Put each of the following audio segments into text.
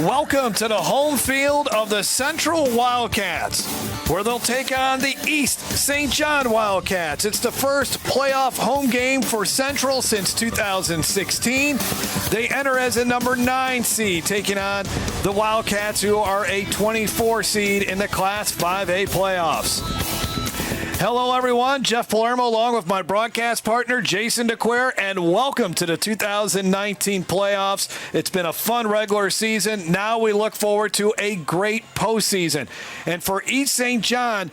Welcome to the home field of the Central Wildcats, where they'll take on the East St. John Wildcats. It's the first playoff home game for Central since 2016. They enter as a number 9 seed, taking on the Wildcats, who are a 24 seed in the Class 5A playoffs. Hello, everyone. Jeff Palermo along with my broadcast partner, Jason DeQuire, and welcome to the 2019 playoffs. It's been a fun regular season. Now we look forward to a great postseason. And for East St. John,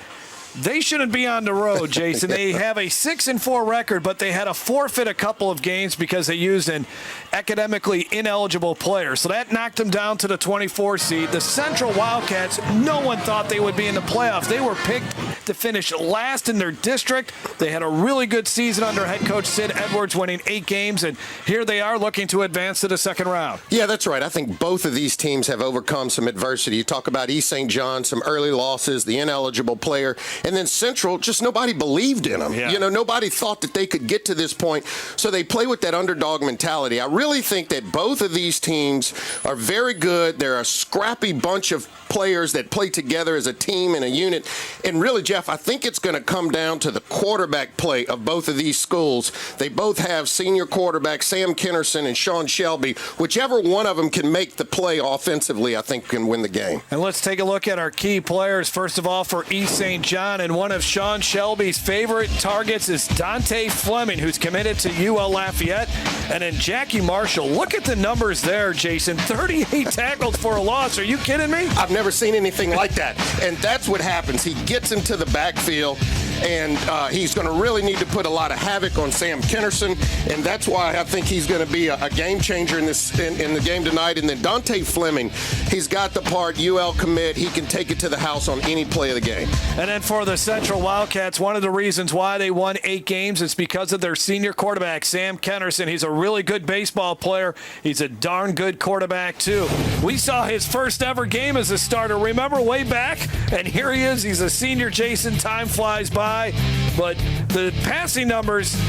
they shouldn't be on the road, Jason. They have a 6-4 record, but they had to forfeit a couple of games because they used an academically ineligible player. So that knocked them down to the 24 seed. The Central Wildcats, no one thought they would be in the playoffs. They were picked to finish last in their district. They had a really good season under head coach Sid Edwards, winning 8 games, and here they are looking to advance to the second round. Yeah, that's right. I think both of these teams have overcome some adversity. You talk about East St. John, some early losses, the ineligible player, and then Central, just nobody believed in them. Yeah. You know, nobody thought that they could get to this point, so they play with that underdog mentality. I really think that both of these teams are very good. They're a scrappy bunch of players that play together as a team and a unit. And really, Jeff, I think it's going to come down to the quarterback play of both of these schools. They both have senior quarterbacks, Sam Kennerson and Sean Shelby. Whichever one of them can make the play offensively, I think can win the game. And let's take a look at our key players. First of all, for East St. John, and one of Sean Shelby's favorite targets is Dante Fleming, who's committed to UL Lafayette. And then Jackie Marshall. Look at the numbers there, Jason. 38 tackles for a loss. Are you kidding me? I've never seen anything like that. And that's what happens. He gets into the backfield, and he's going to really need to put a lot of havoc on Sam Kennerson, and that's why I think he's going to be a game changer in the game tonight. And then Dante Fleming, he's got the part, UL commit. He can take it to the house on any play of the game. And then for the Central Wildcats, one of the reasons why they won 8 games is because of their senior quarterback, Sam Kennerson. He's a really good baseball player. He's a darn good quarterback, too. We saw his first ever game as a starter, remember, way back? And here he is. He's a senior, Jason. Time flies by. But the passing numbers,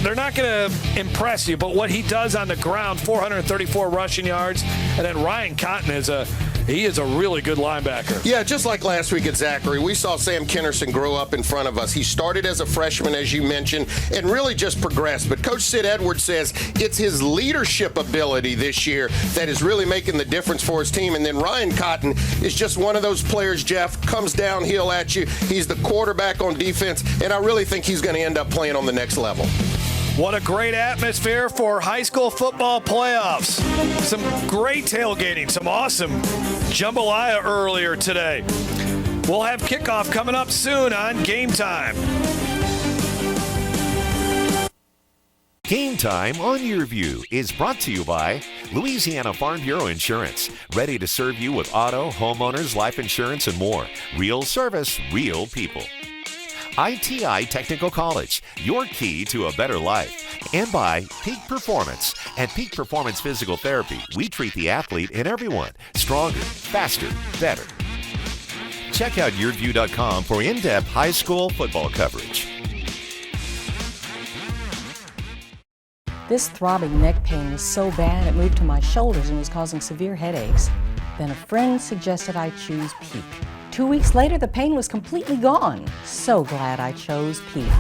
they're not going to impress you. But what he does on the ground, 434 rushing yards. And then Ryan Cotton is a really good linebacker. Yeah, just like last week at Zachary, we saw Sam Kennerson grow up in front of us. He started as a freshman, as you mentioned, and really just progressed. But Coach Sid Edwards says it's his leadership ability this year that is really making the difference for his team. And then Ryan Cotton is just one of those players, Jeff, comes downhill at you. He's the quarterback on defense, and I really think he's going to end up playing on the next level. What a great atmosphere for high school football playoffs. Some great tailgating, some awesome jambalaya earlier today. We'll have kickoff coming up soon on Game Time. Game Time on Your View is brought to you by Louisiana Farm Bureau Insurance, ready to serve you with auto, homeowners, life insurance, and more. Real service, real people. ITI Technical College, your key to a better life. And by Peak Performance. At Peak Performance Physical Therapy, we treat the athlete and everyone stronger, faster, better. Check out yourview.com for in-depth high school football coverage. This throbbing neck pain was so bad it moved to my shoulders and was causing severe headaches. Then a friend suggested I choose Peak. 2 weeks later, the pain was completely gone. So glad I chose Peak.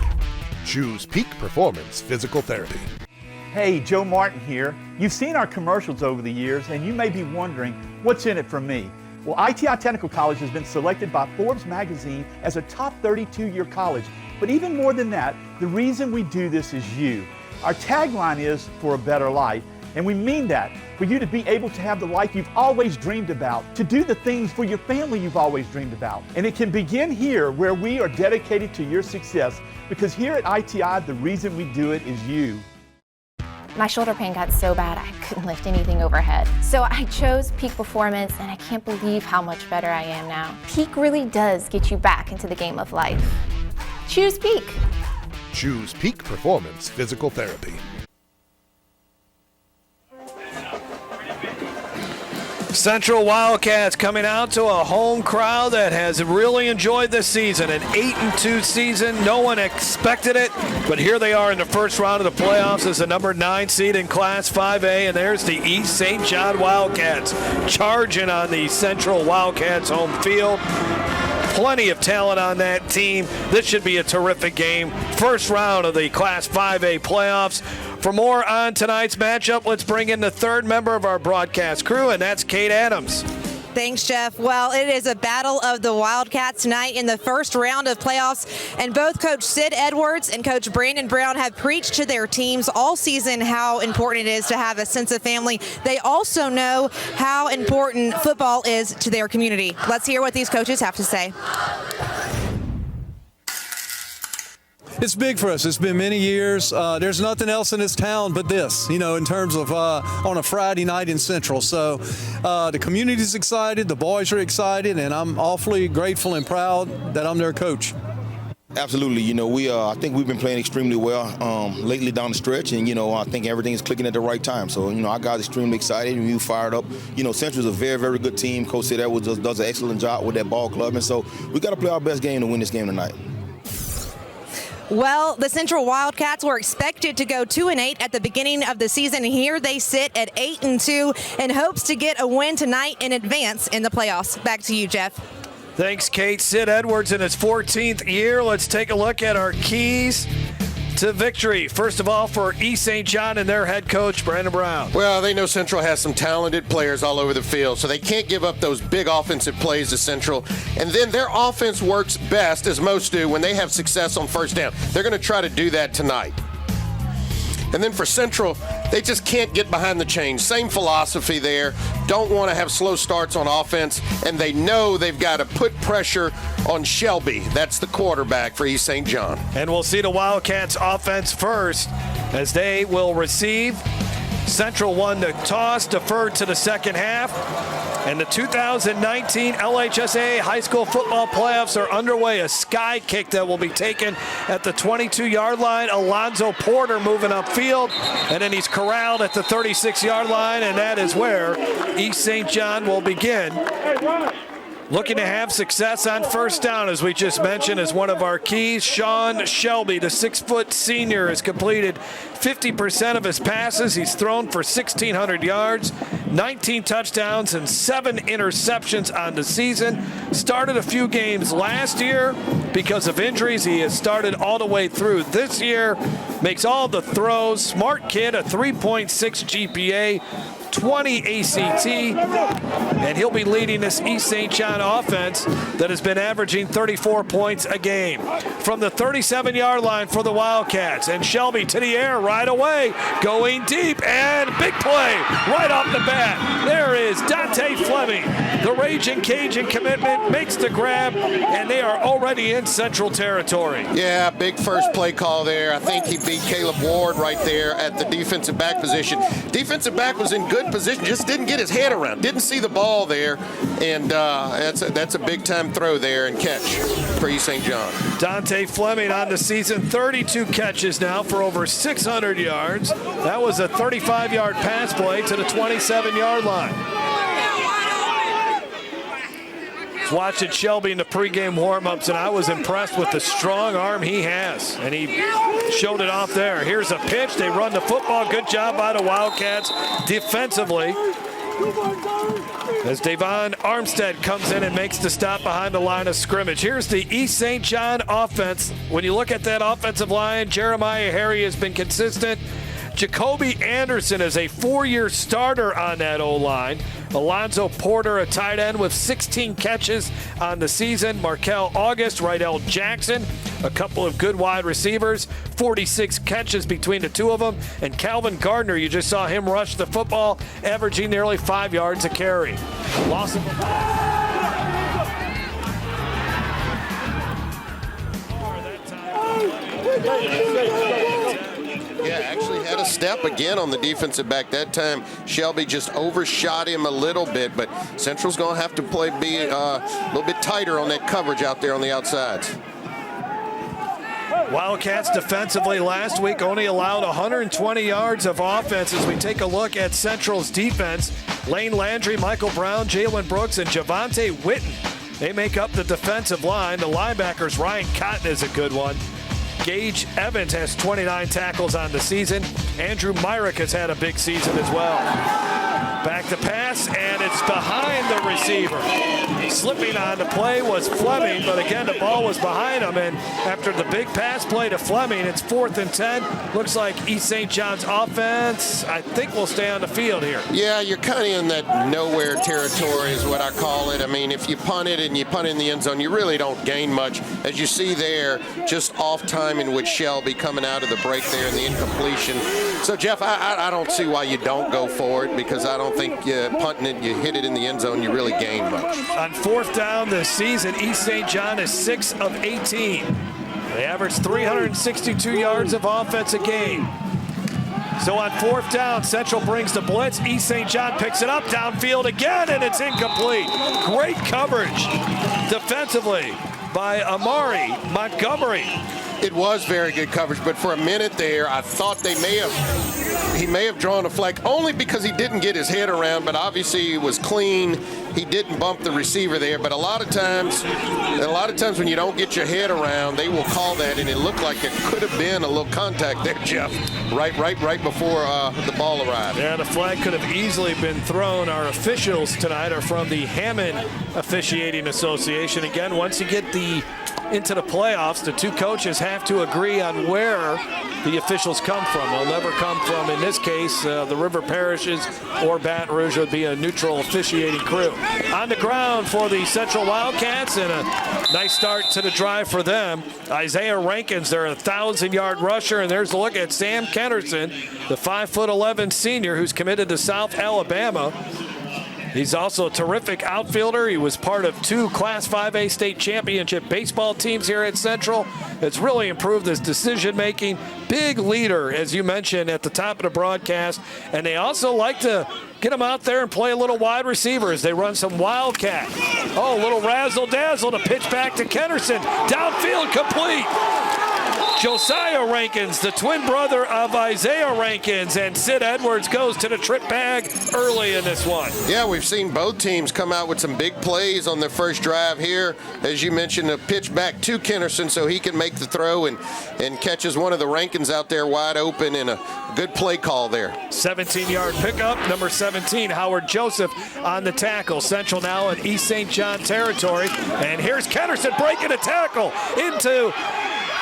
Choose Peak Performance Physical Therapy. Hey, Joe Martin here. You've seen our commercials over the years, and you may be wondering, what's in it for me? Well, ITI Technical College has been selected by Forbes magazine as a top 32-year college. But even more than that, the reason we do this is you. Our tagline is, for a better life. And we mean that, for you to be able to have the life you've always dreamed about, to do the things for your family you've always dreamed about. And it can begin here, where we are dedicated to your success, because here at ITI, the reason we do it is you. My shoulder pain got so bad I couldn't lift anything overhead. So I chose Peak Performance, and I can't believe how much better I am now. Peak really does get you back into the game of life. Choose Peak. Choose Peak Performance Physical Therapy. Central Wildcats coming out to a home crowd that has really enjoyed this season. An 8-2 season. No one expected it, but here they are in the first round of the playoffs as the number 9 seed in Class 5A, and there's the East St. John Wildcats charging on the Central Wildcats home field. Plenty of talent on that team. This should be a terrific game. First round of the Class 5A playoffs. For more on tonight's matchup, let's bring in the third member of our broadcast crew, and that's Kate Adams. Thanks, Jeff. Well, it is a battle of the Wildcats tonight in the first round of playoffs, and both Coach Sid Edwards and Coach Brandon Brown have preached to their teams all season how important it is to have a sense of family. They also know how important football is to their community. Let's hear what these coaches have to say. It's big for us. It's been many years. There's nothing else in this town but this, you know, in terms of on a Friday night in Central. So the community's excited, the boys are excited, and I'm awfully grateful and proud that I'm their coach. Absolutely. You know, I think we've been playing extremely well lately down the stretch, and, you know, I think everything is clicking at the right time. So, you know, our guys are extremely excited and we fired up. You know, Central's a very, very good team. Coach Sid Edwards does an excellent job with that ball club, and so we got to play our best game to win this game tonight. Well, the Central Wildcats were expected to go 2-8 at the beginning of the season. Here they sit at 8-2 in hopes to get a win tonight in advance in the playoffs. Back to you, Jeff. Thanks, Kate. Sid Edwards in his 14th year. Let's take a look at our keys to victory. First of all, for East St. John and their head coach, Brandon Brown. Well, they know Central has some talented players all over the field, so they can't give up those big offensive plays to Central. And then their offense works best, as most do, when they have success on first down. They're going to try to do that tonight. And then for Central, they just can't get behind the chains. Same philosophy there. Don't want to have slow starts on offense, and they know they've got to put pressure on Shelby. That's the quarterback for East St. John. And we'll see the Wildcats offense first as they will receive. Central won the toss, deferred to the second half. And the 2019 LHSAA high school football playoffs are underway. A sky kick that will be taken at the 22-yard line. Alonzo Porter moving upfield, and then he's corralled at the 36-yard line, and that is where East St. John will begin. Looking to have success on first down, as we just mentioned, as one of our keys. Sean Shelby, the 6-foot senior, has completed 50% of his passes. He's thrown for 1,600 yards, 19 touchdowns, and 7 interceptions on the season. Started a few games last year because of injuries. He has started all the way through this year. Makes all the throws. Smart kid, a 3.6 GPA. 20 ACT, and he'll be leading this East St. John offense that has been averaging 34 points a game. From the 37-yard line for the Wildcats, and Shelby to the air right away, going deep, and big play right off the bat. There is Dante Fleming. The Raging Cajun commitment makes the grab, and they are already in Central territory. Yeah, big first play call there. I think he beat Caleb Ward right there at the defensive back position. Defensive back was in good position, just didn't get his head around, didn't see the ball there, and that's a big-time throw there and catch for East St. John. Dante Fleming on the season, 32 catches now for over 600 yards. That was a 35-yard pass play to the 27-yard line. Watching Shelby in the pregame warm-ups, and I was impressed with the strong arm he has, and he showed it off there. Here's a pitch. They run the football. Good job by the Wildcats defensively, as Davon Armstead comes in and makes the stop behind the line of scrimmage. Here's the East St. John offense. When you look at that offensive line, Jeremiah Harry has been consistent. Jacoby Anderson is a 4-year starter on that O-line. Alonzo Porter, a tight end with 16 catches on the season. Markel August, Rydell Jackson, a couple of good wide receivers, 46 catches between the two of them. And Calvin Gardner, you just saw him rush the football, averaging nearly 5 yards a carry. Loss of Yeah, actually had a step again on the defensive back. That time, Shelby just overshot him a little bit, but Central's going to have to be a little bit tighter on that coverage out there on the outsides. Wildcats defensively last week only allowed 120 yards of offense. As we take a look at Central's defense, Lane Landry, Michael Brown, Jalen Brooks, and Javonte Witten, they make up the defensive line. The linebackers, Ryan Cotton is a good one. Gage Evans has 29 tackles on the season. Andrew Myrick has had a big season as well. Back to pass, and it's behind the receiver. Slipping on the play was Fleming, but again, the ball was behind him. And after the big pass play to Fleming, it's 4th and 10. Looks like East St. John's offense, I think, will stay on the field here. Yeah, you're kind of in that nowhere territory is what I call it. I mean, if you punt it and you punt in the end zone, you really don't gain much. As you see there, just off timing with Shelby coming out of the break there and the incompletion. So, Jeff, I don't see why you don't go for it, because I don't think punting it, you hit it in the end zone, you really gain much. On 4th down this season, East St. John is 6 of 18. They average 362 yards of offense a game. So on 4th down, Central brings the blitz. East St. John picks it up downfield again, and it's incomplete. Great coverage defensively by Amari Montgomery. It was very good coverage, but for a minute there, I thought he may have drawn a flag, only because he didn't get his head around, but obviously it was clean. He didn't bump the receiver there, but a lot of times when you don't get your head around, they will call that, and it looked like there could have been a little contact there, Jeff, right before the ball arrived. Yeah, the flag could have easily been thrown. Our officials tonight are from the Hammond Officiating Association. Again, once you get into the playoffs, the two coaches have to agree on where the officials come from. They'll never come from, in this case, the River Parishes or Baton Rouge. Would be a neutral officiating crew. On the ground for the Central Wildcats, and a nice start to the drive for them. Isaiah Rankins, their 1,000-yard rusher, and there's a look at Sam Kennerson, the 5'11" senior who's committed to South Alabama. He's also a terrific outfielder. He was part of 2 Class 5A state championship baseball teams here at Central. It's really improved his decision-making. Big leader, as you mentioned at the top of the broadcast. And they also like to get him out there and play a little wide receiver as they run some Wildcat. Oh, a little razzle-dazzle to pitch back to Kennerson. Downfield complete. Josiah Rankins, the twin brother of Isaiah Rankins, and Sid Edwards goes to the trip bag early in this one. Yeah, we've seen both teams come out with some big plays on their first drive here. As you mentioned, a pitch back to Kennerson so he can make the throw and catches one of the Rankins out there wide open, and a good play call there. 17-yard pickup, number 17, Howard Joseph on the tackle. Central now in East St. John territory, and here's Kennerson breaking a tackle into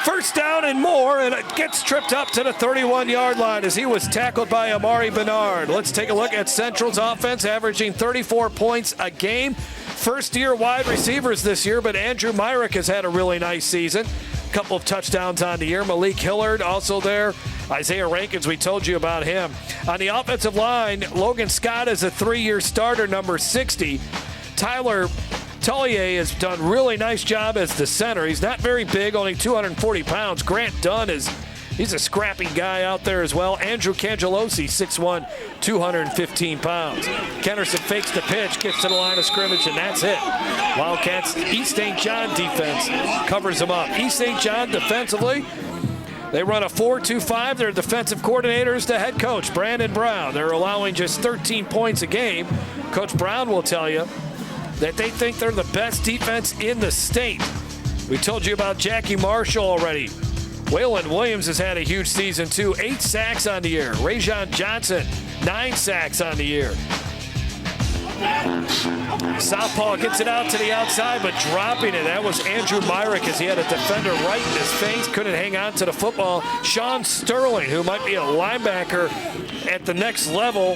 first down and more, and it gets tripped up to the 31-yard line as he was tackled by Amari Bernard. Let's take a look at Central's offense, averaging 34 points a game. First-year wide receivers this year, but Andrew Myrick has had a really nice season. A couple of touchdowns on the year. Malik Hillard also there. Isaiah Rankins, we told you about him. On the offensive line, Logan Scott is a 3-year starter, number 60. Tyler Tullier has done a really nice job as the center. He's not very big, only 240 pounds. Grant Dunn he's a scrappy guy out there as well. Andrew Cangelosi, 6'1", 215 pounds. Kennerson fakes the pitch, gets to the line of scrimmage, and that's it. Wildcats, East St. John defense covers them up. East St. John defensively, they run a 4-2-5. Their defensive coordinator is the head coach, Brandon Brown. They're allowing just 13 points a game. Coach Brown will tell you that they think they're the best defense in the state. We told you about Jackie Marshall already. Waylon Williams has had a huge season too. 8 sacks on the year. Rajon Johnson, 9 sacks on the year. Southpaw gets it out to the outside, but dropping it. That was Andrew Myrick as he had a defender right in his face. Couldn't hang on to the football. Sean Sterling, who might be a linebacker at the next level,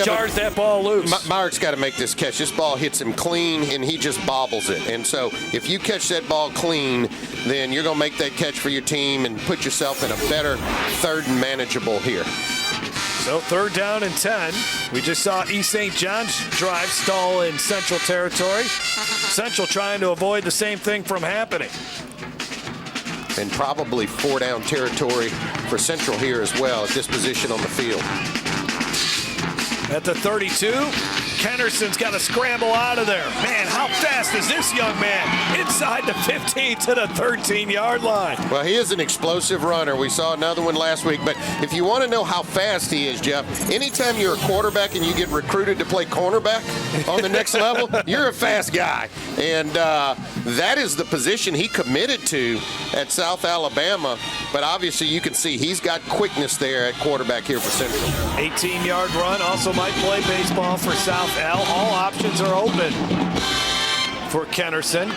jars that ball loose. Myrick's got to make this catch. This ball hits him clean, and he just bobbles it. And so if you catch that ball clean, then you're going to make that catch for your team and put yourself in a better third and manageable here. So 3rd down and 10. We just saw East St. John's drive stall in Central territory. Central trying to avoid the same thing from happening. And probably 4-down territory for Central here as well at this position on the field. At the 32, Kennerson's got to scramble out of there. Man, how fast is this young man? Inside the 15 to the 13-yard line. Well, he is an explosive runner. We saw another one last week. But if you want to know how fast he is, Jeff, anytime you're a quarterback and you get recruited to play cornerback on the next level, you're a fast guy. And that is the position he committed to at South Alabama. But obviously you can see he's got quickness there at quarterback here for Central. 18-yard run, also might play baseball for South Al. All options are open for Kennerson.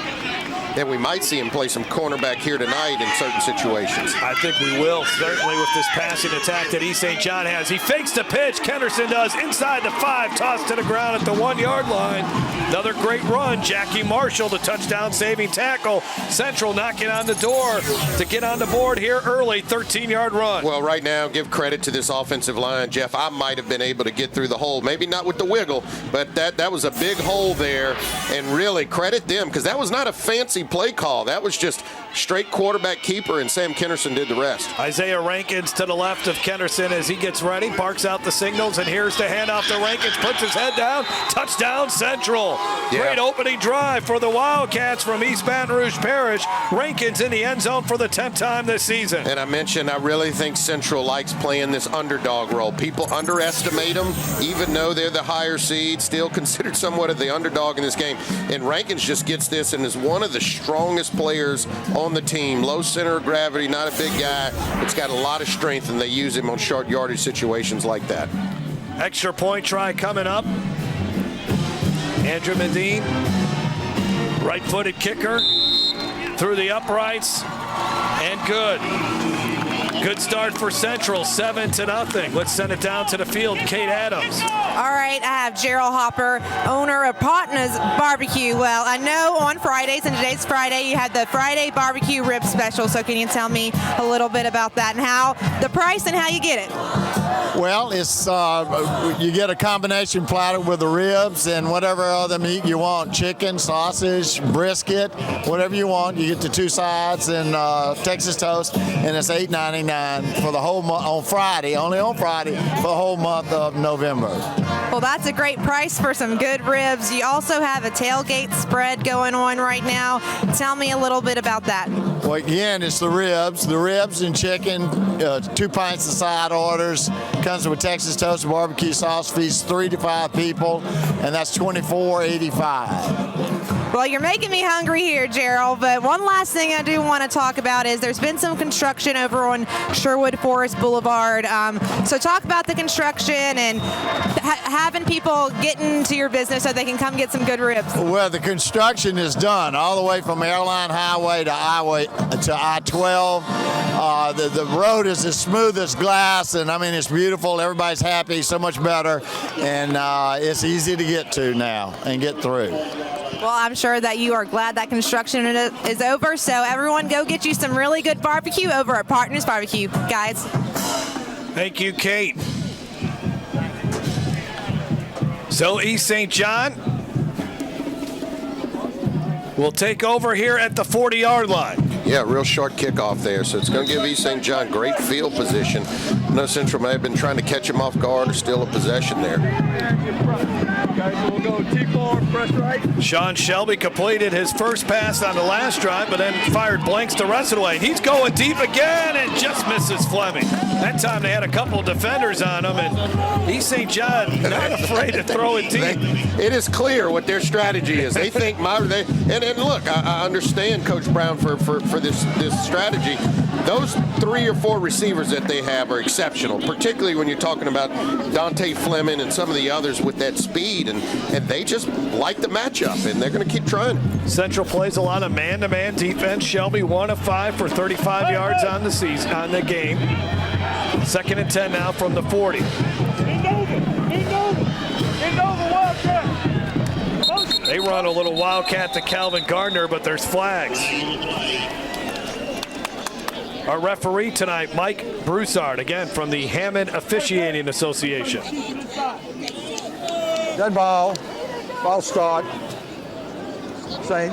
And we might see him play some cornerback here tonight in certain situations. I think we will, certainly with this passing attack that East St. John has. He fakes the pitch. Kennerson does inside the 5, tossed to the ground at the 1-yard line. Another great run. Jackie Marshall, the touchdown-saving tackle. Central knocking on the door to get on the board here early. 13-yard run. Well, right now, give credit to this offensive line, Jeff. I might have been able to get through the hole. Maybe not with the wiggle, but that was a big hole there. And really credit them, because that was not a fancy play call. That was just straight quarterback keeper, and Sam Kennerson did the rest. Isaiah Rankins to the left of Kennerson as he gets ready, barks out the signals, and here's the handoff to Rankins, puts his head down, touchdown Central. Yeah. Great opening drive for the Wildcats from East Baton Rouge Parish. Rankins in the end zone for the 10th time this season. And I mentioned, I really think Central likes playing this underdog role. People underestimate them, even though they're the higher seed, still considered somewhat of the underdog in this game. And Rankins just gets this and is one of the strongest players on the team. Low center of gravity, not a big guy. It's got a lot of strength, and they use him on short yardage situations like that. Extra point try coming up. Andrew Medine, right-footed kicker, through the uprights, and good. Good start for Central, 7-0. Let's send it down to the field. Kate Adams. All right, I have Gerald Hopper, owner of Partner's Barbecue. Well, I know on Fridays, and today's Friday, you had the Friday barbecue rib special. So can you tell me a little bit about that and how the price and how you get it? Well, it's you get a combination platter with the ribs and whatever other meat you want, chicken, sausage, brisket, whatever you want. You get the 2 sides and Texas toast, and it's $8.99 for the whole month on Friday, only on Friday for the whole month of November. Well, that's a great price for some good ribs. You also have a tailgate spread going on right now. Tell me a little bit about that. Well, again, it's the ribs and chicken, 2 pints of side orders. Comes with Texas toast and barbecue sauce, feeds 3 to 5 people, and that's $24.85. Well, you're making me hungry here, Gerald, but one last thing I do want to talk about is there's been some construction over on Sherwood Forest Boulevard. So talk about the construction and having people get into your business so they can come get some good ribs. Well, the construction is done all the way from Airline Highway to I-12. The road is as smooth as glass, and I mean, it's beautiful. Everybody's happy, so much better, and it's easy to get to now and get through. Well, I'm sure that you are glad that construction is over, so everyone go get you some really good barbecue over at Partners Barbecue, guys. Thank you, Kate. So East St. John will take over here at the 40-yard line. Yeah, real short kickoff there, so it's going to give East St. John great field position. No, Central may have been trying to catch him off guard or steal a possession there. Okay, so we'll go T4, press right. Sean Shelby completed his first pass on the last drive, but then fired blanks the rest of the way. He's going deep again and just misses Fleming. That time they had a couple of defenders on him, and East St. John not afraid to throw it deep. It is clear what their strategy is. They think and look, I understand Coach Brown for this strategy. Those 3 or 4 receivers that they have are exceptional, particularly when you're talking about Dante Fleming and some of the others with that speed, and they just like the matchup, and they're going to keep trying. Central plays a lot of man-to-man defense. Shelby 1 of 5 for 35 yards on the season, on the game. 2nd and 10 now from the 40. They run a little wildcat to Calvin Gardner, but there's flags. Our referee tonight, Mike Broussard, again from the Hammond Officiating Association. Dead ball. Ball start.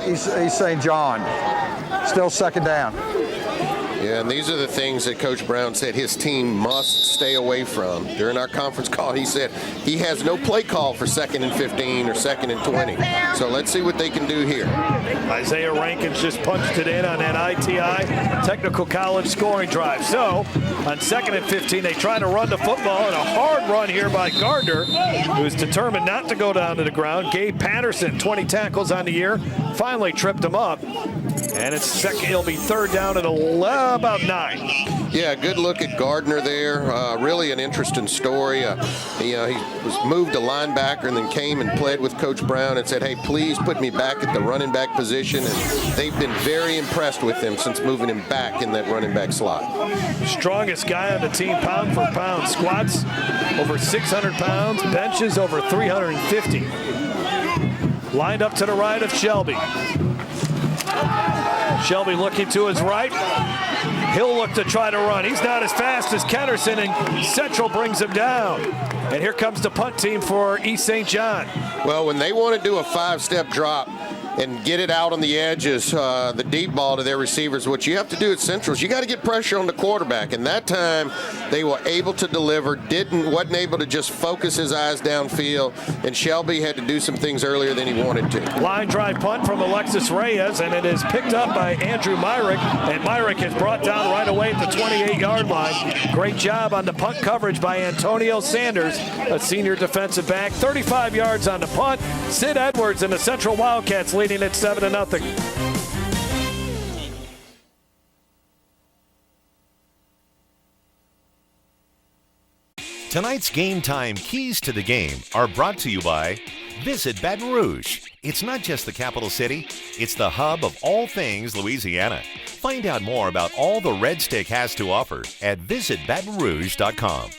East St. John. Still 2nd down. Yeah, and these are the things that Coach Brown said his team must stay away from. During our conference call, he said he has no play call for 2nd and 15 or 2nd and 20. So let's see what they can do here. Isaiah Rankins just punched it in on that ITI Technical College scoring drive. So on 2nd and 15, they try to run the football, and a hard run here by Gardner, who's determined not to go down to the ground. Gabe Patterson, 20 tackles on the year, finally tripped him up. And it's second. It'll be 3rd down at about 9. Yeah, good look at Gardner there. Really an interesting story. He was moved to linebacker and then came and played with Coach Brown and said, hey, please put me back at the running back position. And they've been very impressed with him since moving him back in that running back slot. Strongest guy on the team, pound for pound. Squats over 600 pounds, benches over 350. Lined up to the right of Shelby. Shelby looking to his right. He'll look to try to run. He's not as fast as Kennerson, and Central brings him down. And here comes the punt team for East St. John. Well, when they want to do a 5-step drop and get it out on the edges, the deep ball to their receivers, what you have to do at Central is you got to get pressure on the quarterback. And that time they were able to deliver, wasn't able to just focus his eyes downfield, and Shelby had to do some things earlier than he wanted to. Line drive punt from Alexis Reyes, and it is picked up by Andrew Myrick, and Myrick is brought down right away at the 28-yard line. Great job on the punt coverage by Antonio Sanders, a senior defensive back. 35 yards on the punt. Sid Edwards and the Central Wildcats leading at 7-0. Tonight's Game Time keys to the game are brought to you by Visit Baton Rouge. It's not just the capital city, it's the hub of all things Louisiana. Find out more about all the Red Stick has to offer at visitbatonrouge.com.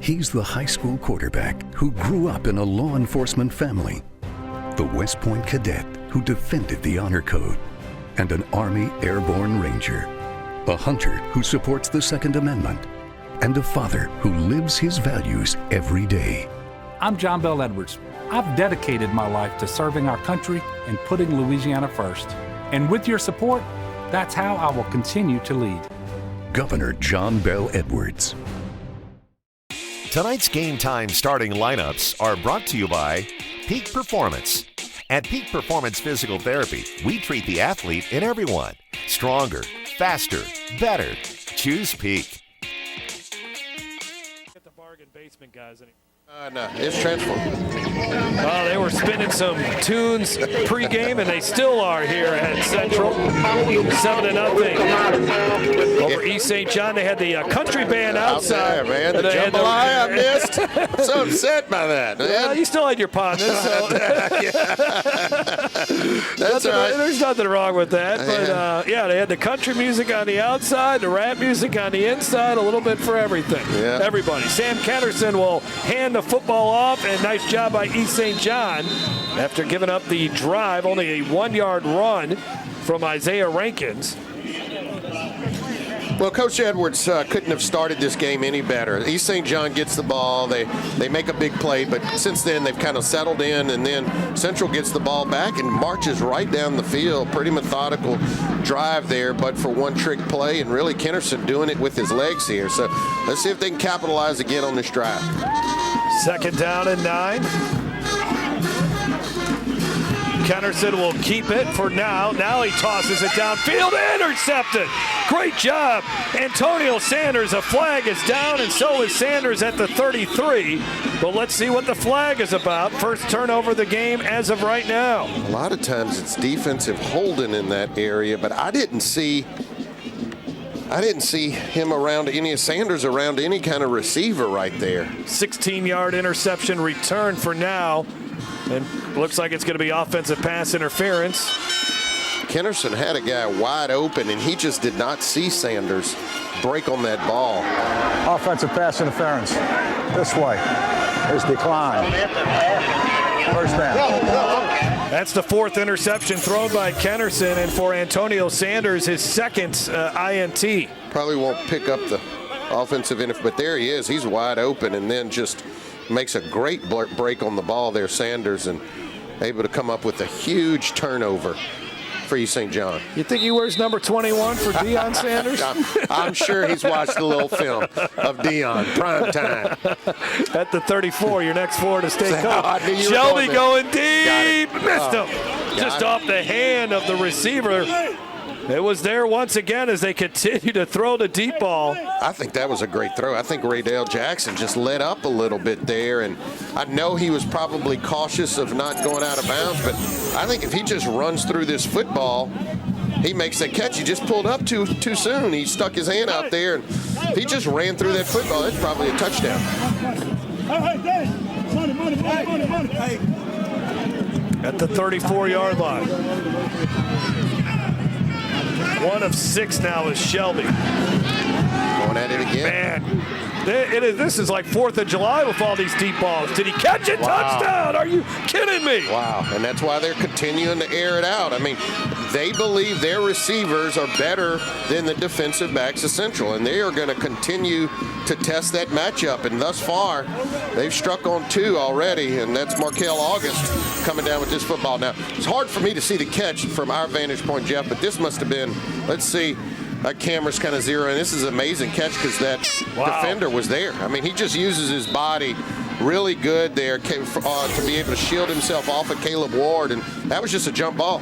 He's the high school quarterback who grew up in a law enforcement family, the West Point cadet who defended the honor code, and an Army Airborne Ranger, a hunter who supports the Second Amendment, and a father who lives his values every day. I'm John Bell Edwards. I've dedicated my life to serving our country and putting Louisiana first. And with your support, that's how I will continue to lead. Governor John Bell Edwards. Tonight's Game Time starting lineups are brought to you by Peak Performance. At Peak Performance Physical Therapy, we treat the athlete in everyone. Stronger, faster, better. Choose Peak. Get the bargain basement guys. No, it's transformed. Well, they were spinning some tunes pregame, and they still are here at Central. 7-0 over East St. John. They had the country band outside. Out there, man. The jambalaya I missed. I'm so upset by that. Well, you still had your pondus. So. That's all right. There's nothing wrong with that. But, they had the country music on the outside, the rap music on the inside, a little bit for everything. Yeah. Everybody. Sam Kennerson will hand the football off, and nice job by East St. John after giving up the drive. Only a 1-yard run from Isaiah Rankins. Well, Coach Edwards couldn't have started this game any better. East St. John gets the ball. They make a big play, but since then they've kind of settled in, and then Central gets the ball back and marches right down the field. Pretty methodical drive there, but for one trick play, and really Kennerson doing it with his legs here. So let's see if they can capitalize again on this drive. 2nd down and 9. Kennerson will keep it for now. Now he tosses it downfield. Intercepted. Great job. Antonio Sanders. A flag is down, and so is Sanders at the 33. But let's see what the flag is about. First turnover of the game as of right now. A lot of times it's defensive holding in that area, but I didn't see him around Sanders around any kind of receiver right there. 16-yard interception return for now. And looks like it's going to be offensive pass interference. Kennerson had a guy wide open, and he just did not see Sanders break on that ball. Offensive pass interference. This way. There's decline. First down. That's the 4th interception thrown by Kennerson, and for Antonio Sanders, his 2nd INT. Probably won't pick up the offensive but there he is. He's wide open, and then just makes a great break on the ball there, Sanders, and able to come up with a huge turnover. for East St. John. You think he wears number 21 for Deion Sanders? I'm sure he's watched a little film of Deion, prime time. At the 34, your next Florida State coach. Shelby going deep. Missed him. Just off the hand of the receiver. It was there once again as they continue to throw the deep ball. I think that was a great throw. I think Rydell Jackson just let up a little bit there, and I know he was probably cautious of not going out of bounds, but I think if he just runs through this football, he makes that catch. He just pulled up too soon. He stuck his hand out there, and if he just ran through that football, that's probably a touchdown. At the 34-yard line. 1 of 6 now is Shelby. Going at it again. Man, this is like 4th of July with all these deep balls. Did he catch it? Wow. Touchdown. Are you kidding me? Wow, and that's why they're continuing to air it out. I mean, they believe their receivers are better than the defensive backs of Central, and they are going to continue to test that matchup. And thus far, they've struck on 2 already, and that's Markel August coming down with this football. Now, it's hard for me to see the catch from our vantage point, Jeff, but this must have been, let's see, that camera's kind of zeroing. This is an amazing catch because that defender was there. I mean, he just uses his body really good there to be able to shield himself off of Caleb Ward, and that was just a jump ball.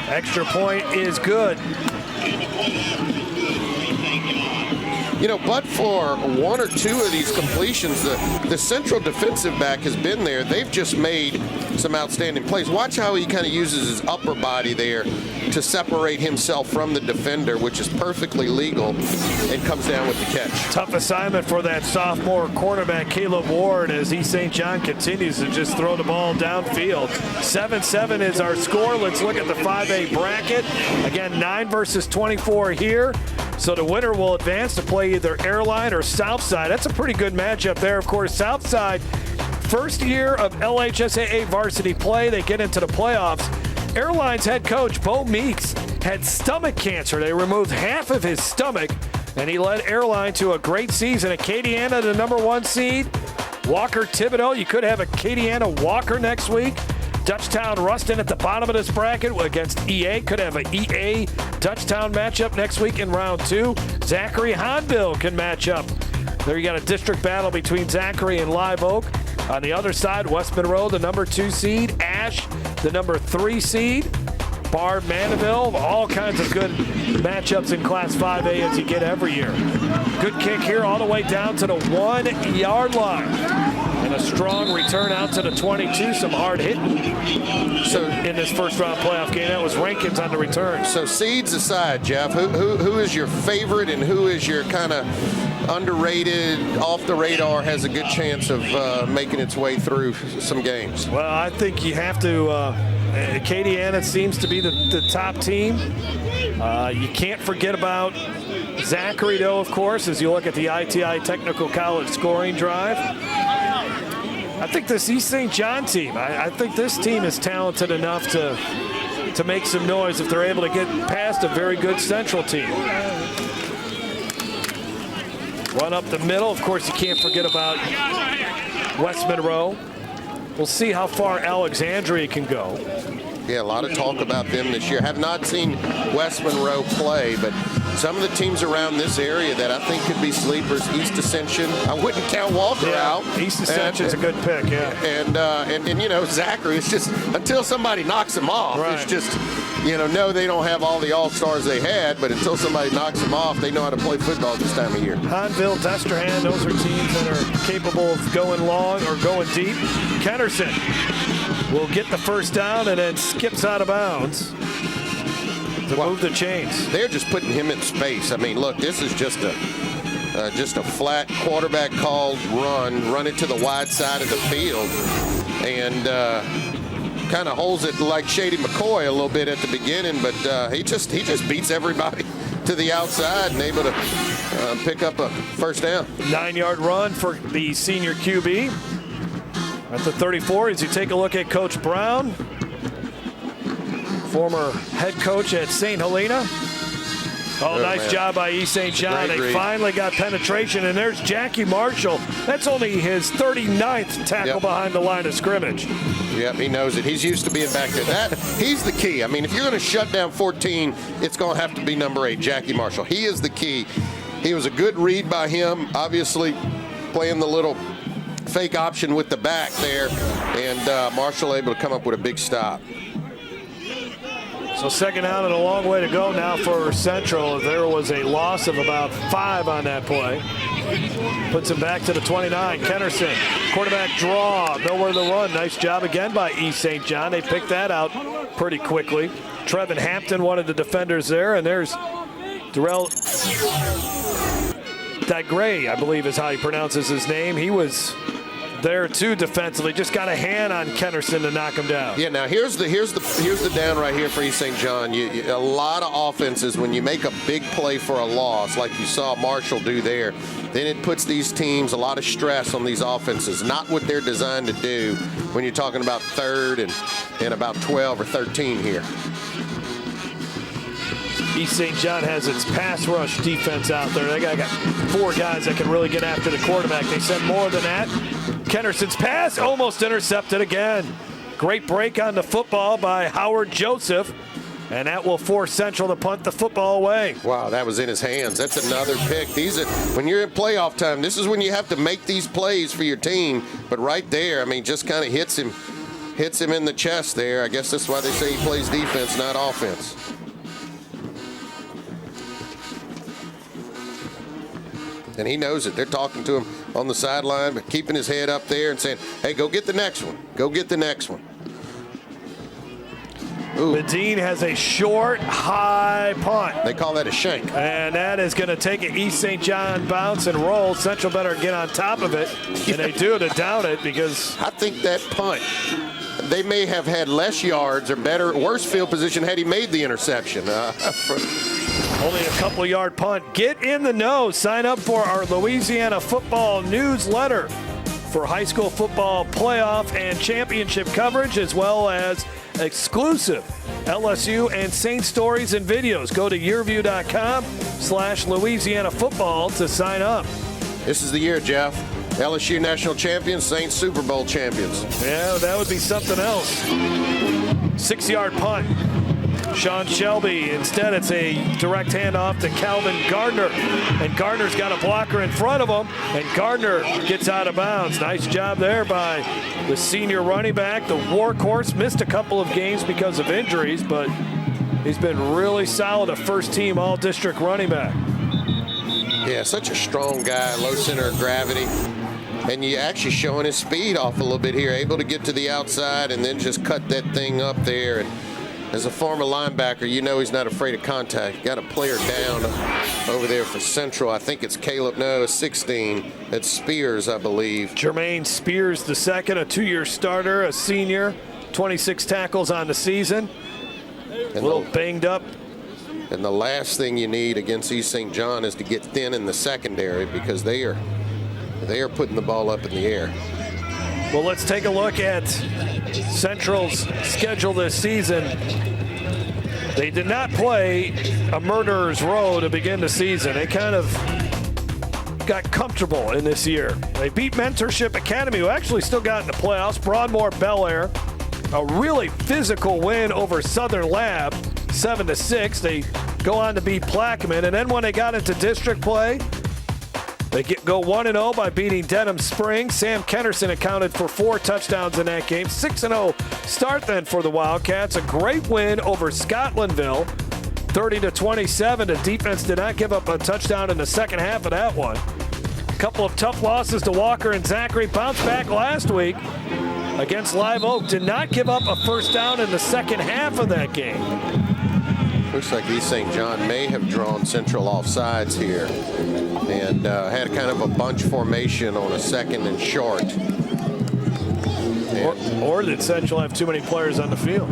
Extra point is good. You know, but for 1 or 2 of these completions, the Central defensive back has been there. They've just made some outstanding plays. Watch how he kind of uses his upper body there to separate himself from the defender, which is perfectly legal, and comes down with the catch. Tough assignment for that sophomore cornerback, Caleb Ward, as East St. John continues to just throw the ball downfield. 7-7 is our score. Let's look at the 5A bracket. Again, 9 versus 24 here. So the winner will advance to play either Airline or Southside. That's a pretty good matchup there. Of course, Southside, first year of LHSAA varsity play. They get into the playoffs. Airline's head coach, Bo Meeks, had stomach cancer. They removed half of his stomach, and he led Airline to a great season. Acadiana, the number 1 seed. Walker Thibodeau, you could have Acadiana Walker next week. Dutchtown Ruston at the bottom of this bracket against EA. Could have an EA Dutchtown matchup next week in round 2. Zachary Honville can match up. There you got a district battle between Zachary and Live Oak. On the other side, West Monroe, the number 2 seed. Ash, the number 3 seed. Bard Mandeville, all kinds of good matchups in Class 5A as you get every year. Good kick here all the way down to the 1-yard line. And a strong return out to the 22, some hard hitting. So in this first round playoff game, that was Rankins on the return. So seeds aside, Jeff, who is your favorite and who is your kind of underrated, off the radar, has a good chance of making its way through some games? Well, I think you have to, Acadiana seems to be the top team. You can't forget about Zachary, though, of course, as you look at the ITI Technical College scoring drive. I think this East St. John team, I think this team is talented enough to make some noise if they're able to get past a very good Central team. Run up the middle. Of course, you can't forget about West Monroe. We'll see how far Alexandria can go. Yeah, a lot of talk about them this year. Have not seen West Monroe play, but some of the teams around this area that I think could be sleepers. East Ascension, I wouldn't count Walker out. East Ascension's a good pick, yeah. And you know, Zachary, it's just until somebody knocks him off, it's just, you know, no, they don't have all the all-stars they had, but until somebody knocks them off, they know how to play football this time of year. Honville, Destrehan, those are teams that are capable of going long or going deep. Kennerson will get the first down and then skips out of bounds to move the chains. They're just putting him in space. I mean, look, this is just a flat quarterback called run it to the wide side of the field, and kind of holds it like Shady McCoy a little bit at the beginning, but he just beats everybody to the outside and able to pick up a first down. 9-yard run for the senior QB. At the 34, as you take a look at Coach Brown, former head coach at St. Helena. Oh, nice job by East St. John. They finally got penetration, and there's Jackie Marshall. That's only his 39th tackle behind the line of scrimmage. Yep, he knows it. He's used to being back there. He's the key. I mean, if you're going to shut down 14, it's going to have to be number 8, Jackie Marshall. He is the key. He was a good read by him, obviously playing the little fake option with the back there, and Marshall able to come up with a big stop. So second down and a long way to go now for Central. There was a loss of about 5 on that play. Puts him back to the 29. Kennerson, quarterback draw, nowhere to run. Nice job again by East St. John. They picked that out pretty quickly. Trevin Hampton, one of the defenders there, and there's Rydell Jackson, I believe is how he pronounces his name. He was there too defensively. Just got a hand on Kennerson to knock him down. Yeah, now here's the down right here for East St. John. A lot of offenses, when you make a big play for a loss, like you saw Marshall do there, then it puts these teams a lot of stress on these offenses. Not what they're designed to do when you're talking about 3rd and about 12 or 13 here. East St. John has its pass rush defense out there. They got 4 guys that can really get after the quarterback. They send more than that. Kennerson's pass almost intercepted again. Great break on the football by Howard Joseph, and that will force Central to punt the football away. Wow, that was in his hands. That's another pick. When you're in playoff time, this is when you have to make these plays for your team. But right there, I mean, just kind of hits him in the chest there. I guess that's why they say he plays defense, not offense. And he knows it. They're talking to him on the sideline, but keeping his head up there and saying, hey, go get the next one. Go get the next one. Ooh. Medine has a short, high punt. They call that a shank. And that is going to take an East St. John bounce and roll. Central better get on top of it. And they do to down it because I think that punt, they may have had less yards or worse field position had he made the interception. Only a couple yard punt. Get in the know. Sign up for our Louisiana football newsletter for high school football playoff and championship coverage, as well as exclusive LSU and Saint stories and videos. Go to yearview.com/Louisiana football to sign up. This is the year, Jeff. LSU national champions, Saints Super Bowl champions. Yeah, that would be something else. 6-yard punt. Sean Shelby. Instead, it's a direct handoff to Calvin Gardner. And Gardner's got a blocker in front of him. And Gardner gets out of bounds. Nice job there by the senior running back. The workhorse missed a couple of games because of injuries, but he's been really solid, a first-team all-district running back. Yeah, such a strong guy, low center of gravity. And you actually showing his speed off a little bit here, able to get to the outside and then just cut that thing up there. And as a former linebacker, you know he's not afraid of contact. Got a player down over there for Central. I think it's 16. It's Spears, I believe. Jermaine Spears II, a 2-year starter, a senior, 26 tackles on the season. A little banged up. And the last thing you need against East St. John is to get thin in the secondary because they are putting the ball up in the air. Well, let's take a look at Central's schedule this season. They did not play a murderer's row to begin the season. They kind of got comfortable in this year. They beat Mentorship Academy, who actually still got in the playoffs. Broadmoor Bel Air, a really physical win over Southern Lab, 7-6. They go on to beat Plaquemine, and then when they got into district play, they go 1-0 by beating Denham Springs. Sam Kennerson accounted for 4 touchdowns in that game. 6-0 start then for the Wildcats. A great win over Scotlandville, 30-27. The defense did not give up a touchdown in the second half of that one. A couple of tough losses to Walker and Zachary. Bounced back last week against Live Oak. Did not give up a first down in the second half of that game. Looks like East St. John may have drawn Central off sides here and had kind of a bunch formation on a 2nd and short. Or did Central have too many players on the field?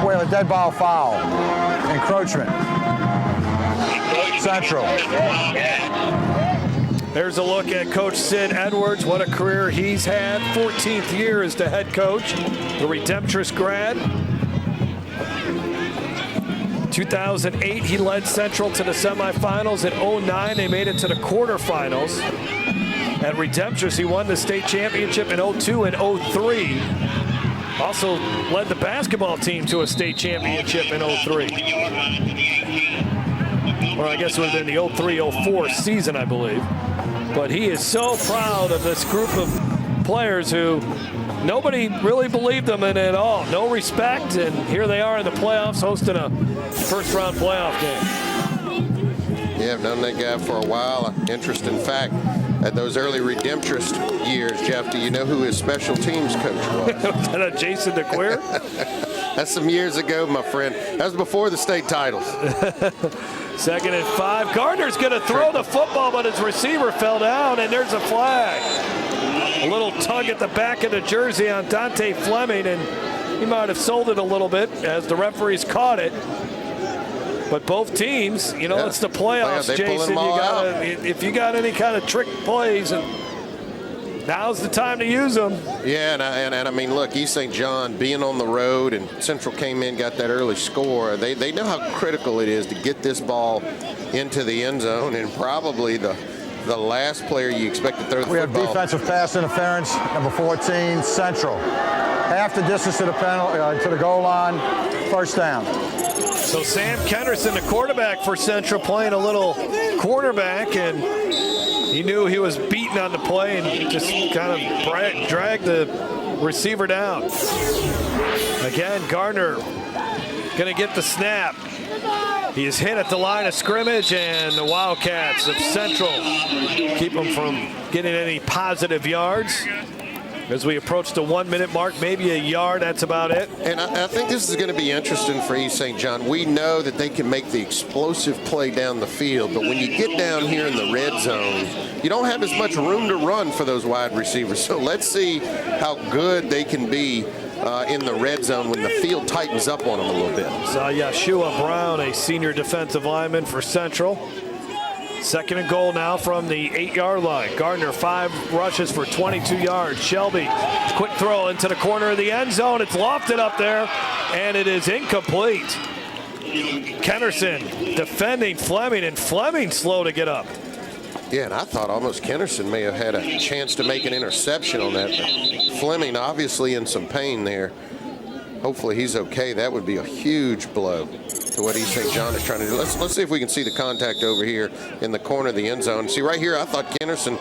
Well, a dead ball foul. Encroachment. Central. There's a look at Coach Sid Edwards. What a career he's had. 14th year as the head coach, the Redemptress grad. 2008, he led Central to the semifinals. In 09, they made it to the quarterfinals. At Redemptress, he won the state championship in 02 and 03. Also led the basketball team to a state championship in 03. Or I guess it would have been the 03-04 season, I believe. But he is so proud of this group of players who nobody really believed them in at all. No respect, and here they are in the playoffs hosting a first-round playoff game. Yeah, I've known that guy for a while. Interesting fact, at those early Redemptress years, Jeff, do you know who his special teams coach was? Was that Jason DeQueer? That's some years ago, my friend. That was before the state titles. 2nd and 5. Gardner's going to throw the football, but his receiver fell down, and there's a flag. A little tug at the back of the jersey on Dante Fleming, and he might have sold it a little bit as the referees caught it. But both teams, you know, yeah. It's the playoffs, Jason. If you got any kind of trick plays, and now's the time to use them. Yeah, and I mean, look, East St. John being on the road, and Central came in, got that early score. They know how critical it is to get this ball into the end zone, and probably the last player you expect to throw the football. We have defensive pass interference, number 14, Central. Half the distance to the penalty, to the goal line, first down. So Sam Kenderson, the quarterback for Central, playing a little quarterback, and he knew he was beaten on the play and just kind of dragged the receiver down. Again, Gardner going to get the snap. He is hit at the line of scrimmage, and the Wildcats of Central keep him from getting any positive yards. As we approach the 1 minute mark, maybe a yard, that's about it. And I think this is going to be interesting for East St. John. We know that they can make the explosive play down the field, but when you get down here in the red zone, you don't have as much room to run for those wide receivers. So let's see how good they can be in the red zone when the field tightens up on them a little bit. So Yeshua Brown, a senior defensive lineman for Central. 2nd and goal now from the 8-yard line. Gardner, 5 rushes for 22 yards. Shelby, quick throw into the corner of the end zone. It's lofted up there, and it is incomplete. Kenderson defending Fleming, and Fleming slow to get up. Yeah, and I thought almost Kenderson may have had a chance to make an interception on that. But Fleming obviously in some pain there. Hopefully he's okay. That would be a huge blow to what East St. John is trying to do. Let's see if we can see the contact over here in the corner of the end zone. See right here, I thought Kenderson,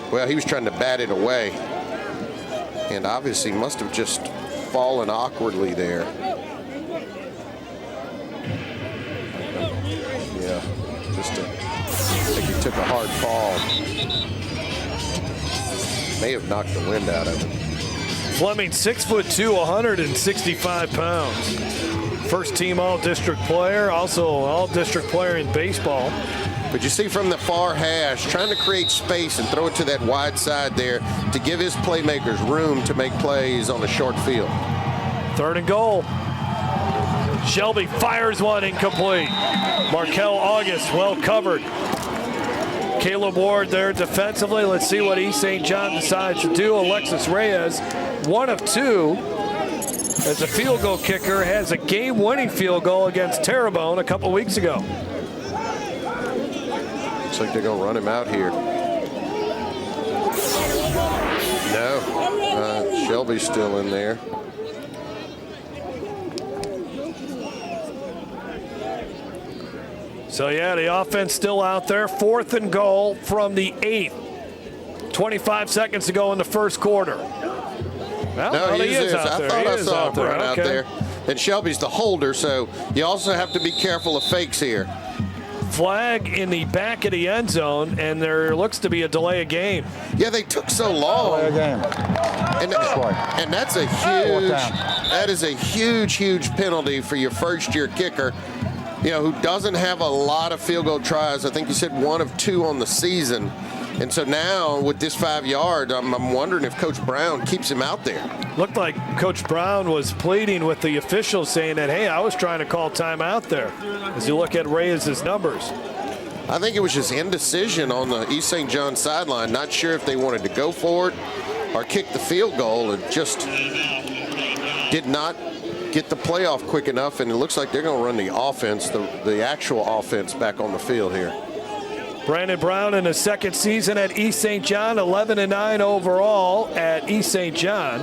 well, he was trying to bat it away. And obviously must have just fallen awkwardly there. Yeah, I think he took a hard fall. May have knocked the wind out of it. Fleming, 6'2", 165 pounds. First team all-district player, also all-district player in baseball. But you see from the far hash, trying to create space and throw it to that wide side there to give his playmakers room to make plays on a short field. 3rd and goal. Shelby fires one incomplete. Markel August well covered. Caleb Ward there defensively. Let's see what East St. John decides to do. Alexis Reyes, 1 of 2 as a field goal kicker, has a game-winning field goal against Terrebonne a couple weeks ago. Looks like they're going to run him out here. No, Shelby's still in there. So yeah, the offense still out there. 4th and goal from the 8. 25 seconds to go in the first quarter. Well, no, he is out there. I thought I saw him run out there. And Shelby's the holder, so you also have to be careful of fakes here. Flag in the back of the end zone, and there looks to be a delay of game. Yeah, they took so long. Delay of game. And that's a huge penalty for your first-year kicker, you know, who doesn't have a lot of field goal tries. I think you said 1 of 2 on the season. And so now with this 5 yard, I'm wondering if Coach Brown keeps him out there. Looked like Coach Brown was pleading with the officials saying that, hey, I was trying to call timeout there as you look at Reyes' numbers. I think it was just indecision on the East St. John sideline. Not sure if they wanted to go for it or kick the field goal, and just did not get the playoff quick enough. And it looks like they're going to run the offense, the actual offense, back on the field here. Brandon Brown in his second season at East St. John, 11-9 overall at East St. John.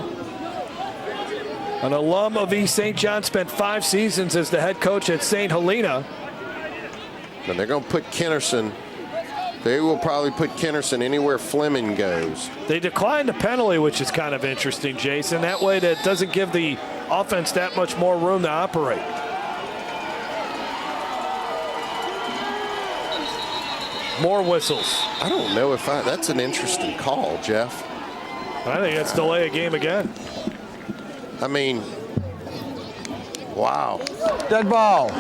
An alum of East St. John, spent 5 seasons as the head coach at St. Helena. And they're going to put Kennerson. They will probably put Kennerson anywhere Fleming goes. They declined the penalty, which is kind of interesting, Jason. That way that doesn't give the offense that much more room to operate. More whistles. I don't know if that's an interesting call, Jeff. I think that's delay a game again. I mean, wow. Dead ball.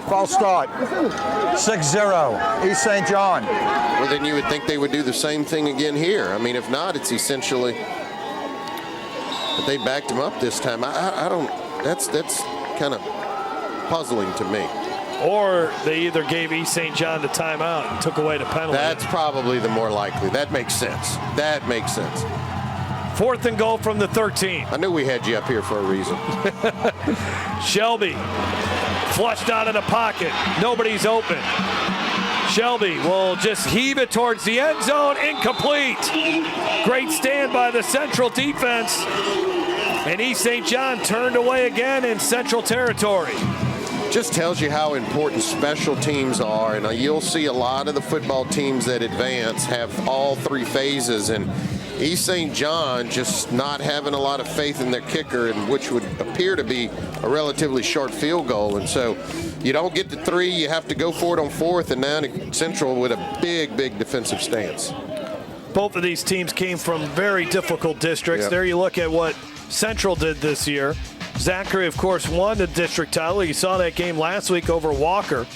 False start. 6-0. East St. John. Well, then you would think they would do the same thing again here. I mean, if not, it's essentially that they backed him up this time. I don't. That's kind of puzzling to me. Or they either gave East St. John the timeout and took away the penalty. That's probably the more likely. That makes sense. That makes sense. 4th and goal from the 13. I knew we had you up here for a reason. Shelby flushed out of the pocket. Nobody's open. Shelby will just heave it towards the end zone. Incomplete. Great stand by the Central defense. And East St. John turned away again in Central territory. Just tells you how important special teams are, and you'll see a lot of the football teams that advance have all 3 phases, and East St. John just not having a lot of faith in their kicker, and which would appear to be a relatively short field goal. And so you don't get to 3, you have to go for it on 4th, and now Central with a big defensive stance. Both of these teams came from very difficult districts. Yep. There you look at what Central did this year. Zachary, of course, won the district title. You saw that game last week over Walker.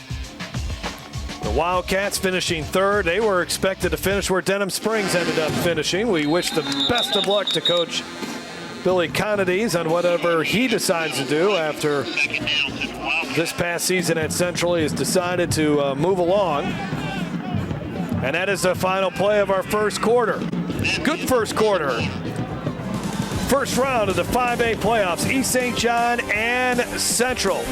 The Wildcats finishing 3rd. They were expected to finish where Denham Springs ended up finishing. We wish the best of luck to Coach Billy Conades on whatever he decides to do after this past season at Central. He has decided to move along. And that is the final play of our first quarter. Good first quarter. First round of the 5A playoffs, East St. John and Central.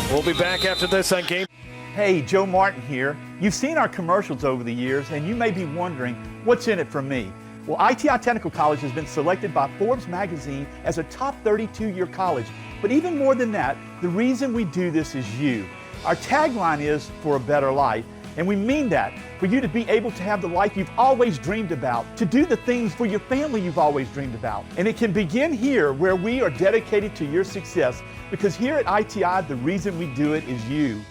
We'll be back after this on Game. Hey, Joe Martin here. You've seen our commercials over the years, and you may be wondering, what's in it for me? Well, ITI Technical College has been selected by Forbes magazine as a top 32-year college. But even more than that, the reason we do this is you. Our tagline is for a better life. And we mean that, for you to be able to have the life you've always dreamed about, to do the things for your family you've always dreamed about. And it can begin here, where we are dedicated to your success, because here at ITI, the reason we do it is you.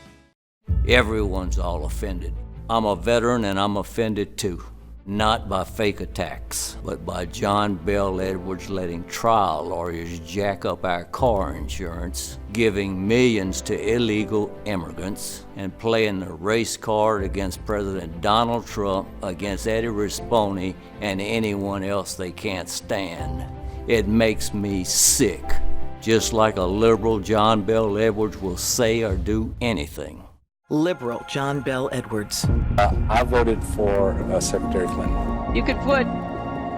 Everyone's all offended. I'm a veteran and I'm offended too. Not by fake attacks, but by John Bell Edwards letting trial lawyers jack up our car insurance, giving millions to illegal immigrants, and playing the race card against President Donald Trump, against Eddie Rispone, and anyone else they can't stand. It makes me sick, just like a liberal John Bell Edwards will say or do anything. Liberal John Bell Edwards. I voted for Secretary Clinton. You could put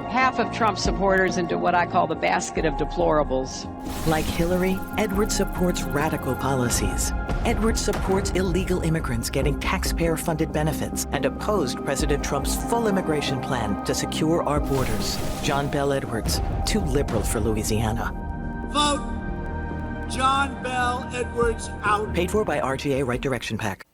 half of Trump's supporters into what I call the basket of deplorables. Like Hillary, Edwards supports radical policies. Edwards supports illegal immigrants getting taxpayer-funded benefits and opposed President Trump's full immigration plan to secure our borders. John Bell Edwards, too liberal for Louisiana. Vote John Bell Edwards out. Paid for by RGA Right Direction PAC.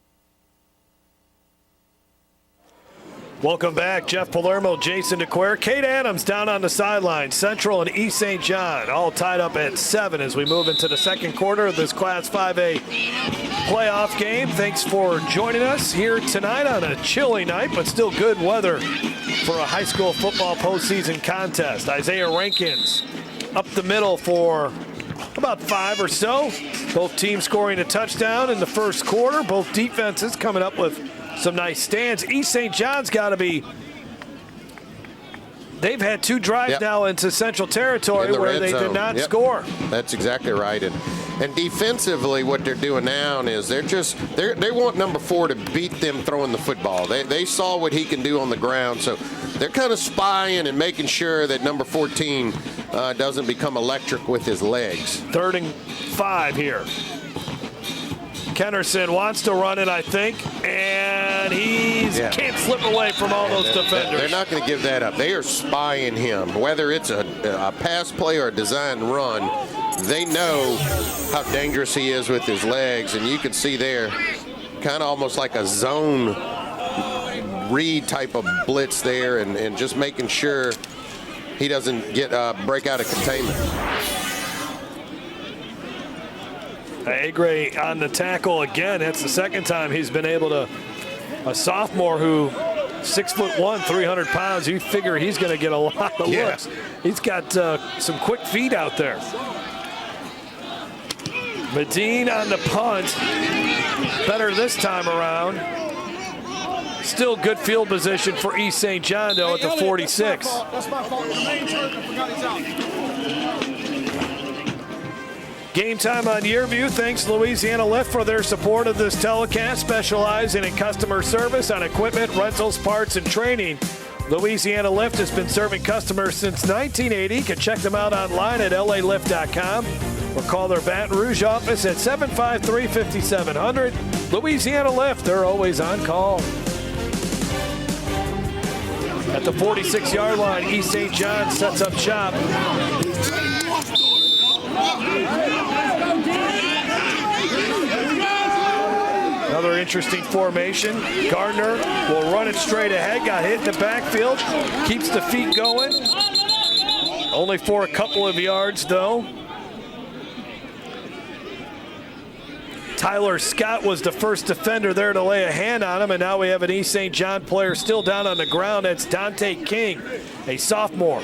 Welcome back. Jeff Palermo, Jason DeQuire, Kate Adams down on the sideline. Central and East St. John all tied up at 7 as we move into the second quarter of this Class 5A playoff game. Thanks for joining us here tonight on a chilly night, but still good weather for a high school football postseason contest. Isaiah Rankins up the middle for about 5 or so. Both teams scoring a touchdown in the first quarter. Both defenses coming up with some nice stands. East St. John's got to be, They've had 2 drives now into Central Territory where they did not score. That's exactly right. And defensively, what they're doing now is they want number 4 to beat them throwing the football. They saw what he can do on the ground, so they're kind of spying and making sure that number 14 doesn't become electric with his legs. 3rd and 5 here. Kennerson wants to run it, I think, and he can't slip away from all those defenders. They're not going to give that up. They are spying him. Whether it's a pass play or a designed run, they know how dangerous he is with his legs, and you can see there kind of almost like a zone read type of blitz there, and just making sure he doesn't break out of containment. Agre on the tackle again. That's the 2nd time he's been able to. A sophomore who 6'1", 300 pounds. You figure he's going to get a lot of looks. He's got some quick feet out there. Medine on the punt. Better this time around. Still good field position for East St. John, though, at the 46. That's my fault. The main church, I forgot he's out. Game time on Yearview. Thanks Louisiana Lift for their support of this telecast, specializing in customer service on equipment, rentals, parts, and training. Louisiana Lift has been serving customers since 1980. You can check them out online at lalift.com or call their Baton Rouge office at 753-5700. Louisiana Lift, they're always on call. At the 46-yard line, East St. John sets up shop. Another interesting formation. Gardner will run it straight ahead. Got hit in the backfield. Keeps the feet going. Only for a couple of yards, though. Tyler Scott was the first defender there to lay a hand on him, and now we have an East St. John player still down on the ground. That's Dante King, a sophomore.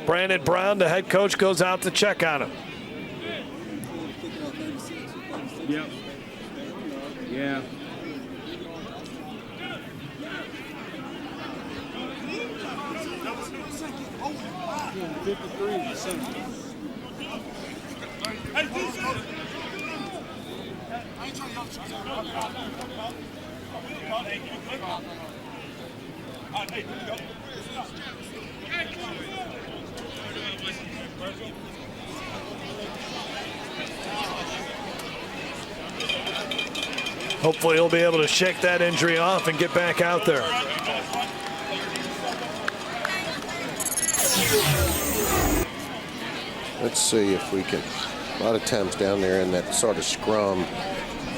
Brandon Brown, the head coach, goes out to check on him. Yep. Yeah. Hopefully he'll be able to shake that injury off and get back out there. Let's see if we can. A lot of times down there in that sort of scrum,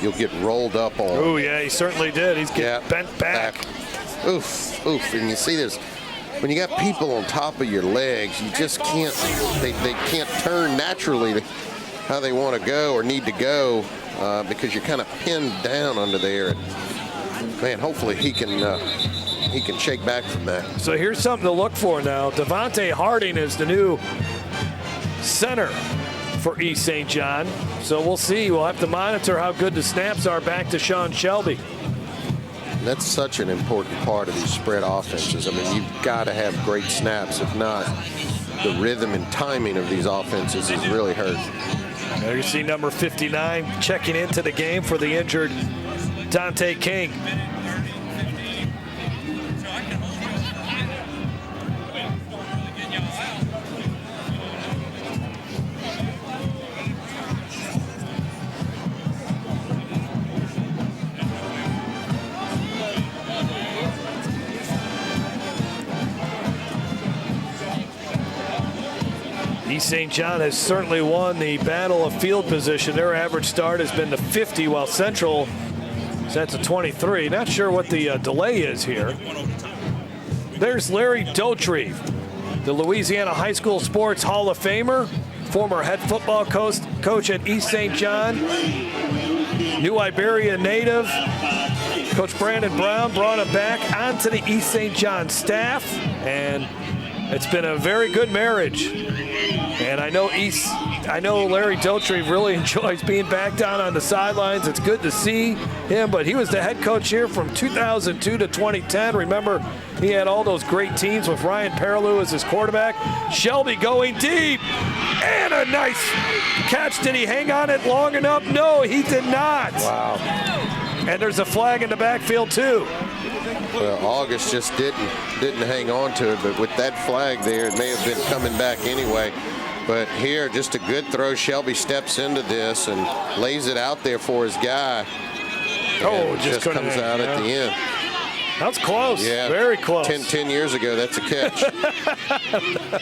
you'll get rolled up on. Oh, yeah, he certainly did. He's getting bent back. Oof, oof. And you see this, when you got people on top of your legs, you just can't, they can't turn naturally to how they want to go or need to go because you're kind of pinned down under there. And, man, hopefully he can shake back from that. So here's something to look for now. Devontae Harding is the new center for East St. John. So we'll see. We'll have to monitor how good the snaps are back to Sean Shelby. And that's such an important part of these spread offenses. I mean, you've got to have great snaps. If not, the rhythm and timing of these offenses is really hurt. There you see number 59 checking into the game for the injured Dante King. East St. John has certainly won the battle of field position. Their average start has been the 50, while Central is at the 23. Not sure what the delay is here. There's Larry Daughtry, the Louisiana High School Sports Hall of Famer, former head football coach at East St. John, New Iberia native. Coach Brandon Brown brought him back onto the East St. John staff, and it's been a very good marriage. And I know I know Larry Daughtry really enjoys being back down on the sidelines. It's good to see him, but he was the head coach here from 2002 to 2010. Remember, he had all those great teams with Ryan Perlew as his quarterback. Shelby going deep, and a nice catch. Did he hang on it long enough? No, he did not. Wow. And there's a flag in the backfield, too. Well, August just didn't hang on to it, but with that flag there, it may have been coming back anyway. But here, just a good throw. Shelby steps into this and lays it out there for his guy. Oh, it just comes out at the end. That's close. Yeah, very close. 10 years ago, that's a catch.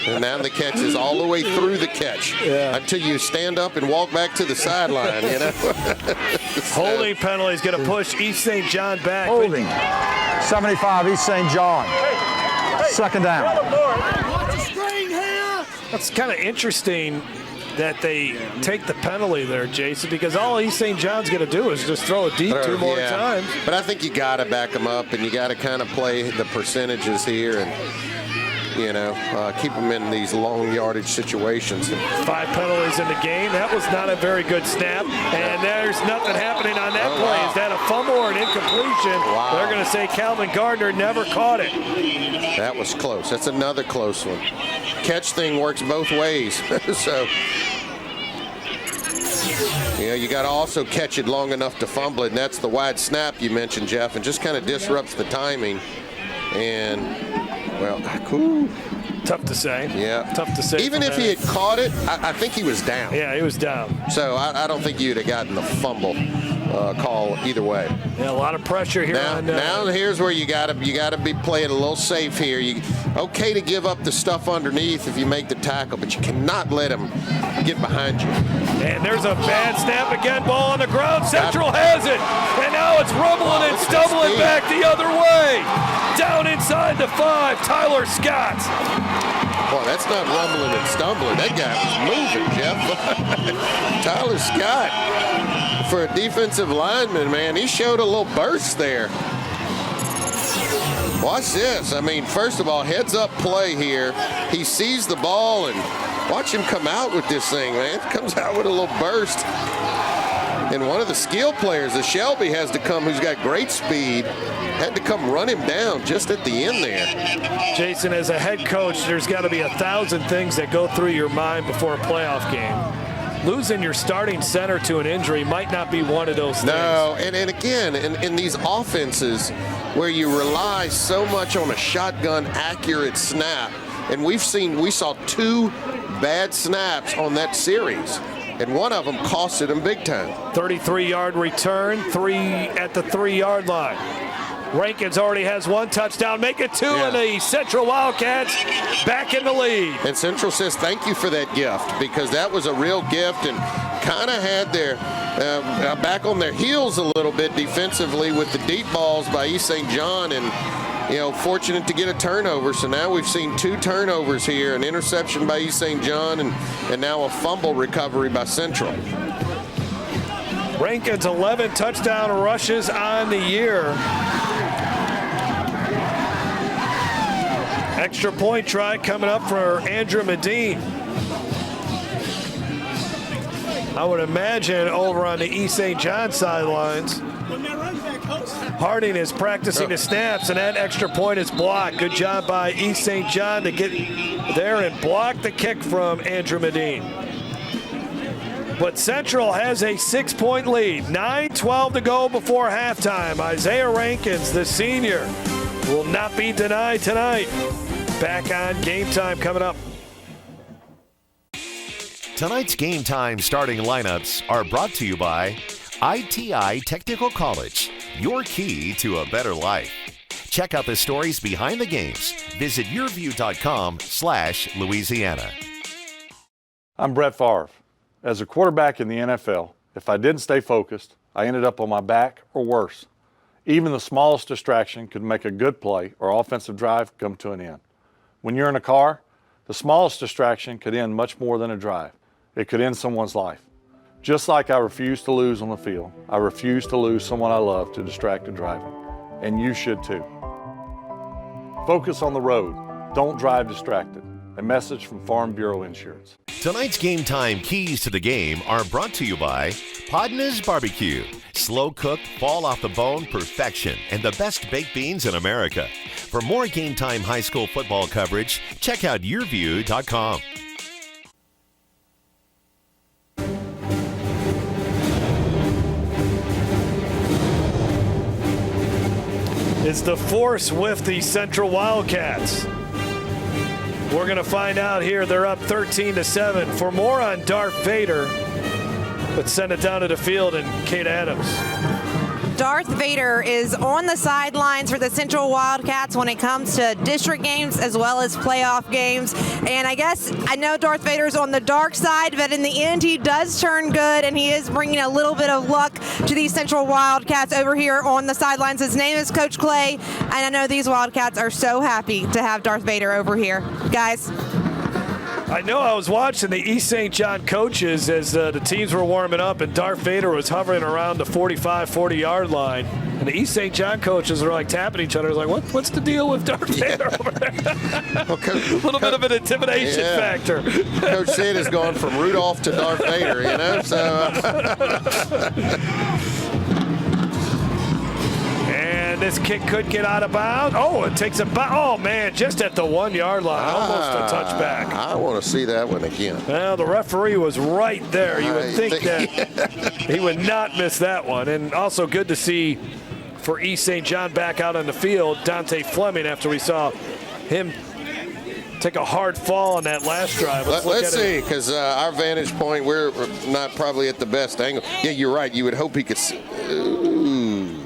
And now the catch is all the way through the catch until you stand up and walk back to the sideline, you know. Holding penalty is going to push East St. John back. Holding. 75 East St. John. Second down. That's kind of interesting that they take the penalty there, Jason, because all East St. John's going to do is just throw it deep two more times. But I think you got to back them up, and you got to kind of play the percentages here and, you know, keep them in these long yardage situations. 5 penalties in the game. That was not a very good snap, and there's nothing happening on that play. Wow. Is that a fumble or an incompletion? Wow. They're going to say Calvin Gardner never caught it. That was close. That's another close one. Catch thing works both ways. So, you know, you got to also catch it long enough to fumble it, and that's the wide snap you mentioned, Jeff, and just kind of disrupts the timing. And, well, cool. Tough to say. Yeah. Tough to say. Even if he had caught it, I think he was down. Yeah, he was down. So I don't think you'd have gotten the fumble call either way. Yeah, a lot of pressure here. Now here's where you gotta be playing a little safe here. Okay to give up the stuff underneath if you make the tackle, but you cannot let him get behind you. And there's a bad snap again. Ball on the ground. Central has it, and now it's rumbling and stumbling back the other way. Down inside the 5, Tyler Scott. Boy, that's not rumbling and stumbling. That guy was moving, Jeff. Tyler Scott, for a defensive lineman, man, he showed a little burst there. Watch this. I mean, first of all, heads up play here. He sees the ball, and watch him come out with this thing, man. Comes out with a little burst. And one of the skill players, the Shelby, has to come, who's got great speed, had to come run him down just at the end there. Jason, as a head coach, there's got to be 1,000 things that go through your mind before a playoff game. Losing your starting center to an injury might not be one of those things. No, and again, in these offenses where you rely so much on a shotgun accurate snap, and we saw 2 bad snaps on that series. And one of them costed him big time. 33-yard return, 3 at the 3-yard line. Rankins already has 1 touchdown, make it 2, and the Central Wildcats back in the lead. And Central says thank you for that gift, because that was a real gift, and kind of had their back on their heels a little bit defensively with the deep balls by East St. John, and fortunate to get a turnover. So now we've seen 2 turnovers here, an interception by East St. John, and now a fumble recovery by Central. Rankins 11 touchdown rushes on the year. Extra point try coming up for Andrew Medine. I would imagine over on the East St. John sidelines, Harding is practicing the snaps, and that extra point is blocked. Good job by East St. John to get there and block the kick from Andrew Medine. But Central has a 6-point lead. 9:12 to go before halftime. Isaiah Rankins, the senior, will not be denied tonight. Back on Game Time coming up. Tonight's Game Time starting lineups are brought to you by ITI Technical College, your key to a better life. Check out the stories behind the games. Visit yourview.com/Louisiana. I'm Brett Favre. As a quarterback in the NFL, if I didn't stay focused, I ended up on my back or worse. Even the smallest distraction could make a good play or offensive drive come to an end. When you're in a car, the smallest distraction could end much more than a drive. It could end someone's life. Just like I refuse to lose on the field, I refuse to lose someone I love to distracted driving. And you should too. Focus on the road. Don't drive distracted. A message from Farm Bureau Insurance. Tonight's Game Time keys to the game are brought to you by Podna's Barbecue. Slow cooked, fall off the bone perfection, and the best baked beans in America. For more Game Time high school football coverage, check out yourview.com. Is the force with the Central Wildcats? We're going to find out here. They're up 13-7. For more on Darth Vader, let's send it down to the field and Kate Adams. Darth Vader is on the sidelines for the Central Wildcats when it comes to district games as well as playoff games. And I know Darth Vader's on the dark side, but in the end, he does turn good, and he is bringing a little bit of luck to these Central Wildcats over here on the sidelines. His name is Coach Clay, and I know these Wildcats are so happy to have Darth Vader over here. Guys. I know I was watching the East St. John coaches as the teams were warming up, and Darth Vader was hovering around the 45, 40-yard line. And the East St. John coaches are like tapping each other. Like, what's the deal with Darth Vader over there? A little bit of an intimidation factor. Coach Sid has gone from Rudolph to Darth Vader, you know? So. And this kick could get out of bounds. Oh, it takes a oh man, just at the 1 yard line, almost a touchback. I want to see that one again. Well, the referee was right there. You would think that he would not miss that one. And also good to see for East St. John back out on the field, Dante Fleming, after we saw him take a hard fall on that last drive. Let's see, because our vantage point, we're not probably at the best angle. Yeah, you're right. You would hope he could see.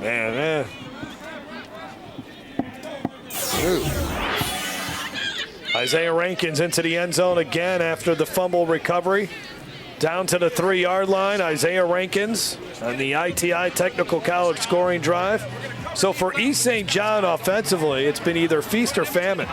Man. Ooh. Isaiah Rankins into the end zone again after the fumble recovery. Down to the 3 yard line, Isaiah Rankins on the ITI Technical College scoring drive. So for East St. John offensively, it's been either feast or famine.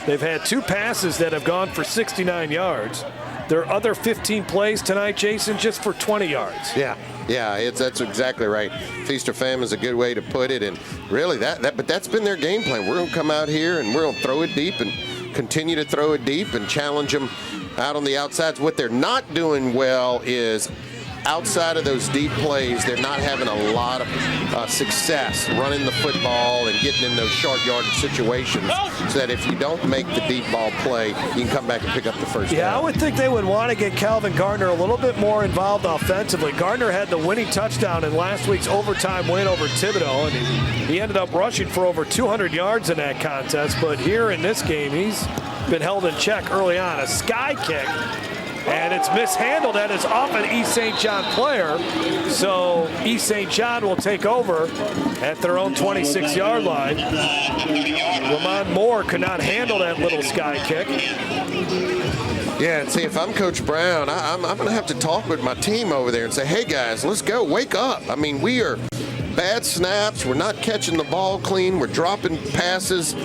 They've had 2 passes that have gone for 69 yards. Their other 15 plays tonight, Jason, just for 20 yards. Yeah, that's exactly right. Feast or famine is a good way to put it, and really but that's been their game plan. We're going to come out here and we're going to throw it deep and continue to throw it deep and challenge them out on the outsides. What they're not doing well is outside of those deep plays, they're not having a lot of success running the football and getting in those short yardage situations so that if you don't make the deep ball play, you can come back and pick up the first down. I would think they would want to get Calvin Gardner a little bit more involved offensively. Gardner had the winning touchdown in last week's overtime win over Thibodeau, and he ended up rushing for over 200 yards in that contest. But here in this game, he's been held in check early on. A sky kick. And it's mishandled. That is off an East St. John player. So East St. John will take over at their own 26-yard line. Lamont Moore could not handle that little sky kick. Yeah, and see, if I'm Coach Brown, I'm going to have to talk with my team over there and say, hey, guys, let's go. Wake up. I mean, we are bad snaps. We're not catching the ball clean. We're dropping passes.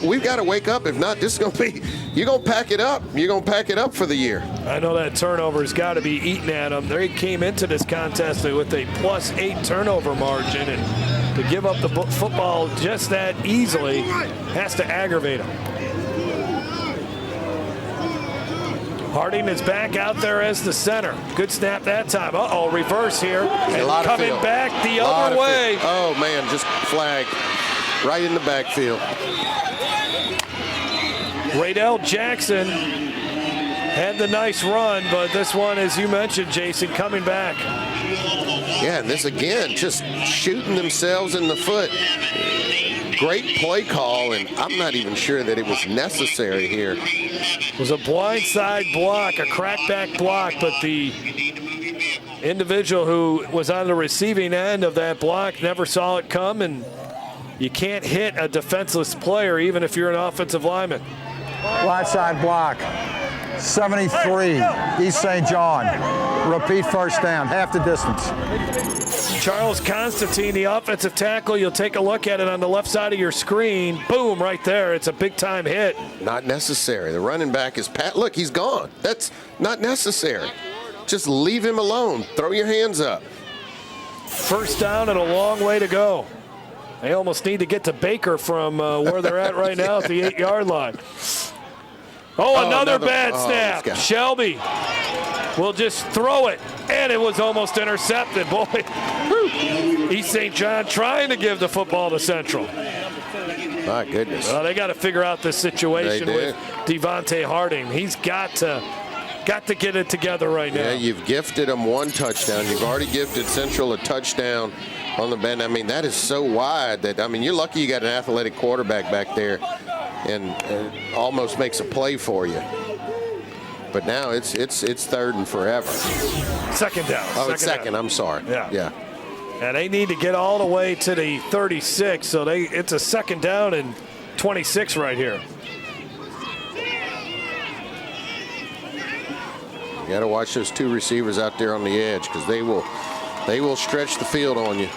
We've got to wake up. If not, this is going to be, you're going to pack it up. You're going to pack it up for the year. I know that turnover's got to be eating at them. They came into this contest with a +8 turnover margin, and to give up the football just that easily has to aggravate them. Harding is back out there as the center. Good snap that time. Reverse here. And coming back the other way. Oh, man, just flagged right in the backfield. Rydell Jackson had the nice run, but this one, as you mentioned, Jason, coming back. Yeah, and this again, just shooting themselves in the foot. Great play call, and I'm not even sure that it was necessary here. It was a blindside block, a crackback block, but the individual who was on the receiving end of that block never saw it come, and you can't hit a defenseless player even if you're an offensive lineman. Blindside block. 73, East St. John. Repeat first down, half the distance. Charles Constantine, the offensive tackle. You'll take a look at it on the left side of your screen. Boom, right there. It's a big-time hit. Not necessary. The running back is Look, he's gone. That's not necessary. Just leave him alone. Throw your hands up. First down and a long way to go. They almost need to get to Baker from where they're at right now at the 8-yard line. Oh, another bad snap. Shelby will just throw it, and it was almost intercepted. Boy, East St. John trying to give the football to Central. My goodness. Well, they got to figure out this situation with Devontae Harding. He's got to get it together right now. Yeah, you've gifted them one touchdown. You've already gifted Central a touchdown on the bend. I mean, that is so wide that, I mean, you're lucky you got an athletic quarterback back there and almost makes a play for you. But now it's third and forever. Second down. Oh, it's second. I'm sorry. Yeah. And they need to get all the way to the 36, so it's a second down and 26 right here. You got to watch those two receivers out there on the edge because they will stretch the field on you.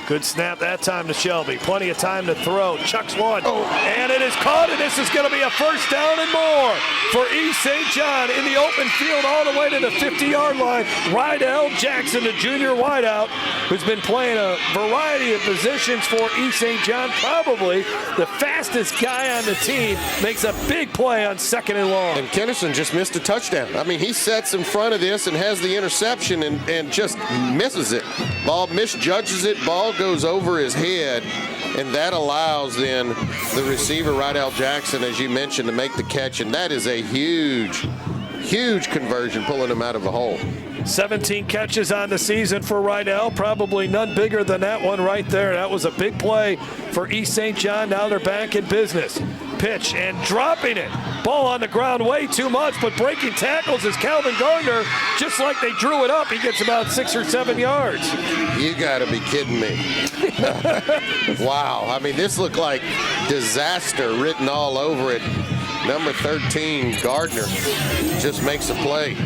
Good snap that time to Shelby. Plenty of time to throw. Chucks one. And it is caught, and this is going to be a first down and more for East St. John in the open field all the way to the 50-yard line. Rydell Jackson, the junior wideout, who's been playing a variety of positions for East St. John, probably the fastest guy on the team, makes a big play on second and long. And Kennison just missed a touchdown. I mean, he sets in front of this and has the interception and just misses it. Ball misjudges it. Ball goes over his head, and that allows then the receiver, Rydell Jackson, as you mentioned, to make the catch, and that is a huge conversion, pulling him out of a hole. 17 catches on the season for Rydell, probably none bigger than that one right there. That was a big play for East St. John. Now they're back in business. Pitch and dropping it. Ball on the ground way too much, but breaking tackles is Calvin Gardner. Just like they drew it up, he gets about 6 or 7 yards. You got to be kidding me. Wow. I mean, this looked like disaster written all over it. Number 13, Gardner, just makes a play.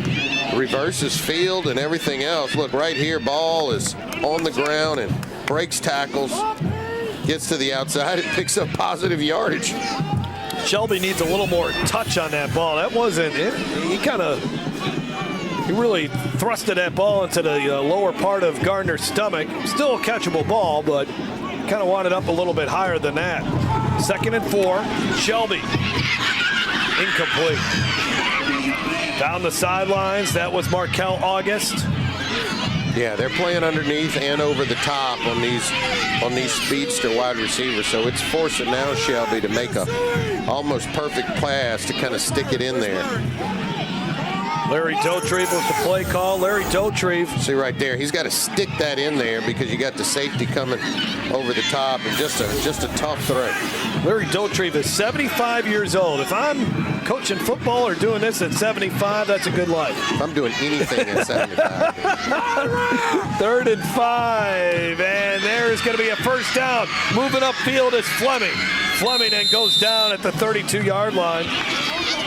Reverses field and everything else. Look, right here, ball is on the ground and breaks tackles. Gets to the outside and picks up positive yardage. Shelby needs a little more touch on that ball. That wasn't it. He really thrusted that ball into the lower part of Gardner's stomach. Still a catchable ball, but kind of wanted up a little bit higher than that. 2nd and 4. Shelby. Incomplete. Down the sidelines, that was Markel August. Yeah, they're playing underneath and over the top on these speedster wide receivers, so it's forcing now Shelby to make a almost perfect pass to kind of stick it in there. Larry Dotrieve was the play call. Larry Dotrieve. See right there, he's got to stick that in there because you got the safety coming over the top, and just a tough throw. Larry Dotrieve is 75 years old. If I'm coaching football or doing this at 75, that's a good life. If I'm doing anything at 75. 3rd and 5, and there's going to be a first down. Moving upfield is Fleming. Fleming then goes down at the 32-yard line.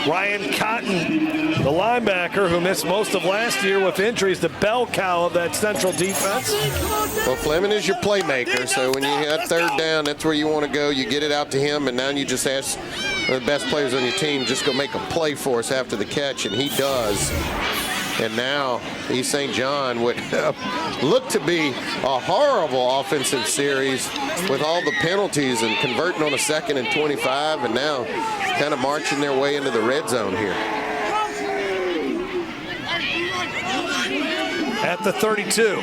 Ryan Cotton, the linebacker who missed most of last year with injuries, the bell cow of that Central defense. Well, Fleming is your playmaker, so when you have 3rd down, that's where you want to go. You get it out to him, and now you just ask the best players on your team, just go make a play for us after the catch, and he does. And now East St. John would look to be a horrible offensive series with all the penalties and converting on a 2nd and 25, and now kind of marching their way into the red zone here. At the 32.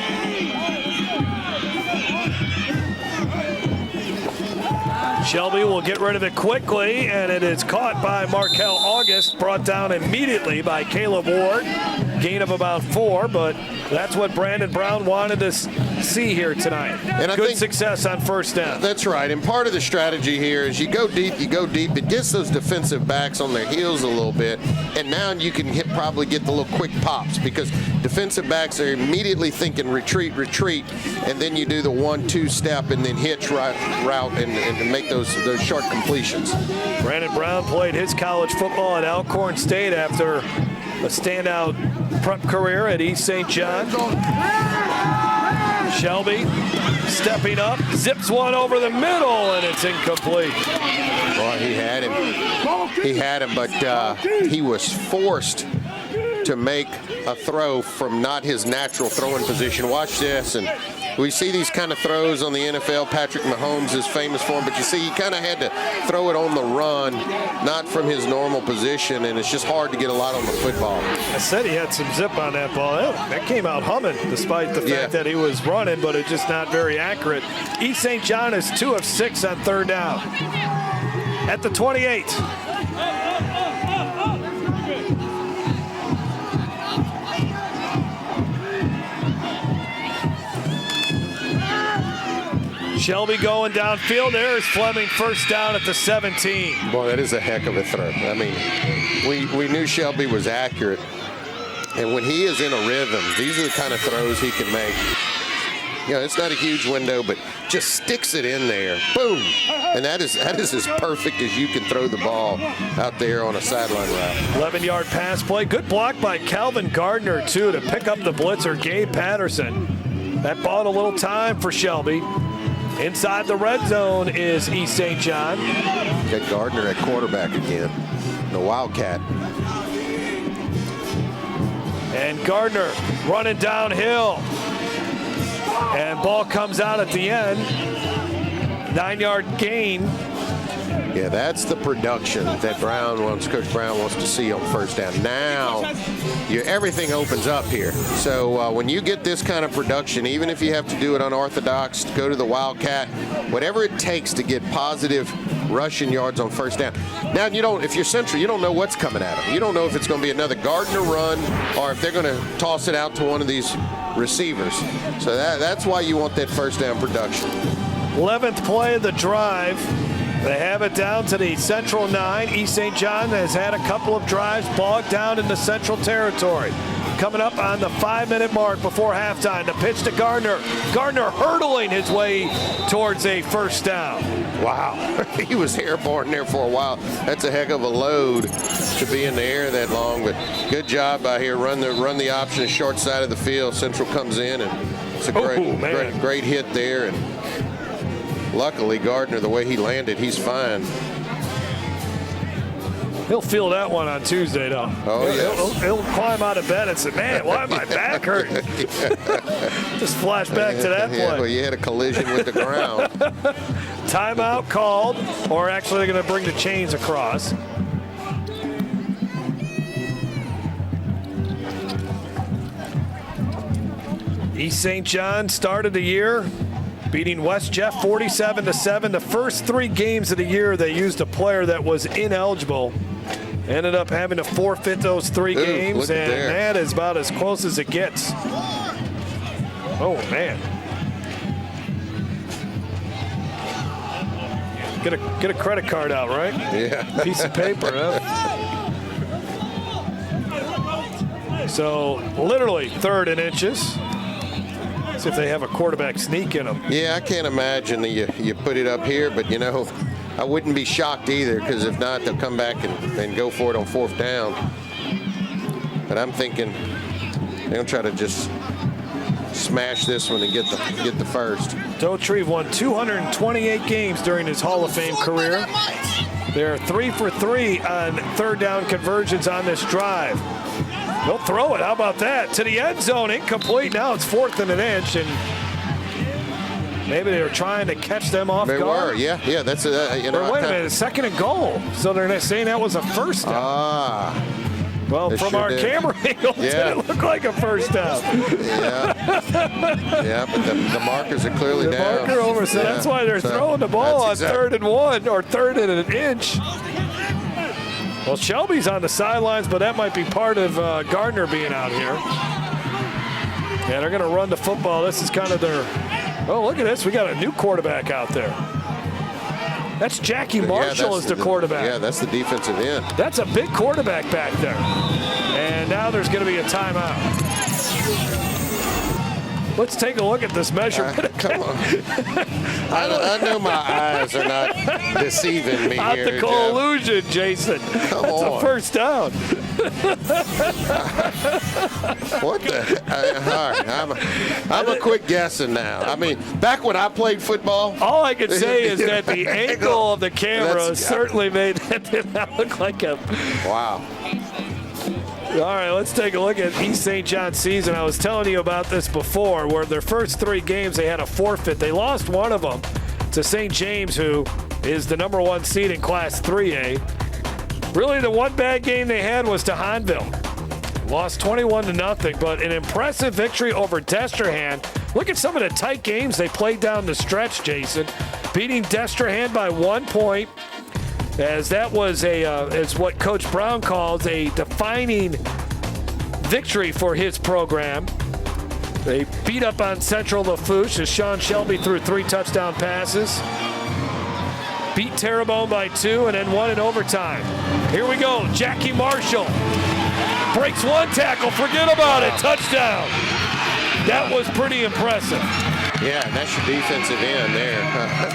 Shelby will get rid of it quickly, and it is caught by Markel August, brought down immediately by Caleb Ward. Gain of about 4, but that's what Brandon Brown wanted to see here tonight. And good success on first down. That's right, and part of the strategy here is you go deep. It gets those defensive backs on their heels a little bit, and now you can probably get the little quick pops because defensive backs are immediately thinking retreat, and then you do the 1-2 step and then hitch route and make those short completions. Brandon Brown played his college football at Alcorn State after a standout prep career at East St. John. Shelby stepping up, zips one over the middle, and it's incomplete. Boy, he had him, but he was forced to make a throw from not his natural throwing position. Watch this, and we see these kind of throws on the NFL. Patrick Mahomes is famous for them, but you see he kind of had to throw it on the run, not from his normal position, and it's just hard to get a lot on the football. I said he had some zip on that ball. That came out humming despite the fact that he was running, but it's just not very accurate. East St. John is 2 of 6 on third down. At the 28. Shelby going downfield. There's Fleming, first down at the 17. Boy, that is a heck of a throw. I mean, we knew Shelby was accurate. And when he is in a rhythm, these are the kind of throws he can make. You know, it's not a huge window, but just sticks it in there. Boom. And that is as perfect as you can throw the ball out there on a sideline route. 11-yard pass play. Good block by Calvin Gardner, too, to pick up the blitzer, Gabe Patterson. That bought a little time for Shelby. Inside the red zone is East St. John. Got Gardner at quarterback again. The Wildcat. And Gardner running downhill. And ball comes out at the end. 9-yard gain. Yeah, that's the production that Coach Brown wants to see on first down. Now, everything opens up here. So when you get this kind of production, even if you have to do it unorthodox, go to the Wildcat, whatever it takes to get positive rushing yards on first down. Now, if you're Central, you don't know what's coming at them. You don't know if it's going to be another Gardner run or if they're going to toss it out to one of these receivers. So that's why you want that first down production. 11th play of the drive. They have it down to the Central 9. East St. John has had a couple of drives bogged down in the Central territory. Coming up on the 5-minute mark before halftime. The pitch to Gardner. Gardner hurdling his way towards a first down. Wow. He was airborne there for a while. That's a heck of a load to be in the air that long. But good job by here. Run the option short side of the field. Central comes in, and it's a great hit there. And luckily, Gardner, the way he landed, he's fine. He'll feel that one on Tuesday, though. Oh, yeah. He'll climb out of bed and say, man, why my back hurting? Just flash back to that play. Yeah, well, you had a collision with the ground. Timeout called, or actually they're going to bring the chains across. East St. John started the year beating West Jeff 47-7. The first 3 games of the year, they used a player that was ineligible. Ended up having to forfeit those 3 games, and that is about as close as it gets. Oh, man. Get a credit card out, right? Yeah. Piece of paper, huh? So, literally 3rd and inches. See if they have a quarterback sneak in them. Yeah, I can't imagine that you put it up here, but I wouldn't be shocked either, because if not, they'll come back and go for it on 4th down. But I'm thinking they're going to try to just smash this one and get the first. Dautrieve won 228 games during his Hall of Fame career. They're 3 for 3 on 3rd down conversions on this drive. They'll throw it. How about that? To the end zone, incomplete. Now it's 4th and an inch, and maybe they were trying to catch them off guard. They were, yeah. That's wait a minute, 2nd and goal. So they're saying that was a first down. Well, from our camera angle, it didn't look like a first down. Yeah, but the markers are clearly down. The marker over, so that's why they're throwing the ball on 3rd and 1 or 3rd and an inch. Well, Shelby's on the sidelines, but that might be part of Gardner being out here. Yeah, they're going to run the football. This is kind of their... Oh, look at this. We got a new quarterback out there. That's Jackie Marshall as the quarterback. Yeah, that's the defensive end. That's a big quarterback back there. And now there's going to be a timeout. Let's take a look at this measurement. Come on. I know my eyes are not deceiving me here. Optical illusion, Jason. That's a first down. What the? All right, I'm a quit guessing now. I mean, back when I played football. All I can say is that the angle of the camera certainly made that did not look like a. Wow. All right, let's take a look at East St. John's season. I was telling you about this before, where their first 3 games they had a forfeit. They lost one of them to St. James, who is the #1 seed in Class 3A. Really, the one bad game they had was to Hahnville. Lost 21-0, but an impressive victory over Destrehan. Look at some of the tight games they played down the stretch, Jason. Beating Destrehan by 1 point, as that was as what Coach Brown calls a defining victory for his program. They beat up on Central Lafourche as Sean Shelby threw 3 touchdown passes. Beat Terrebonne by 2 and then won in overtime. Here we go, Jackie Marshall. Breaks 1 tackle, forget about it, touchdown. That was pretty impressive. Yeah, and that's your defensive end there.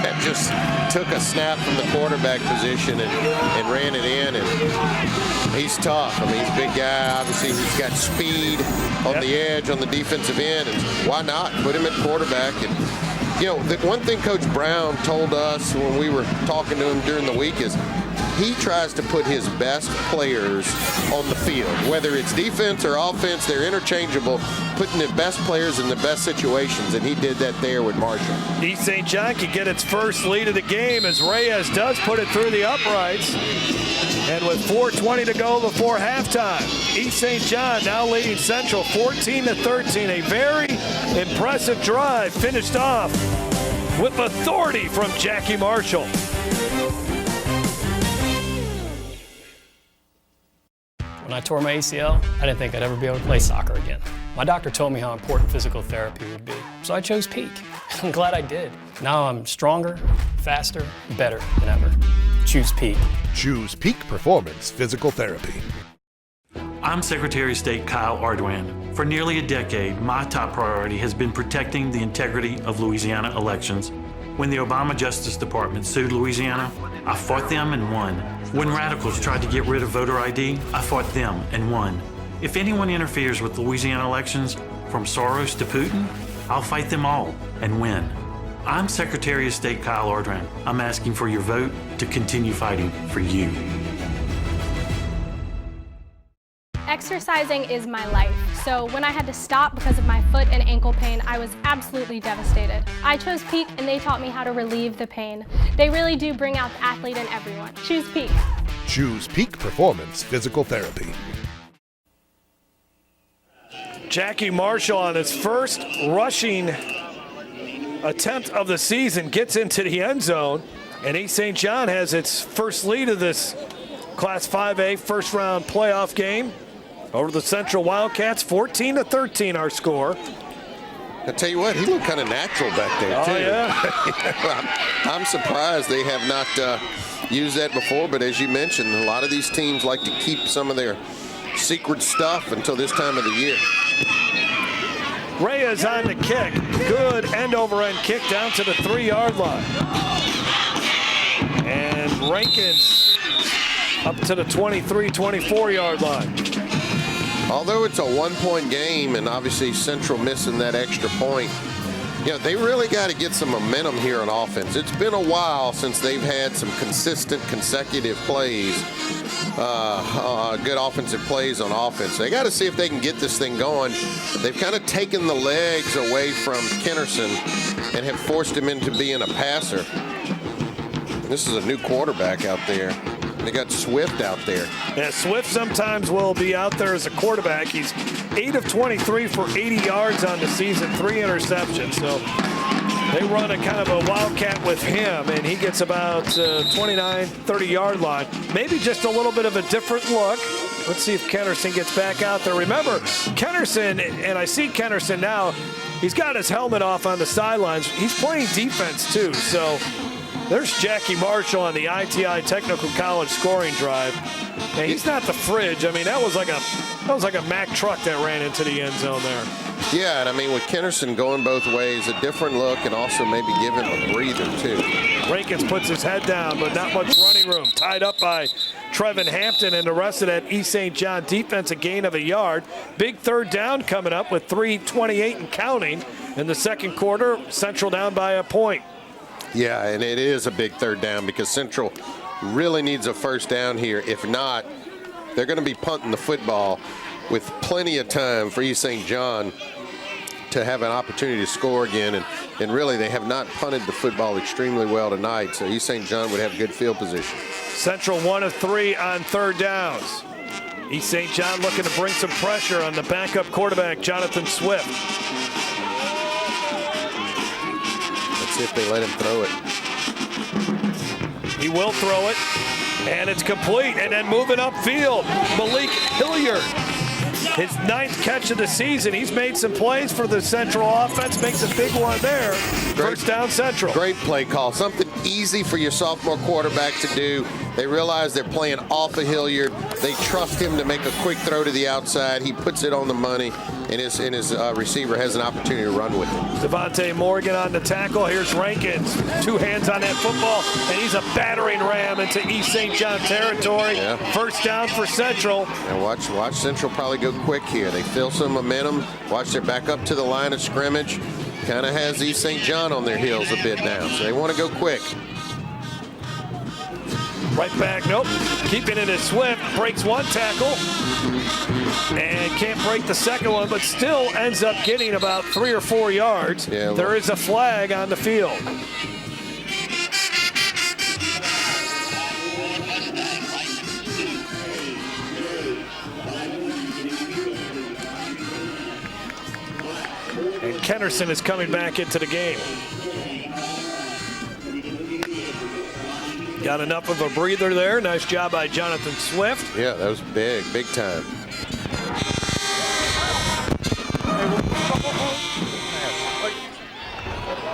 That just took a snap from the quarterback position and ran it in, and he's tough. I mean, he's a big guy. Obviously, he's got speed on the edge on the defensive end, and why not put him at quarterback? And you know, the one thing Coach Brown told us when we were talking to him during the week is he tries to put his best players on the field. Whether it's defense or offense, they're interchangeable, putting the best players in the best situations, and he did that there with Marshall. East St. John can get its first lead of the game as Reyes does put it through the uprights. And with 4:20 to go before halftime, East St. John now leading Central 14-13. A very impressive drive finished off with authority from Jackie Marshall. When I tore my ACL, I didn't think I'd ever be able to play soccer again. My doctor told me how important physical therapy would be, so I chose Peak. I'm glad I did. Now I'm stronger, faster, better than ever. Choose Peak. Choose Peak Performance Physical Therapy. I'm Secretary of State Kyle Ardoin. For nearly a decade, my top priority has been protecting the integrity of Louisiana elections. When the Obama Justice Department sued Louisiana, I fought them and won. When radicals tried to get rid of voter ID, I fought them and won. If anyone interferes with Louisiana elections, from Soros to Putin, I'll fight them all and win. I'm Secretary of State Kyle Ardoin. I'm asking for your vote to continue fighting for you. Exercising is my life, so when I had to stop because of my foot and ankle pain, I was absolutely devastated. I chose Peak and they taught me how to relieve the pain. They really do bring out the athlete in everyone. Choose Peak. Choose Peak Performance Physical Therapy. Jackie Marshall on his first rushing attempt of the season gets into the end zone, and East St. John has its first lead of this Class 5A first round playoff game over the Central Wildcats. 14-13 our score. I tell you what, he looked kind of natural back there too. Yeah. I'm surprised they have not used that before, but as you mentioned, a lot of these teams like to keep some of their secret stuff until this time of the year. Reyes on the kick. Good end-over-end kick down to the 3-yard line. And Rankins up to the 23, 24-yard line. Although it's a 1-point game and obviously Central missing that extra point, you know, they really got to get some momentum here on offense. It's been a while since they've had some consistent consecutive plays, good offensive plays on offense. They got to see if they can get this thing going. They've kind of taken the legs away from Kennerson and have forced him into being a passer. This is a new quarterback out there. They got Swift out there. Yeah, Swift sometimes will be out there as a quarterback. He's 8 of 23 for 80 yards on the season, 3 interceptions. So they run a kind of a wildcat with him, and he gets about 29, 30-yard line. Maybe just a little bit of a different look. Let's see if Kennerson gets back out there. Remember, Kennerson, and I see Kennerson now, he's got his helmet off on the sidelines. He's playing defense, too. So there's Jackie Marshall on the ITI Technical College scoring drive. And he's not the fridge. I mean, that was like a Mack truck that ran into the end zone there. Yeah, and I mean, with Kennerson going both ways, a different look, and also maybe give him a breather, too. Rankins puts his head down, but not much running room. Tied up by Trevin Hampton and the rest of that East St. John defense, a gain of a yard. Big third down coming up with 3:28 and counting in the second quarter. Central down by a point. Yeah, and it is a big third down because Central really needs a first down here. If not, they're going to be punting the football. with plenty of time for East St. John to have an opportunity to score again. And really, they have not punted the football extremely well tonight, so East St. John would have good field position. Central 1 of 3 on third downs. East St. John looking to bring some pressure on the backup quarterback, Jonathan Swift. Let's see if they let him throw it. He will throw it, and it's complete. And then moving upfield, Malik Hilliard. His 9th catch of the season. He's made some plays for the Central offense. Makes a big one there. First down Central. Great play call. Something easy for your sophomore quarterback to do. They realize they're playing off of Hilliard. They trust him to make a quick throw to the outside. He puts it on the money, and his receiver has an opportunity to run with it. Devontae Morgan on the tackle. Here's Rankins. 2 hands on that football, and he's a battering ram into East St. John territory. Yeah. First down for Central. Now watch Central probably go quick here. They feel some momentum. Watch, they're back up to the line of scrimmage. Kind of has East St. John on their heels a bit now, so they want to go quick. Right back, nope. Keeping it as Swift, breaks one tackle, and can't break the second one, but still ends up getting about 3 or 4 yards. Yeah, there is a flag on the field. And Kennerson is coming back into the game. Got enough of a breather there. Nice job by Jonathan Swift. Yeah, that was big time.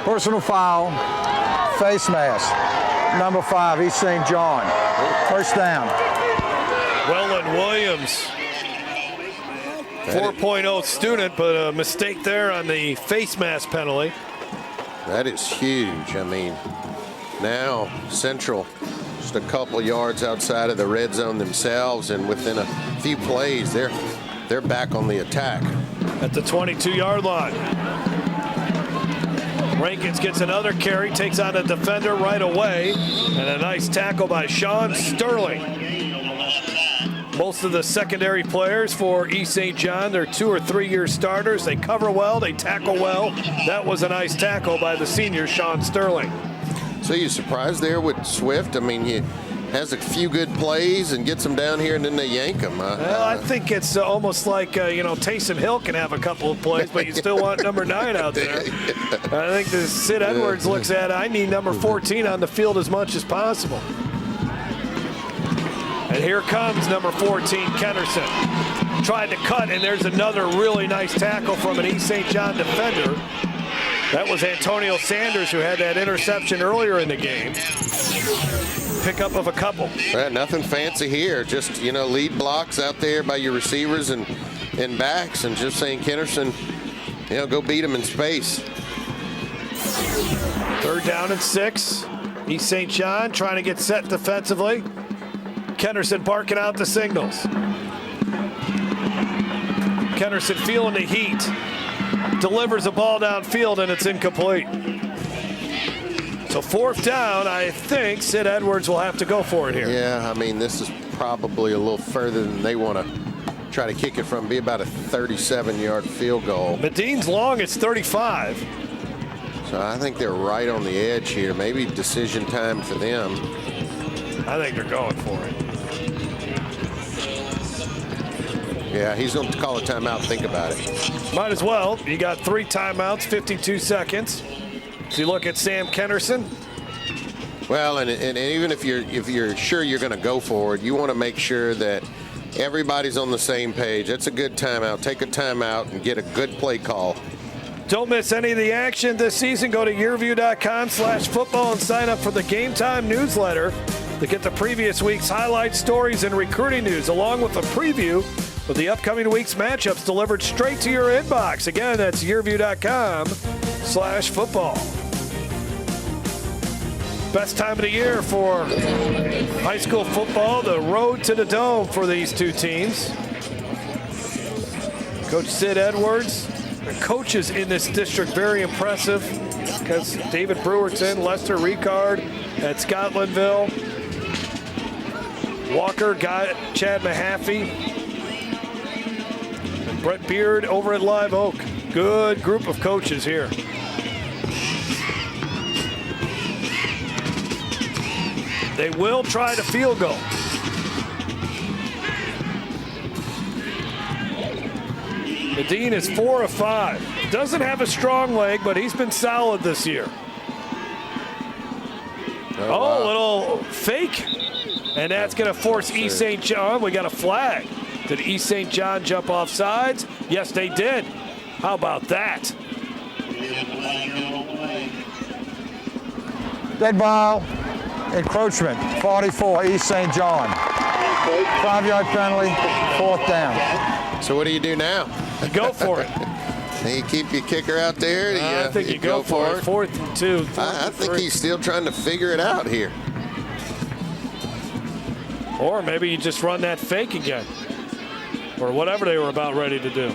Personal foul, face mask, number 5, East St. John. First down. Wellen Williams, 4.0 student, but a mistake there on the face mask penalty. That is huge. I mean, now Central just a couple yards outside of the red zone themselves, and within a few plays, they're back on the attack. At the 22-yard line. Rankins gets another carry, takes on a defender right away, and a nice tackle by Sean Sterling. Most of the secondary players for East St. John, they're 2 or 3 year starters. They cover well, they tackle well. That was a nice tackle by the senior Sean Sterling. So you surprised there with Swift? I mean, he has a few good plays and gets them down here, and then they yank him. Well, I think it's almost like, Taysom Hill can have a couple of plays, but you still want number 9 out there. I think the Sid Edwards looks at, I need number 14 on the field as much as possible. And here comes number 14, Kennerson. Tried to cut, and there's another really nice tackle from an East St. John defender. That was Antonio Sanders, who had that interception earlier in the game. Pickup of a couple. Nothing fancy here. Just, lead blocks out there by your receivers and backs, and just saying Kennerson, go beat them in space. 3rd down and 6. East St. John trying to get set defensively. Kennerson barking out the signals. Kennerson feeling the heat. Delivers a ball downfield, and it's incomplete. So 4th down, I think Sid Edwards will have to go for it here. Yeah, I mean, this is probably a little further than they want to try to kick it from. Be about a 37-yard field goal. Medine's long, it's 35. So I think they're right on the edge here. Maybe decision time for them. I think they're going for it. Yeah, he's going to call a timeout. Think about it. Might as well. You got 3 timeouts, 52 seconds. So you look at Sam Kennerson. Well, and even if you're sure you're going to go for it, you want to make sure that everybody's on the same page. That's a good timeout. Take a timeout and get a good play call. Don't miss any of the action this season. Go to yearview.com/football and sign up for the Game Time newsletter to get the previous week's highlights, stories, and recruiting news, along with a preview of the upcoming week's matchups delivered straight to your inbox. Again, that's yearview.com/football. Best time of the year for high school football, the road to the Dome for these two teams. Coach Sid Edwards, the coaches in this district, very impressive because David Brewerton, Lester Ricard at Scotlandville, Walker, Chad Mahaffey. Brett Beard over at Live Oak. Good group of coaches here. They will try the field goal. Medine is 4 of 5. Doesn't have a strong leg, but he's been solid this year. Wow. Little fake. And that's going to force East St. John. We got a flag. Did East St. John jump off sides? Yes, they did. How about that? Dead ball. Encroachment. 44, East St. John. 5-yard penalty. 4th down. So what do you do now? Go for it. You keep your kicker out there? I think you go for it. 4th and 2. I think he's still trying to figure it out here. Or maybe you just run that fake again. Or whatever they were about ready to do.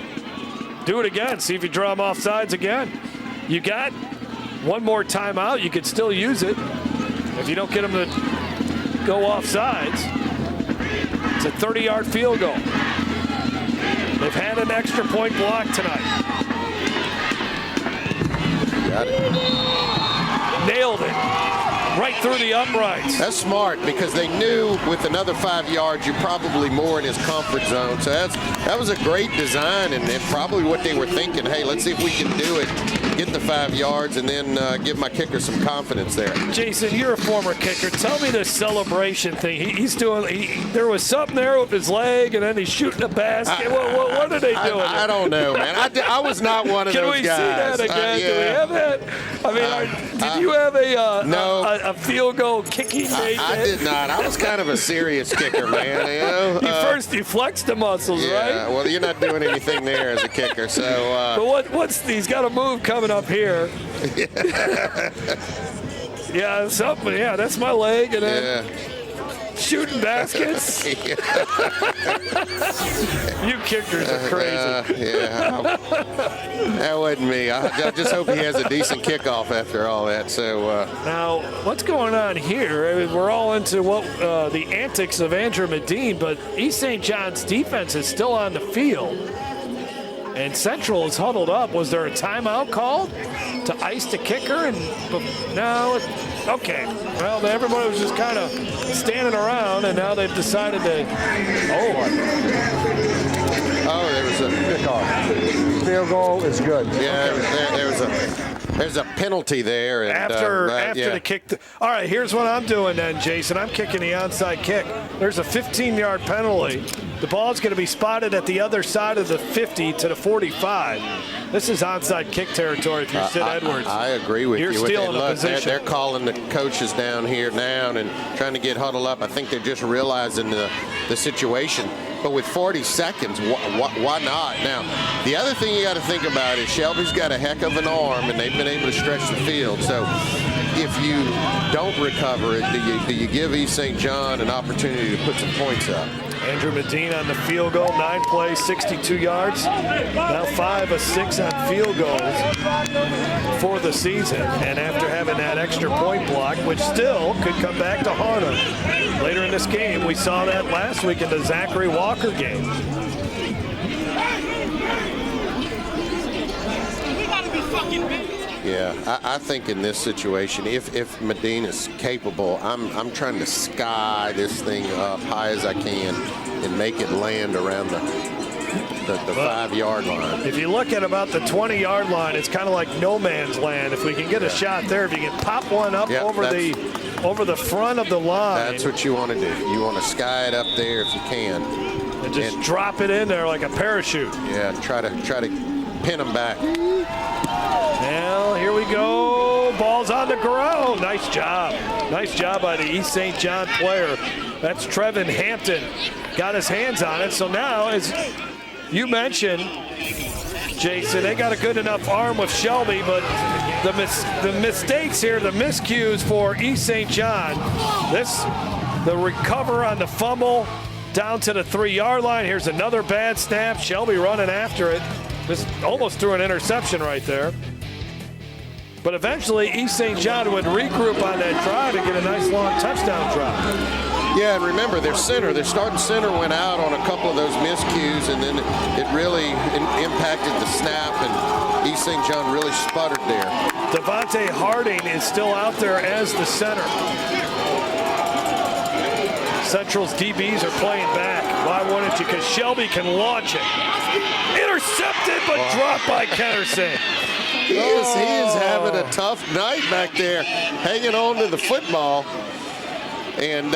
Do it again. See if you draw them off sides again. You got one more timeout. You could still use it. If you don't get them to go off sides, it's a 30-yard field goal. They've had an extra point block tonight. Got it. Nailed it. Right through the uprights. That's smart because they knew with another 5 yards, you're probably more in his comfort zone. So that was a great design and probably what they were thinking. Hey, let's see if we can do it. Get the 5 yards and then give my kicker some confidence there. Jason, you're a former kicker. Tell me this celebration thing. He's doing. There was something there with his leg, and then he's shooting a basket. What are they doing? I don't know, man. I was not one of those guys. Can we see that again? Do we have that? I mean, did you have a field goal kicking? I did not. I was kind of a serious kicker, man. You know? You flexed the muscles, right? Yeah. Well, you're not doing anything there as a kicker, so. But he's got a move coming up here. Yeah, something. Yeah, that's my leg, and then shooting baskets. You kickers are crazy. That wasn't me. I just hope he has a decent kickoff after all that. So now, what's going on here? I mean, we're all into the antics of Andrew Medine, but East St. John's defense is still on the field. And Central is huddled up. Was there a timeout called to ice the kicker? No. Okay. Well, everybody was just kind of standing around, and now they've decided to. There was a kickoff. Field goal is good. Yeah, there's a penalty there. And, after the kick. All right, here's what I'm doing then, Jason. I'm kicking the onside kick. There's a 15-yard penalty. The ball's going to be spotted at the other side of the 50 to the 45. This is onside kick territory if you're Sid Edwards. I agree with you. You're stealing a position. They're calling the coaches down here now and trying to get huddled up. I think they're just realizing the situation. But with 40 seconds, why not? Now, the other thing you got to think about is Shelby's got a heck of an arm, and they've been able to stretch the field. So if you don't recover it, do you give East St. John an opportunity to put some points up? Andrew Medine on the field goal, 9 plays, 62 yards. Now 5 of 6 on field goals for the season. And after having that extra point block, which still could come back to haunt him later in this game. We saw that last week in the Zachary Walker game. Yeah, I think in this situation, if Medine is capable, I'm trying to sky this thing up high as I can and make it land around the 5-yard line. If you look at about the 20-yard line, it's kind of like no man's land. If we can get a shot there, if you can pop one up over the front of the line. That's what you want to do. You want to sky it up there if you can. And just drop it in there like a parachute. Yeah, try to pin them back. Well, here we go. Ball's on the ground. Nice job. Nice job by the East St. John player. That's Trevin Hampton. Got his hands on it. So now, as you mentioned, Jason, they got a good enough arm with Shelby, but the mistakes here, the miscues for East St. John. The recover on the fumble down to the 3-yard line. Here's another bad snap. Shelby running after it. Just almost threw an interception right there. But eventually, East St. John would regroup on that drive and get a nice long touchdown drive. Yeah, and remember, their starting center went out on a couple of those miscues, and then it really impacted the snap, and East St. John really sputtered there. Devontae Harding is still out there as the center. Central's DBs are playing back. Why wouldn't you? Because Shelby can launch it. Intercepted, but dropped by Ketterson. He is having a tough night back there, hanging on to the football. And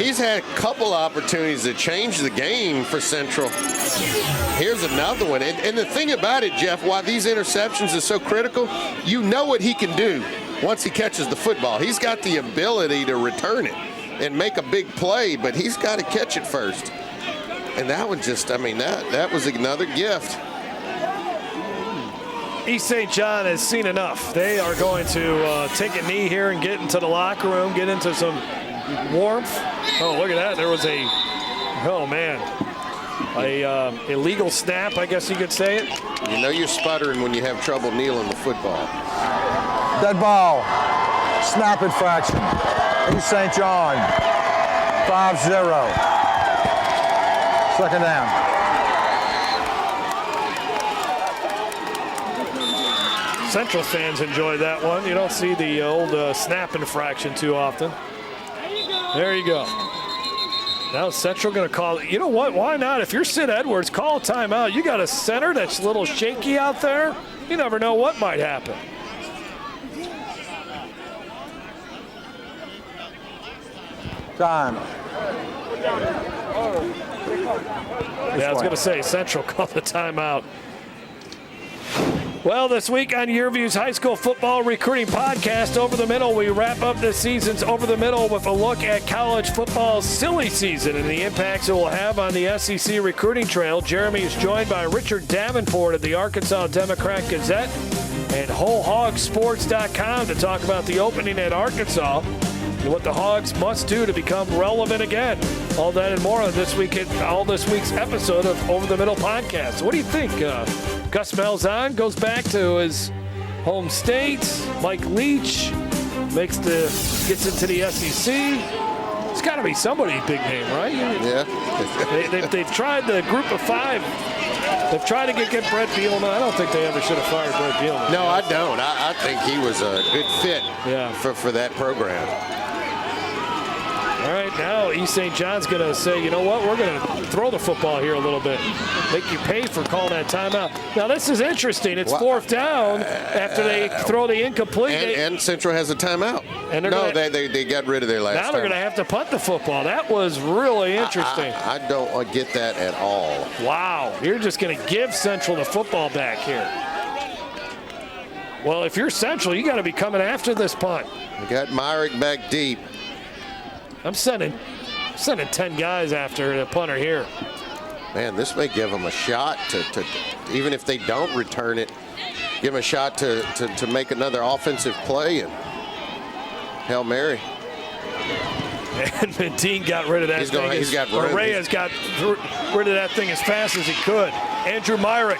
he's had a couple opportunities to change the game for Central. Here's another one. And the thing about it, Jeff, why these interceptions are so critical, you know what he can do once he catches the football. He's got the ability to return it and make a big play, but he's got to catch it first. And that one just, I mean, that was another gift. East St. John has seen enough. They are going to take a knee here and get into the locker room, get into some warmth. Oh, look at that. There was a illegal snap, I guess you could say it. You know you're sputtering when you have trouble kneeling the football. Dead ball. Snap infraction. East St. John. 5-0. Second down. Central fans enjoy that one. You don't see the old snap infraction too often. There you go. Now Central going to call it. You know what? Why not? If you're Sid Edwards, call a timeout. You got a center that's a little shaky out there. You never know what might happen. Time. Yeah, I was going to say, Central called the timeout. Well, this week on Yearview's High School Football Recruiting Podcast, Over the Middle, we wrap up this season's Over the Middle with a look at college football's silly season and the impacts it will have on the SEC recruiting trail. Jeremy is joined by Richard Davenport of the Arkansas Democrat-Gazette and WholeHogSports.com to talk about the opening at Arkansas and what the Hogs must do to become relevant again. All that and more on this week's episode of Over the Middle Podcast. What do you think? Gus Malzahn goes back to his home state. Mike Leach gets into the SEC. It's got to be somebody big name, right? Yeah. They've tried the group of five. They've tried to get Brett Bielema. I don't think they ever should have fired Brett Bielema. No, I don't. I think he was a good fit for that program. All right, now East St. John's going to say, you know what, we're going to throw the football here a little bit. Make you pay for calling that timeout. Now, this is interesting. It's fourth down after they throw the incomplete. And Central has a timeout. And they got rid of their last Now they're going to have to punt the football. That was really interesting. I don't get that at all. Wow, you're just going to give Central the football back here. Well, if you're Central, you got to be coming after this punt. We got Myrick back deep. I'm sending 10 guys after the punter here. Man, this may give them a shot to even if they don't return it, give them a shot to make another offensive play and Hail Mary. And Medine got rid of that thing. Reyes got rid of that thing as fast as he could. Andrew Myrick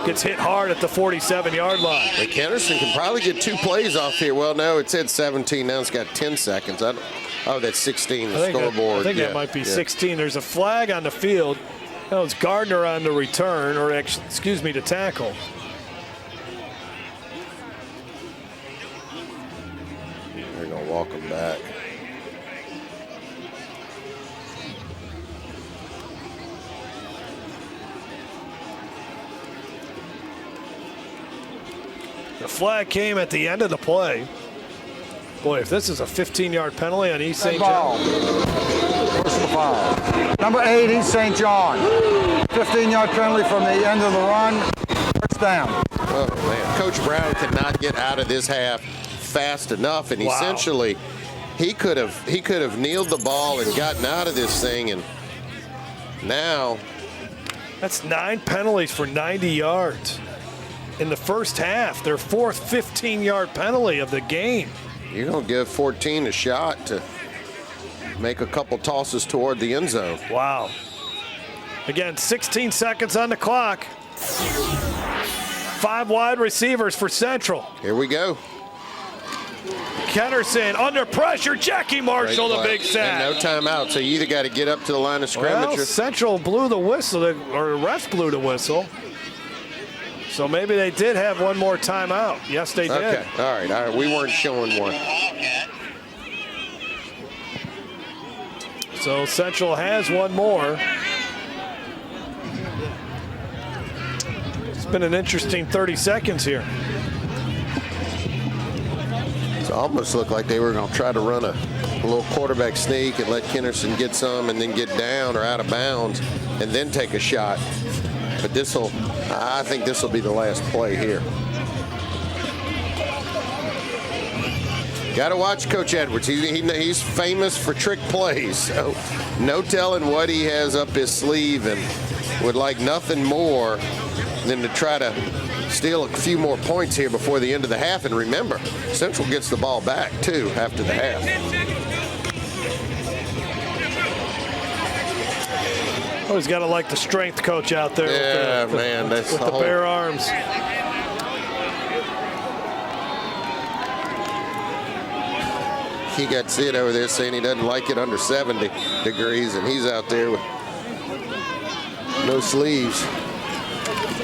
gets hit hard at the 47-yard line. But Kennerson can probably get 2 plays off here. Well, no, it said 17. Now it's got 10 seconds. Oh, that's 16, the scoreboard. I think that might be 16. There's a flag on the field. That was Gardner on the return, or the tackle. They're going to walk him back. The flag came at the end of the play. Boy, if this is a 15-yard penalty on East St. John. Personal foul. Number 8, East St. John. 15-yard penalty from the end of the run. First down. Oh, man. Coach Brown could not get out of this half fast enough, and essentially he could have kneeled the ball and gotten out of this thing, and now that's 9 penalties for 90 yards in the first half. Their fourth 15-yard penalty of the game. You're going to give 14 a shot to make a couple tosses toward the end zone. Wow. Again, 16 seconds on the clock. 5 wide receivers for Central. Here we go. Kennerson under pressure. Jackie Marshall, the big sack. And no timeout, so you either got to get up to the line of scrimmage. Well, Central blew the whistle, or the ref blew the whistle. So maybe they did have one more timeout. Yes, they did. Okay, all right. We weren't showing one. So Central has one more. It's been an interesting 30 seconds here. It almost looked like they were going to try to run a little quarterback sneak and let Kennerson get some and then get down or out of bounds and then take a shot. But I think this will be the last play here. Got to watch Coach Edwards. He's famous for trick plays. So no telling what he has up his sleeve, and would like nothing more than to try to steal a few more points here before the end of the half. And remember, Central gets the ball back, too, after the half. Always got to like the strength coach out there. Yeah, with the, man. That's with the bare arms. He got Sid over there saying he doesn't like it under 70 degrees, and he's out there with no sleeves.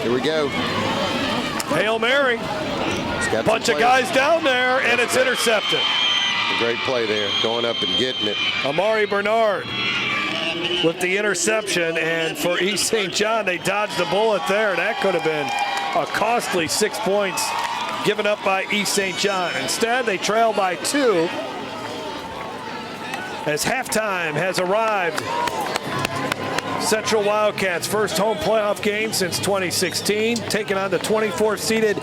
Here we go. Hail Mary. Bunch of guys down there, and it's intercepted. A great play there, going up and getting it. Amari Bernard with the interception, and for East St. John, they dodged the bullet there. That could have been a costly 6 points given up by East St. John. Instead, they trail by 2 as halftime has arrived. Central Wildcats' first home playoff game since 2016, taking on the 24th seeded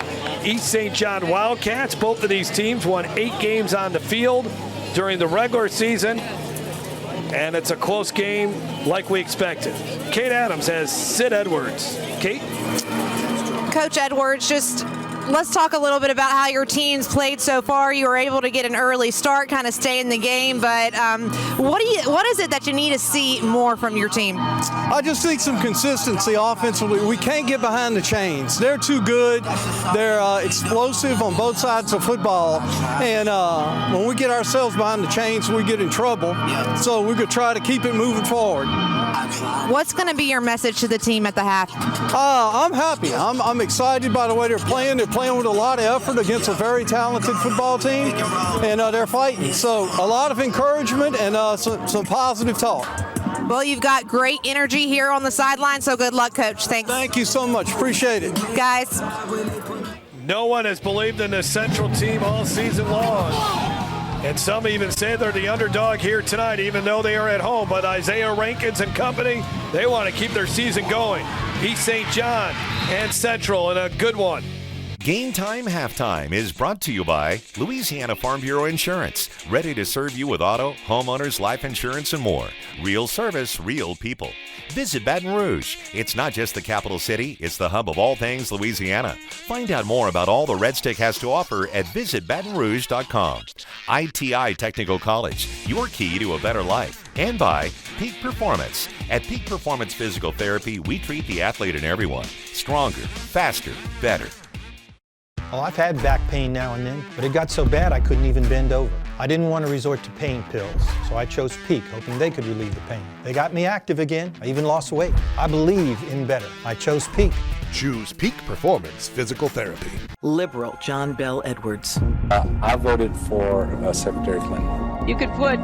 East St. John Wildcats. Both of these teams won 8 games on the field during the regular season, and it's a close game like we expected. Kate Adams has Sid Edwards. Kate? Coach Edwards, just let's talk a little bit about how your team's played so far. You were able to get an early start, kind of stay in the game, but what is it that you need to see more from your team? I just think some consistency offensively. We can't get behind the chains. They're too good. They're explosive on both sides of football, and when we get ourselves behind the chains, we get in trouble. So we're going to try to keep it moving forward. What's going to be your message to the team at the half? I'm happy. I'm excited by the way they're playing. They're playing with a lot of effort against a very talented football team, and they're fighting. So a lot of encouragement and some positive talk. Well, you've got great energy here on the sideline, so good luck, Coach. Thanks. Thank you so much. Appreciate it. Guys. No one has believed in this Central team all season long. And some even say they're the underdog here tonight, even though they are at home. But Isaiah Rankins and company, they want to keep their season going. East St. John and Central in a good one. Game Time Halftime is brought to you by Louisiana Farm Bureau Insurance. Ready to serve you with auto, homeowners, life insurance, and more. Real service, real people. Visit Baton Rouge. It's not just the capital city, it's the hub of all things Louisiana. Find out more about all the Red Stick has to offer at visitbatonrouge.com. ITI Technical College, your key to a better life. And by Peak Performance. At Peak Performance Physical Therapy, we treat the athlete and everyone. Stronger, faster, better. Oh, I've had back pain now and then, but it got so bad I couldn't even bend over. I didn't want to resort to pain pills, so I chose Peak, hoping they could relieve the pain. They got me active again. I even lost weight. I believe in better. I chose Peak. Choose Peak Performance Physical Therapy. Liberal John Bell Edwards. I voted for Secretary Clinton. You could put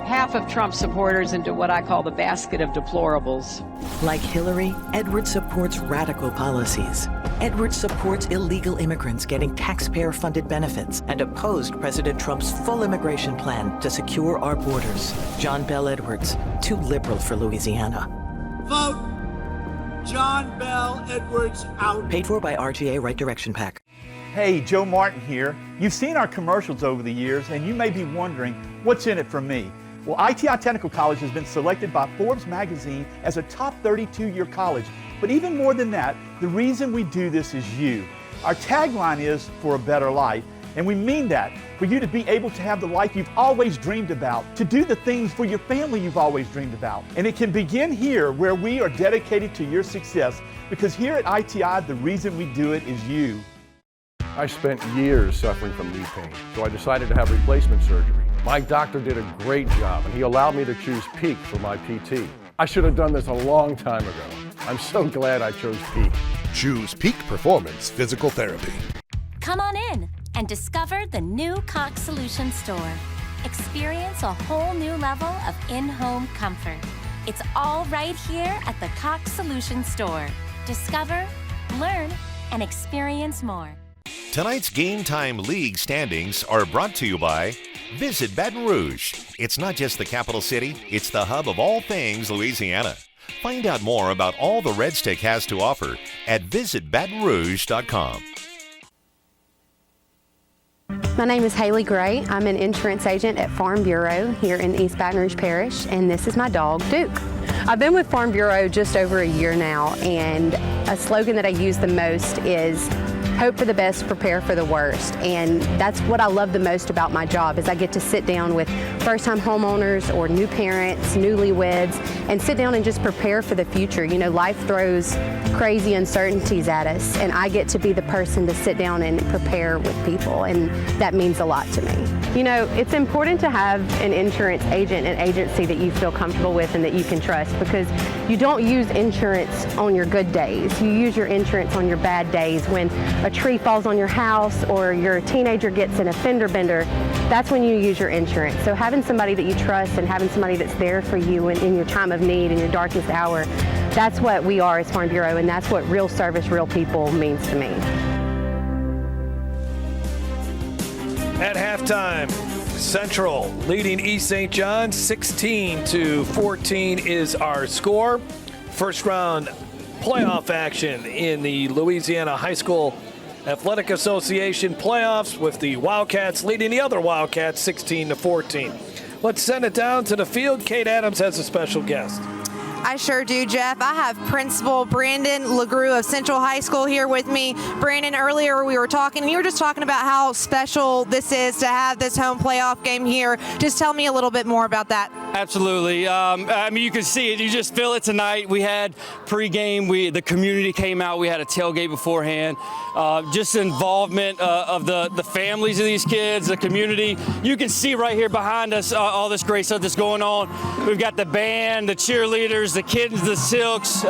half of Trump supporters into what I call the basket of deplorables. Like Hillary, Edwards supports radical policies. Edwards supports illegal immigrants getting taxpayer-funded benefits and opposed President Trump's full immigration plan to secure our borders. John Bell Edwards, too liberal for Louisiana. Vote John Bell Edwards out. Paid for by RTA Right Direction PAC. Hey, Joe Martin here. You've seen our commercials over the years, and you may be wondering, what's in it for me? Well, ITI Technical College has been selected by Forbes magazine as a top 32-year college. But even more than that, the reason we do this is you. Our tagline is for a better life, and we mean that, for you to be able to have the life you've always dreamed about, to do the things for your family you've always dreamed about. And it can begin here, where we are dedicated to your success, because here at ITI, the reason we do it is you. I spent years suffering from knee pain, so I decided to have replacement surgery. My doctor did a great job, and he allowed me to choose Peak for my PT. I should have done this a long time ago. I'm so glad I chose Peak. Choose Peak Performance Physical Therapy. Come on in and discover the new Cox Solutions store. Experience a whole new level of in-home comfort. It's all right here at the Cox Solutions store. Discover, learn, and experience more. Tonight's Game Time League standings are brought to you by Visit Baton Rouge. It's not just the capital city, it's the hub of all things Louisiana. Find out more about all the Red Stick has to offer at visitbatonrouge.com. My name is Haley Gray. I'm an insurance agent at Farm Bureau here in East Baton Rouge Parish, and this is my dog, Duke. I've been with Farm Bureau just over a year now, and a slogan that I use the most is hope for the best, prepare for the worst. And that's what I love the most about my job is I get to sit down with first-time homeowners or new parents, newlyweds, and sit down and just prepare for the future. You know, life throws crazy uncertainties at us, and I get to be the person to sit down and prepare with people, and that means a lot to me. You know, it's important to have an insurance agent, an agency that you feel comfortable with and that you can trust, because you don't use insurance on your good days. You use your insurance on your bad days when a tree falls on your house or your teenager gets an fender bender. That's when you use your insurance. So having somebody that you trust and having somebody that's there for you in your time of need, in your darkest hour, that's what we are as Farm Bureau, and that's what real service, real people means to me. At halftime, Central leading East St. John 16-14 is our score. First round playoff action in the Louisiana High School Athletic Association playoffs with the Wildcats leading the other Wildcats 16-14. Let's send it down to the field. Kate Adams has a special guest. I sure do, Jeff. I have Principal Brandon LeGroux of Central High School here with me. Brandon, earlier we were talking, and you were just talking about how special this is to have this home playoff game here. Just tell me a little bit more about that. Absolutely. I mean, you can see it. You just feel it tonight. We had pregame. The community came out. We had a tailgate beforehand. Just involvement of the families of these kids, the community. You can see right here behind us all this great stuff that's going on. We've got the band, the cheerleaders, the kids, the Silks,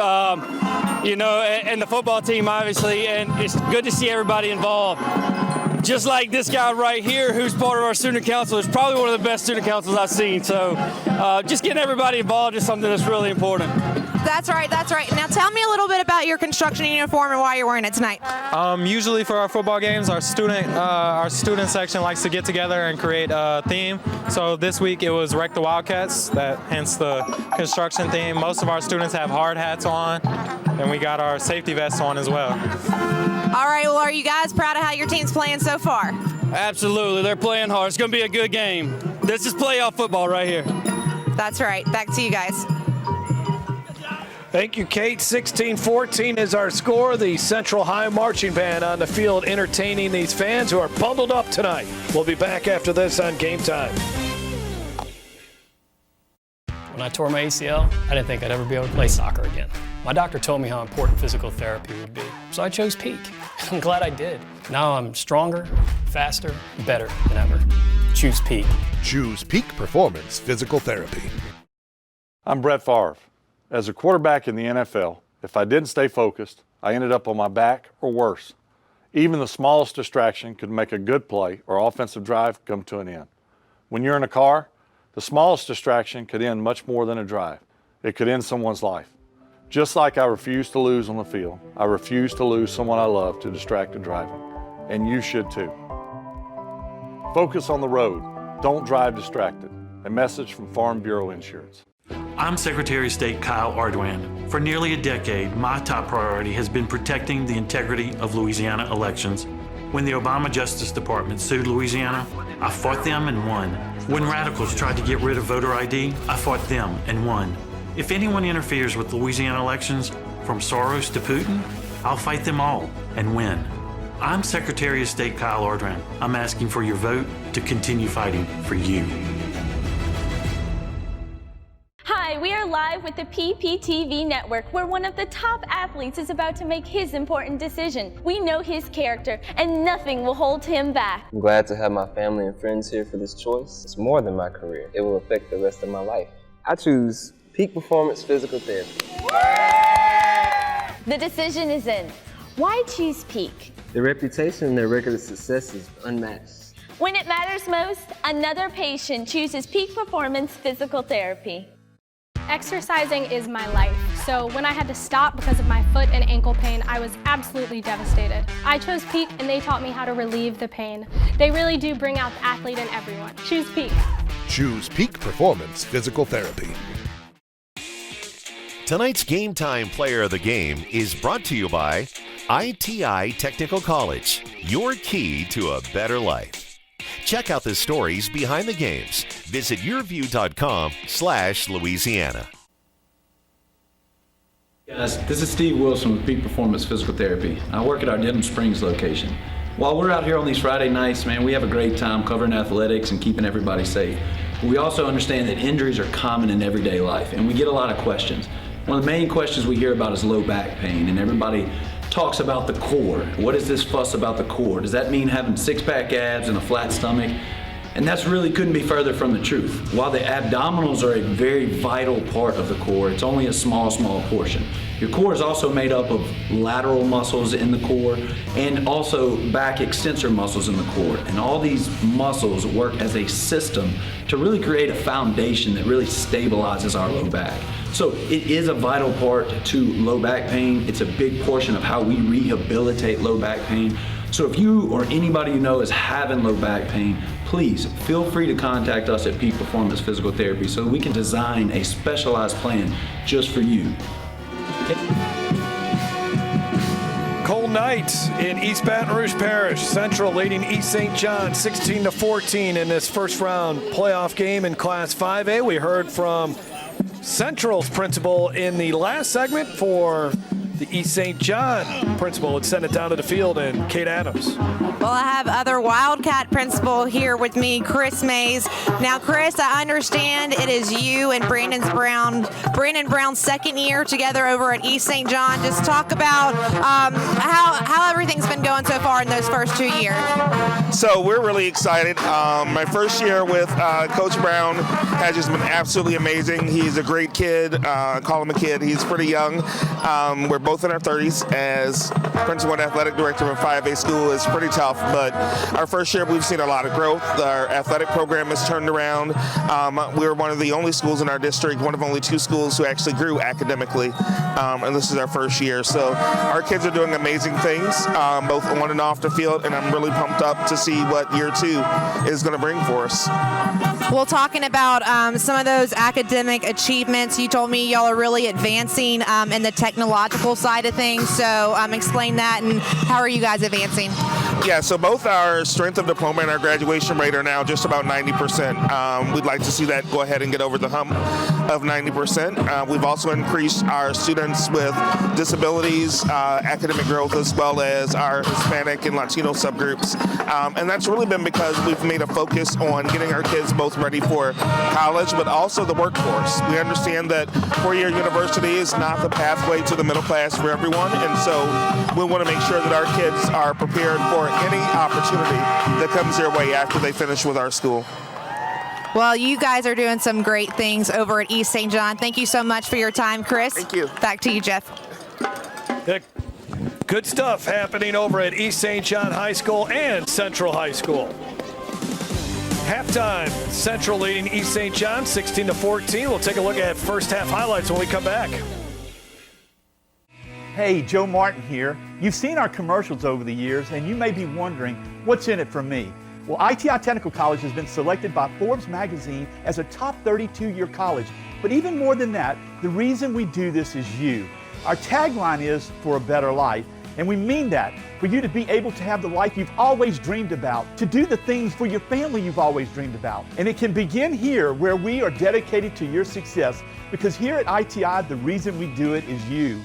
you know, and the football team, obviously. And it's good to see everybody involved. Just like this guy right here, who's part of our student council, is probably one of the best student councils I've seen. So just getting everybody involved is something that's really important. That's right, that's right. Now tell me a little bit about your construction uniform and why you're wearing it tonight. Usually for our football games, our student section likes to get together and create a theme. So this week it was Wreck the Wildcats, hence the construction theme. Most of our students have hard hats on, and we got our safety vests on as well. All right, well, are you guys proud of how your team's playing so far? Absolutely, they're playing hard. It's going to be a good game. This is playoff football right here. That's right. Back to you guys. Thank you, Kate. 16-14 is our score. The Central High Marching Band on the field entertaining these fans who are bundled up tonight. We'll be back after this on Game Time. When I tore my ACL, I didn't think I'd ever be able to play soccer again. My doctor told me how important physical therapy would be, so I chose Peak. I'm glad I did. Now I'm stronger, faster, better than ever. Choose Peak. Choose Peak Performance Physical Therapy. I'm Brett Favre. As a quarterback in the NFL, if I didn't stay focused, I ended up on my back or worse. Even the smallest distraction could make a good play or offensive drive come to an end. When you're in a car, the smallest distraction could end much more than a drive. It could end someone's life. Just like I refuse to lose on the field, I refuse to lose someone I love to distracted driving. And you should too. Focus on the road. Don't drive distracted. A message from Farm Bureau Insurance. I'm Secretary of State Kyle Ardoin. For nearly a decade, my top priority has been protecting the integrity of Louisiana elections. When the Obama Justice Department sued Louisiana, I fought them and won. When radicals tried to get rid of voter ID, I fought them and won. If anyone interferes with Louisiana elections, from Soros to Putin, I'll fight them all and win. I'm Secretary of State Kyle Ardoin. I'm asking for your vote to continue fighting for you. Hi, we are live with the PPTV network, where one of the top athletes is about to make his important decision. We know his character, and nothing will hold him back. I'm glad to have my family and friends here for this choice. It's more than my career. It will affect the rest of my life. I choose Peak Performance Physical Therapy. The decision is in. Why choose Peak? The reputation and their record of success is unmatched. When it matters most, another patient chooses Peak Performance Physical Therapy. Exercising is my life, so when I had to stop because of my foot and ankle pain, I was absolutely devastated. I chose Peak and they taught me how to relieve the pain. They really do bring out the athlete in everyone. Choose Peak. Choose Peak Performance Physical Therapy. Tonight's Game Time Player of the Game is brought to you by ITI Technical College, your key to a better life. Check out the stories behind the games. Visit yourview.com/Louisiana. Guys, this is Steve Wilson with Peak Performance Physical Therapy. I work at our Denham Springs location. While we're out here on these Friday nights, man, we have a great time covering athletics and keeping everybody safe. But we also understand that injuries are common in everyday life, and we get a lot of questions. One of the main questions we hear about is low back pain, and everybody talks about the core. What is this fuss about the core? Does that mean having six-pack abs and a flat stomach? And that's really couldn't be further from the truth. While the abdominals are a very vital part of the core, it's only a small portion. Your core is also made up of lateral muscles in the core and also back extensor muscles in the core. And all these muscles work as a system to really create a foundation that really stabilizes our low back. So it is a vital part to low back pain. It's a big portion of how we rehabilitate low back pain. So if you or anybody you know is having low back pain, please feel free to contact us at Peak Performance Physical Therapy so we can design a specialized plan just for you. Cold night in East Baton Rouge Parish. Central leading East St. John 16-14 in this first round playoff game in Class 5A. We heard from Central's principal in the last segment. For the East St. John principal, let's send it down to the field, and Kate Adams. Well, I have other Wildcat principal here with me, Chris Mays. Now, Chris, I understand it is you and Brandon Brown's second year together over at East St. John. Just talk about how everything's been going so far in those first 2 years. So we're really excited. My first year with Coach Brown has just been absolutely amazing. He's a great kid. I call him a kid. He's pretty young. We're both in our 30s. As principal and athletic director of a 5A school is pretty tough, but our first year we've seen a lot of growth. Our athletic program has turned around. We're one of the only schools in our district, one of only 2 schools who actually grew academically, and this is our first year. So our kids are doing amazing things, both on and off the field, and I'm really pumped up to see what year 2 is going to bring for us. Well, talking about some of those academic achievements, you told me y'all are really advancing in the technological side of things. So explain that, and how are you guys advancing? Yeah, so both our strength of diploma and our graduation rate are now just about 90%. We'd like to see that go ahead and get over the hump of 90%. We've also increased our students with disabilities, academic growth, as well as our Hispanic and Latino subgroups. And that's really been because we've made a focus on getting our kids both ready for college, but also the workforce. We understand that four-year university is not the pathway to the middle class for everyone, and so we want to make sure that our kids are prepared for any opportunity that comes their way after they finish with our school. Well, you guys are doing some great things over at East St. John. Thank you so much for your time, Chris. Thank you. Back to you, Jeff. Good stuff happening over at East St. John High School and Central High School. Halftime, Central leading East St. John 16-14. We'll take a look at first half highlights when we come back. Hey, Joe Martin here. You've seen our commercials over the years, and you may be wondering, what's in it for me? Well, ITI Technical College has been selected by Forbes magazine as a top 32-year college. But even more than that, the reason we do this is you. Our tagline is for a better life, and we mean that, for you to be able to have the life you've always dreamed about, to do the things for your family you've always dreamed about. And it can begin here, where we are dedicated to your success, because here at ITI, the reason we do it is you.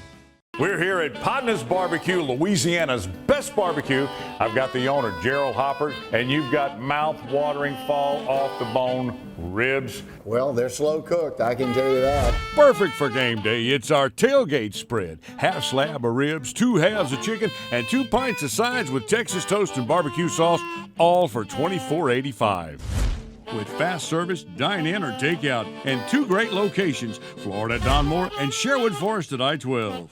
We're here at Podna's Barbecue, Louisiana's best barbecue. I've got the owner, Gerald Hopper, and you've got mouth-watering, fall-off-the-bone ribs. Well, they're slow cooked, I can tell you that. Perfect for game day. It's our tailgate spread. Half slab of ribs, 2 halves of chicken, and 2 pints of sides with Texas toast and barbecue sauce, all for $24.85. With fast service, dine in or take out, and 2 great locations, Florida at Donmore and Sherwood Forest at I-12.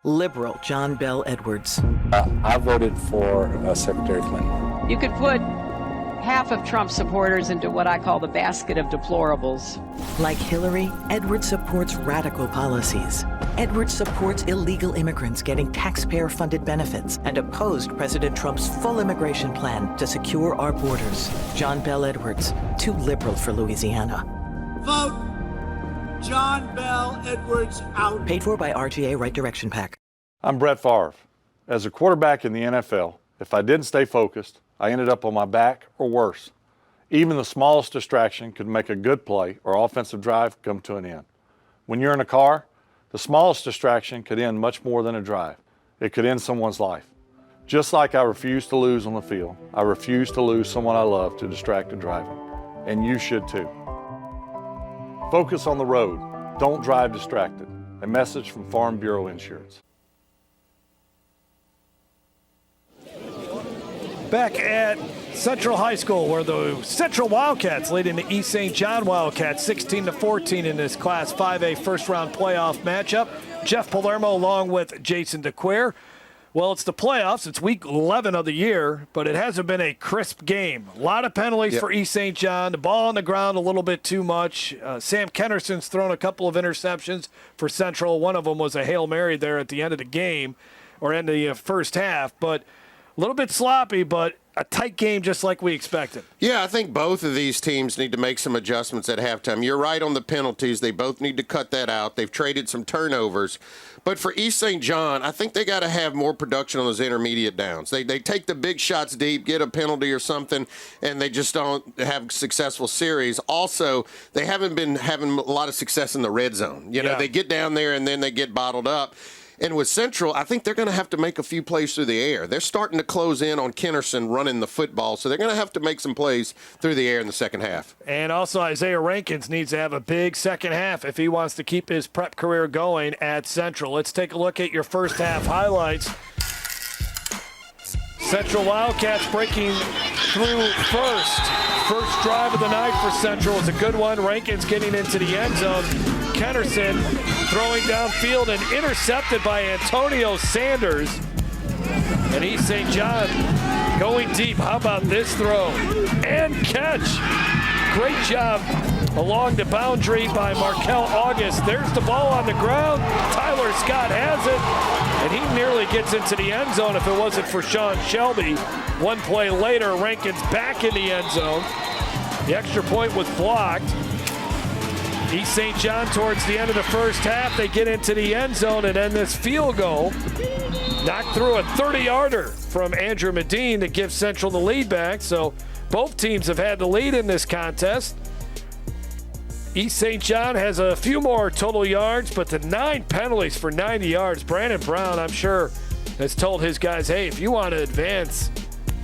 Liberal John Bell Edwards. I voted for Secretary Clinton. You could put half of Trump's supporters into what I call the basket of deplorables. Like Hillary, Edwards supports radical policies. Edwards supports illegal immigrants getting taxpayer-funded benefits and opposed President Trump's full immigration plan to secure our borders. John Bell Edwards, too liberal for Louisiana. Vote John Bell Edwards out. Paid for by RGA Right Direction PAC. I'm Brett Favre. As a quarterback in the NFL, if I didn't stay focused, I ended up on my back or worse. Even the smallest distraction could make a good play or offensive drive come to an end. When you're in a car, the smallest distraction could end much more than a drive. It could end someone's life. Just like I refuse to lose on the field, I refuse to lose someone I love to distracted driving. And you should too. Focus on the road. Don't drive distracted. A message from Farm Bureau Insurance. Back at Central High School, where the Central Wildcats leading the East St. John Wildcats 16-14 in this Class 5A first-round playoff matchup. Jeff Palermo along with Jason DeQueer. Well, it's the playoffs. It's week 11 of the year, but it hasn't been a crisp game. A lot of penalties for East St. John. The ball on the ground a little bit too much. Sam Kennerson's thrown a couple of interceptions for Central. One of them was a Hail Mary there at the end of the game, or end of the first half. But a little bit sloppy, but a tight game just like we expected. Yeah, I think both of these teams need to make some adjustments at halftime. You're right on the penalties. They both need to cut that out. They've traded some turnovers. But for East St. John, I think they got to have more production on those intermediate downs. They take the big shots deep, get a penalty or something, and they just don't have successful series. Also, they haven't been having a lot of success in the red zone. You know, they get down there and then they get bottled up. And with Central, I think they're going to have to make a few plays through the air. They're starting to close in on Kennerson running the football, so they're going to have to make some plays through the air in the second half. And also Isaiah Rankins needs to have a big second half if he wants to keep his prep career going at Central. Let's take a look at your first half highlights. Central Wildcats breaking through first. First drive of the night for Central is a good one. Rankins getting into the end zone. Kennerson throwing downfield and intercepted by Antonio Sanders. And East St. John going deep. How about this throw? And catch. Great job along the boundary by Markel August. There's the ball on the ground. Tyler Scott has it. And he nearly gets into the end zone if it wasn't for Sean Shelby. One play later, Rankins back in the end zone. The extra point was blocked. East St. John towards the end of the first half, they get into the end zone, and then this field goal knocked through a 30-yarder from Andrew Medine to give Central the lead back. So both teams have had the lead in this contest. East St. John has a few more total yards, but the 9 penalties for 90 yards. Brandon Brown, I'm sure, has told his guys, hey, if you want to advance,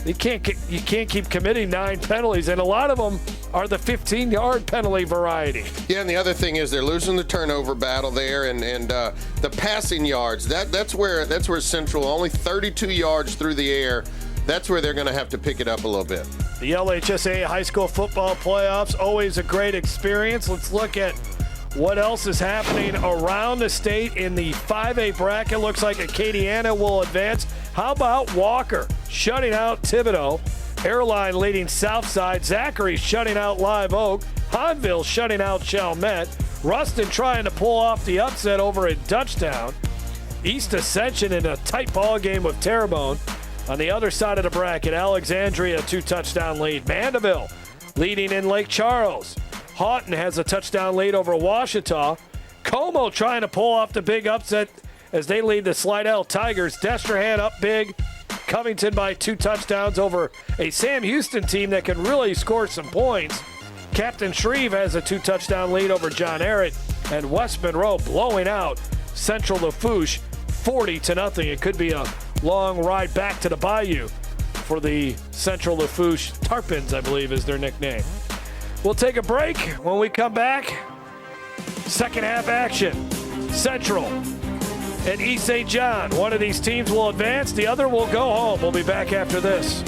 you can't keep committing 9 penalties, and a lot of them are the 15-yard penalty variety. Yeah, and the other thing is they're losing the turnover battle there, and the passing yards. That's where Central only 32 yards through the air. That's where they're going to have to pick it up a little bit. The LHSA high school football playoffs, always a great experience. Let's look at what else is happening around the state in the 5A bracket. Looks like Acadiana will advance. How about Walker shutting out Thibodaux? Airline leading Southside. Zachary shutting out Live Oak. Hahnville shutting out Chalmette. Ruston trying to pull off the upset over at Dutchtown. East Ascension in a tight ball game with Terrebonne. On the other side of the bracket, Alexandria, 2-touchdown lead. Mandeville leading in Lake Charles. Houghton has a touchdown lead over Ouachita. Como trying to pull off the big upset as they lead the Slidell Tigers. Destrehan up big. Covington by 2 touchdowns over a Sam Houston team that can really score some points. Captain Shreve has a 2-touchdown lead over John Ehret. And West Monroe blowing out Central Lafourche 40-0. It could be a long ride back to the Bayou for the Central Lafourche Tarpons, I believe is their nickname. We'll take a break. When we come back, second half action. Central and East St. John. One of these teams will advance, the other will go home. We'll be back after this.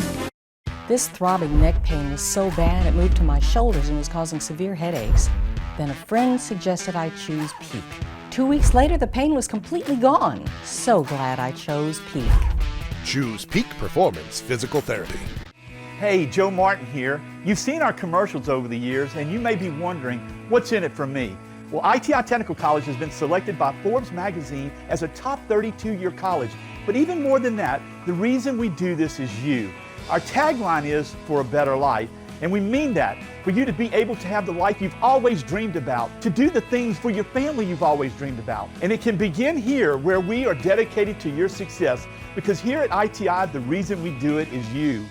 This throbbing neck pain was so bad it moved to my shoulders and was causing severe headaches. Then a friend suggested I choose Peak. 2 weeks later, the pain was completely gone. So glad I chose Peak. Choose Peak Performance Physical Therapy. Hey, Joe Martin here. You've seen our commercials over the years, and you may be wondering, what's in it for me? Well, ITI Technical College has been selected by Forbes magazine as a top 32-year college. But even more than that, the reason we do this is you. Our tagline is for a better life, and we mean that. For you to be able to have the life you've always dreamed about, to do the things for your family you've always dreamed about. And it can begin here, where we are dedicated to your success, because here at ITI, the reason we do it is you.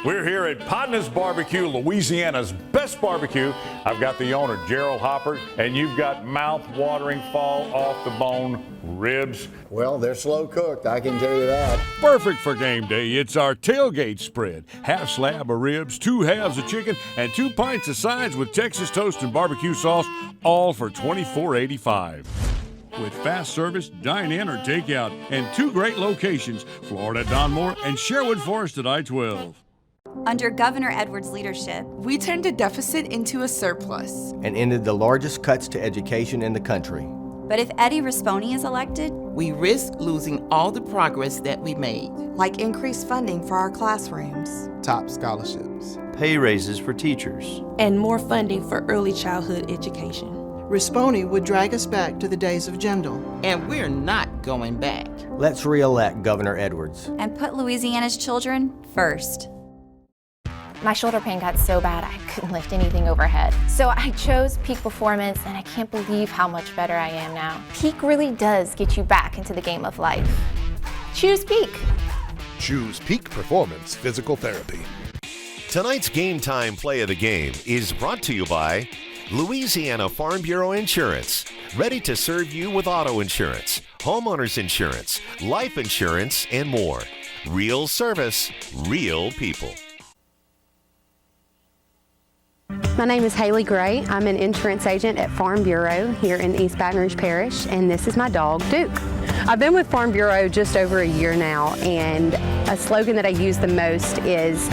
We're here at Podna's Barbecue, Louisiana's best barbecue. I've got the owner, Gerald Hopper, and you've got mouth-watering, fall-off-the-bone ribs. Well, they're slow cooked, I can tell you that. Perfect for game day. It's our tailgate spread. Half slab of ribs, 2 halves of chicken, and 2 pints of sides with Texas toast and barbecue sauce, all for $24.85. With fast service, dine-in or takeout, and 2 great locations, Florida at Donmore and Sherwood Forest at I-12. Under Governor Edwards' leadership, we turned a deficit into a surplus and ended the largest cuts to education in the country. But if Eddie Risponi is elected, we risk losing all the progress that we made. Like increased funding for our classrooms, top scholarships, pay raises for teachers, and more funding for early childhood education. Risponi would drag us back to the days of Jindal. And we're not going back. Let's re-elect Governor Edwards. And put Louisiana's children first. My shoulder pain got so bad I couldn't lift anything overhead. So I chose Peak Performance, and I can't believe how much better I am now. Peak really does get you back into the game of life. Choose Peak. Choose Peak Performance Physical Therapy. Tonight's Game Time Play of the Game is brought to you by Louisiana Farm Bureau Insurance. Ready to serve you with auto insurance, homeowners insurance, life insurance, and more. Real service, real people. My name is Haley Gray. I'm an insurance agent at Farm Bureau here in East Baton Rouge Parish, and this is my dog, Duke. I've been with Farm Bureau just over a year now, and a slogan that I use the most is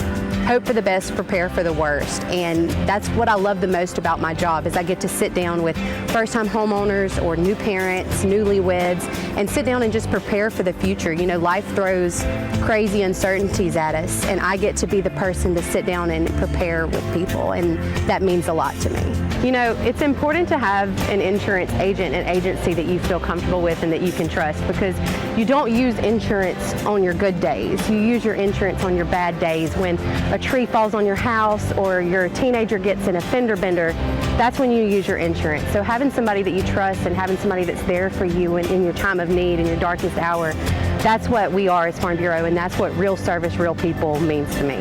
hope for the best, prepare for the worst. And that's what I love the most about my job, is I get to sit down with first-time homeowners or new parents, newlyweds, and sit down and just prepare for the future. You know, life throws crazy uncertainties at us, and I get to be the person to sit down and prepare with people, and that means a lot to me. You know, it's important to have an insurance agent and agency that you feel comfortable with and that you can trust, because you don't use insurance on your good days. You use your insurance on your bad days, when a tree falls on your house or your teenager gets in a fender bender. That's when you use your insurance. So having somebody that you trust and having somebody that's there for you in your time of need, in your darkest hour, that's what we are as Farm Bureau, and that's what real service, real people means to me.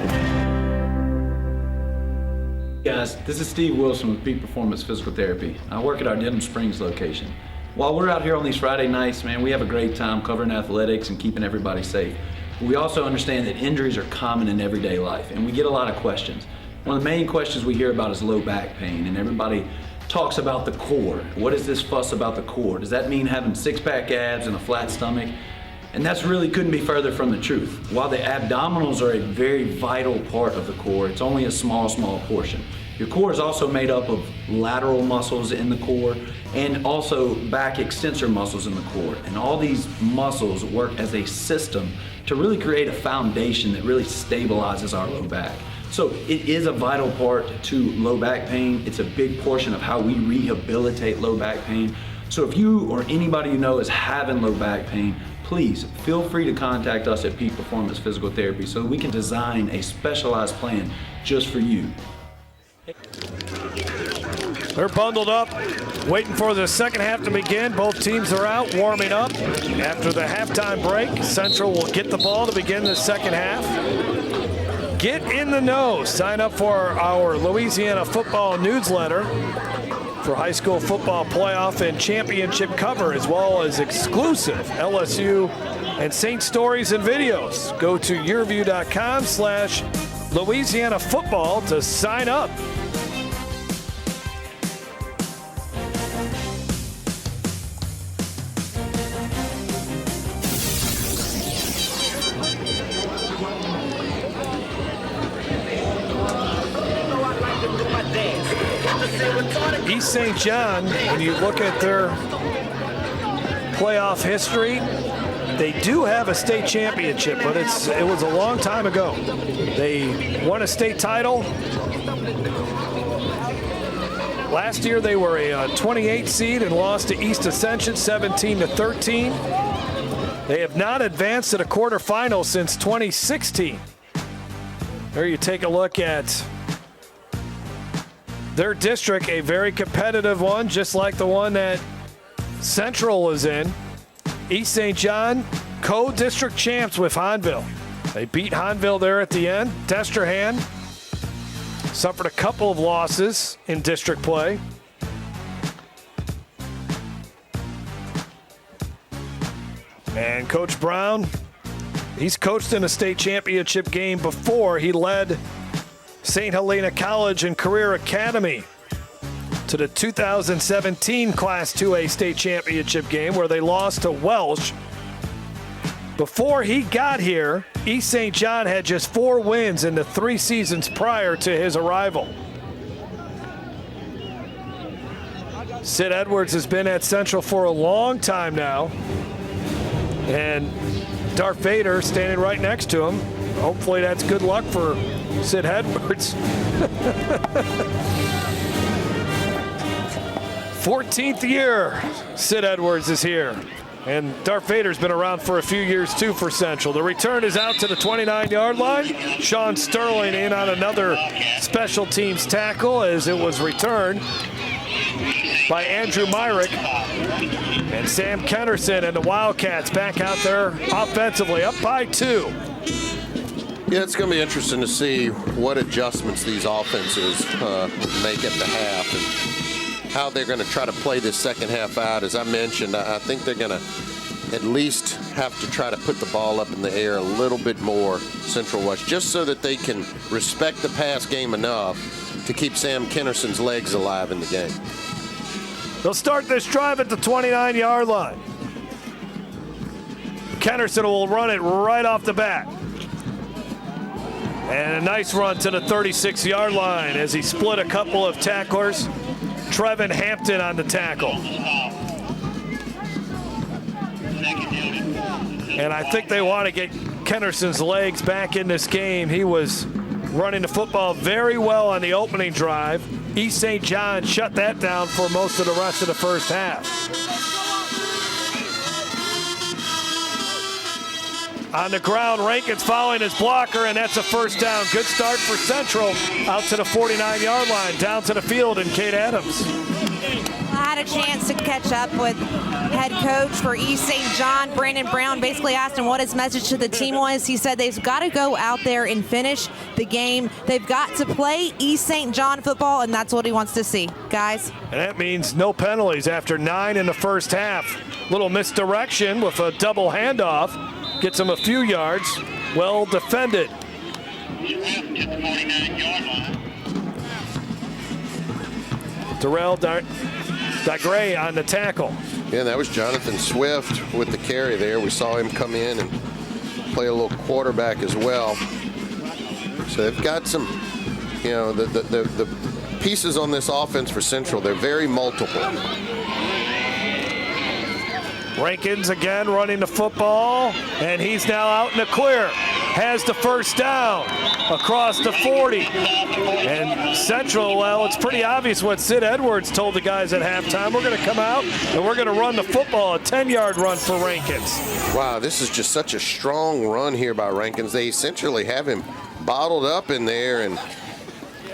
Guys, this is Steve Wilson with Peak Performance Physical Therapy. I work at our Denham Springs location. While we're out here on these Friday nights, man, we have a great time covering athletics and keeping everybody safe. We also understand that injuries are common in everyday life, and we get a lot of questions. One of the main questions we hear about is low back pain, and everybody talks about the core. What is this fuss about the core? Does that mean having six-pack abs and a flat stomach? And that's really couldn't be further from the truth. While the abdominals are a very vital part of the core, it's only a small portion. Your core is also made up of lateral muscles in the core and also back extensor muscles in the core. And all these muscles work as a system to really create a foundation that really stabilizes our low back. So it is a vital part to low back pain. It's a big portion of how we rehabilitate low back pain. So if you or anybody you know is having low back pain, please feel free to contact us at Peak Performance Physical Therapy so we can design a specialized plan just for you. They're bundled up, waiting for the second half to begin. Both teams are out, warming up. After the halftime break, Central will get the ball to begin the second half. Get in the know. Sign up for our Louisiana football newsletter for high school football playoff and championship cover, as well as exclusive LSU and Saint stories and videos. Go to yourview.com/Louisiana football to sign up. East St. John, when you look at their playoff history, they do have a state championship, but it was a long time ago. They won a state title. Last year they were a 28 seed and lost to East Ascension 17-13. They have not advanced to the quarterfinals since 2016. There you take a look at their district, a very competitive one, just like the one that Central is in. East St. John, co-district champs with Hahnville. They beat Hahnville there at the end. Destrehan suffered a couple of losses in district play. And Coach Brown, he's coached in a state championship game before. He led St. Helena College and Career Academy to the 2017 Class 2A state championship game where they lost to Welsh. Before he got here, East St. John had just 4 wins in the 3 seasons prior to his arrival. Sid Edwards has been at Central for a long time now. And Darth Vader standing right next to him. Hopefully that's good luck for Sid Edwards. 14th year Sid Edwards is here. And Darth Vader's been around for a few years too for Central. The return is out to the 29-yard line. Sean Sterling in on another special teams tackle as it was returned by Andrew Myrick. And Sam Kennerson and the Wildcats back out there offensively, up by 2. Yeah, it's going to be interesting to see what adjustments these offenses make at the half and how they're going to try to play this second half out. As I mentioned, I think they're going to at least have to try to put the ball up in the air a little bit more, Central West, just so that they can respect the pass game enough to keep Sam Kennerson's legs alive in the game. They'll start this drive at the 29-yard line. Kennerson will run it right off the bat. And a nice run to the 36-yard line as he split a couple of tacklers. Trevin Hampton on the tackle. And I think they want to get Kennerson's legs back in this game. He was running the football very well on the opening drive. East St. John shut that down for most of the rest of the first half. On the ground, Rankin's following his blocker, and that's a first down. Good start for Central out to the 49-yard line, down to the field, and Kate Adams. I had a chance to catch up with head coach for East St. John, Brandon Brown. Basically asked him what his message to the team was. He said they've got to go out there and finish the game. They've got to play East St. John football, and that's what he wants to see, guys. And that means no penalties after 9 in the first half. Little misdirection with a double handoff. Gets him a few yards. Well defended. Darrell Dagray on the tackle. Yeah, that was Jonathan Swift with the carry there. We saw him come in and play a little quarterback as well. So they've got some, you know, the pieces on this offense for Central. They're very multiple. Rankins again running the football, and he's now out in the clear. Has the first down across the 40. And Central, well, it's pretty obvious what Sid Edwards told the guys at halftime. We're going to come out and we're going to run the football, a 10-yard run for Rankins. Wow, this is just such a strong run here by Rankins. They essentially have him bottled up in there, and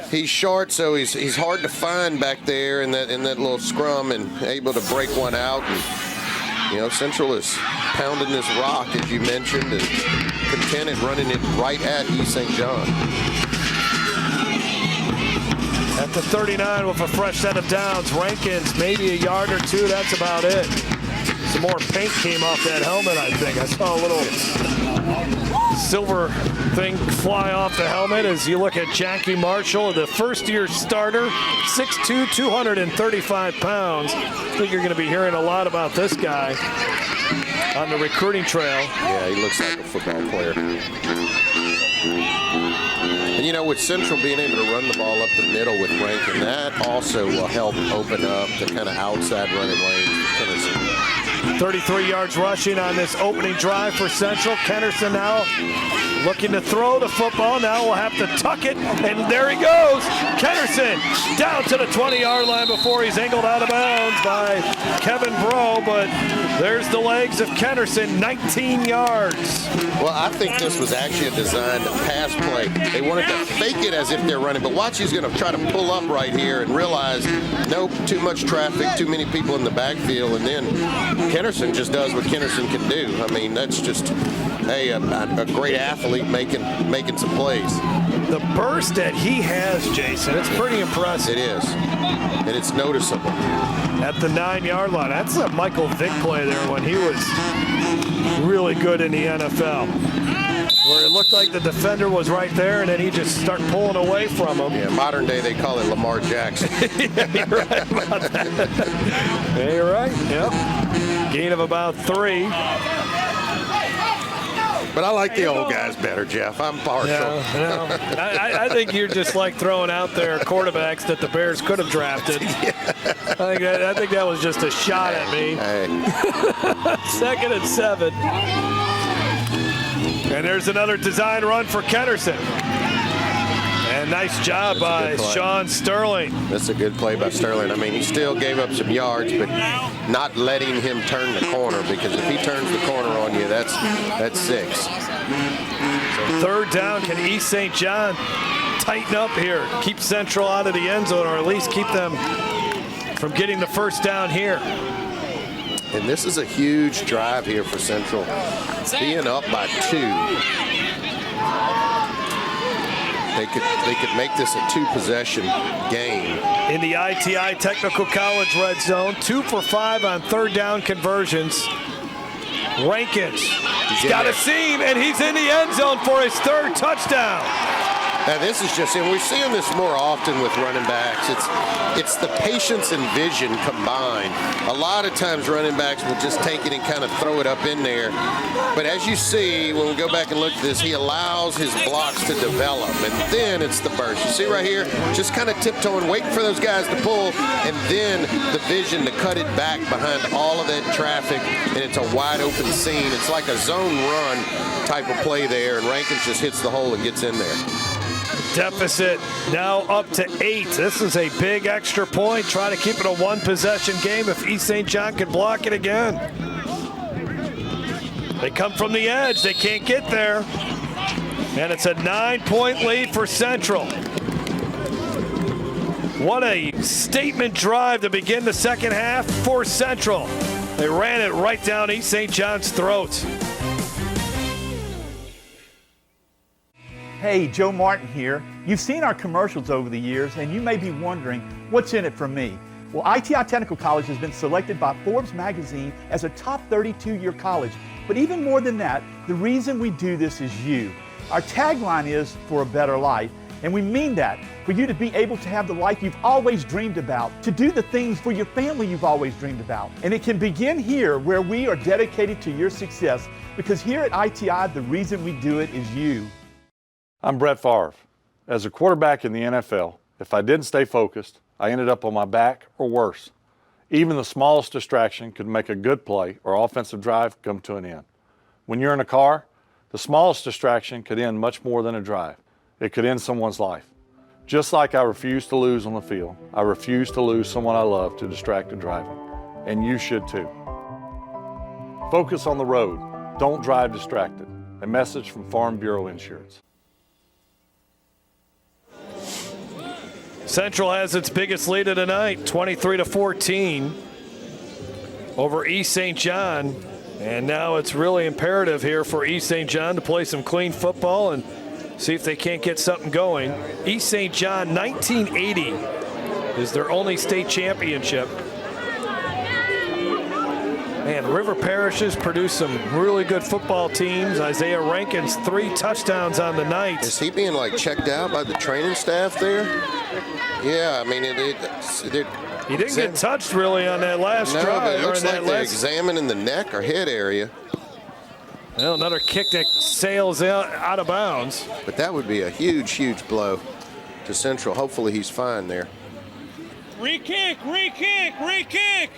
he's short, so he's hard to find back there in that little scrum, and able to break one out. And, you know, Central is pounding this rock, as you mentioned, and contented running it right at East St. John. At the 39 with a fresh set of downs. Rankins, maybe a yard or two. That's about it. Some more paint came off that helmet, I think. I saw a little silver thing fly off the helmet as you look at Jackie Marshall, the first-year starter, 6'2", 235 pounds. I think you're going to be hearing a lot about this guy on the recruiting trail. Yeah, he looks like a football player. And, you know, with Central being able to run the ball up the middle with Rankin, that also will help open up the kind of outside running lanes for Kennerson. 33 yards rushing on this opening drive for Central. Kennerson now looking to throw the football. Now we'll have to tuck it, and there he goes. Kennerson down to the 20-yard line before he's angled out of bounds by Kevin Bro, but there's the legs of Kennerson, 19 yards. Well, I think this was actually a designed pass play. They wanted to fake it as if they're running, but watch, he's going to try to pull up right here and realize, nope, too much traffic, too many people in the backfield, and then Kennerson just does what Kennerson can do. I mean, that's just a great athlete making some plays. The burst that he has, Jason, it's pretty impressive. It is, and it's noticeable. At the 9-yard line, that's a Michael Vick play there when he was really good in the NFL, where it looked like the defender was right there, and then he just started pulling away from him. Yeah, modern day they call it Lamar Jackson. Yeah, you're right about that. Yeah, you're right. Yep. Gain of about 3. But I like the old guys better, Jeff. I'm partial. No. I think you're just like throwing out there quarterbacks that the Bears could have drafted. I think that was just a shot at me. Second and 7. And there's another design run for Kennerson. And nice job by Sean Sterling. That's a good play by Sterling. I mean, he still gave up some yards, but not letting him turn the corner, because if he turns the corner on you, that's 6. So third down, can East St. John tighten up here, keep Central out of the end zone, or at least keep them from getting the first down here? And this is a huge drive here for Central, being up by 2. They could make this a 2-possession game. In the ITI Technical College red zone, 2 for 5 on third down conversions. Rankins, he's got a seam, and he's in the end zone for his 3rd touchdown. Now this is just, and we're seeing this more often with running backs. It's the patience and vision combined. A lot of times running backs will just take it and kind of throw it up in there. But as you see, when we go back and look at this, he allows his blocks to develop, and then it's the burst. You see right here, just kind of tiptoeing, waiting for those guys to pull, and then the vision to cut it back behind all of that traffic, and it's a wide open seam. It's like a zone run type of play there, and Rankins just hits the hole and gets in there. Deficit now up to 8. This is a big extra point. Try to keep it a 1-possession game if East St. John can block it again. They come from the edge. They can't get there. And it's a 9-point lead for Central. What a statement drive to begin the second half for Central. They ran it right down East St. John's throat. Hey, Joe Martin here. You've seen our commercials over the years, and you may be wondering, what's in it for me? Well, ITI Technical College has been selected by Forbes magazine as a top 32-year college. But even more than that, the reason we do this is you. Our tagline is, for a better life, and we mean that, for you to be able to have the life you've always dreamed about, to do the things for your family you've always dreamed about. And it can begin here, where we are dedicated to your success, because here at ITI, the reason we do it is you. I'm Brett Favre. As a quarterback in the NFL, if I didn't stay focused, I ended up on my back or worse. Even the smallest distraction could make a good play or offensive drive come to an end. When you're in a car, the smallest distraction could end much more than a drive. It could end someone's life. Just like I refuse to lose on the field, I refuse to lose someone I love to distracted driving. And you should too. Focus on the road. Don't drive distracted. A message from Farm Bureau Insurance. Central has its biggest lead of the night, 23-14 over East St. John. And now it's really imperative here for East St. John to play some clean football and see if they can't get something going. East St. John, 1980 is their only state championship. Man, River Parishes produced some really good football teams. Isaiah Rankin's 3 touchdowns on the night. Is he being like checked out by the training staff there? Yeah, I mean, he didn't get touched really on that last drive. No, but it looks like they're examining the neck or head area. Well, another kick that sails out of bounds. But that would be a huge, huge blow to Central. Hopefully he's fine there. Re-kick, re-kick, re-kick.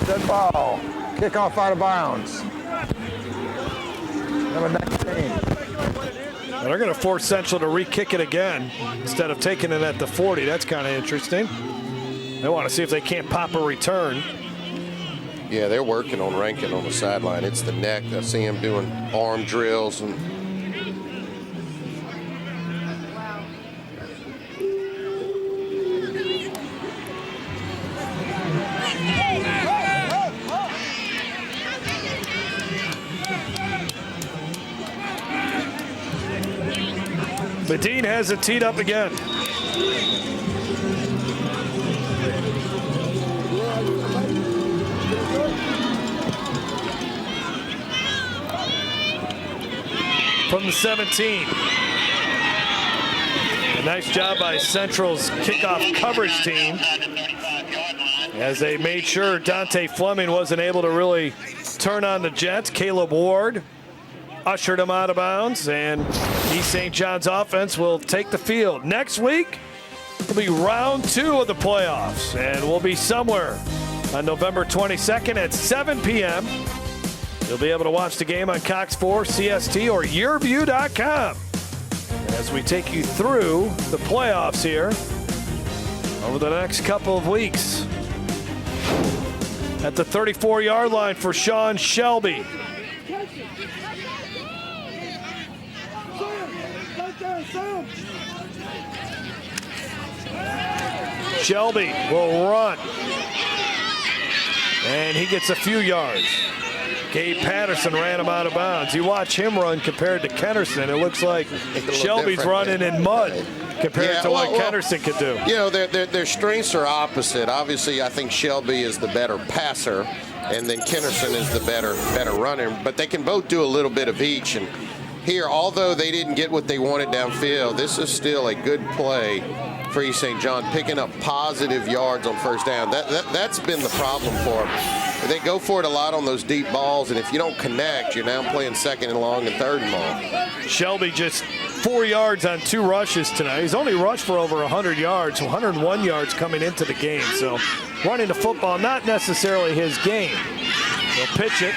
Dead ball. Kickoff out of bounds. Number 19. Well, they're going to force Central to re-kick it again instead of taking it at the 40. That's kind of interesting. They want to see if they can't pop a return. Yeah, they're working on Rankin on the sideline. It's the neck. I see him doing arm drills and. Medine has it teed up again. From the 17. A nice job by Central's kickoff coverage team as they made sure Dante Fleming wasn't able to really turn on the Jets. Caleb Ward ushered him out of bounds, and East St. John's offense will take the field. Next week will be round 2 of the playoffs, and we'll be somewhere on November 22nd at 7 p.m. You'll be able to watch the game on Cox 4, CST, or YourView.com as we take you through the playoffs here over the next couple of weeks. At the 34-yard line for Sean Shelby. Shelby will run. And he gets a few yards. Gabe Patterson ran him out of bounds. You watch him run compared to Kennerson. It looks like Shelby's running in mud compared to what Kennerson could do. You know, their strengths are opposite. Obviously, I think Shelby is the better passer, and then Kennerson is the better runner. But they can both do a little bit of each. And here, although they didn't get what they wanted downfield, this is still a good play for East St. John, picking up positive yards on first down. That's been the problem for them. They go for it a lot on those deep balls, and if you don't connect, you're now playing second and long and third and long. Shelby just 4 yards on 2 rushes tonight. He's only rushed for over 100 yards, 101 yards coming into the game. So running the football, not necessarily his game. He'll pitch it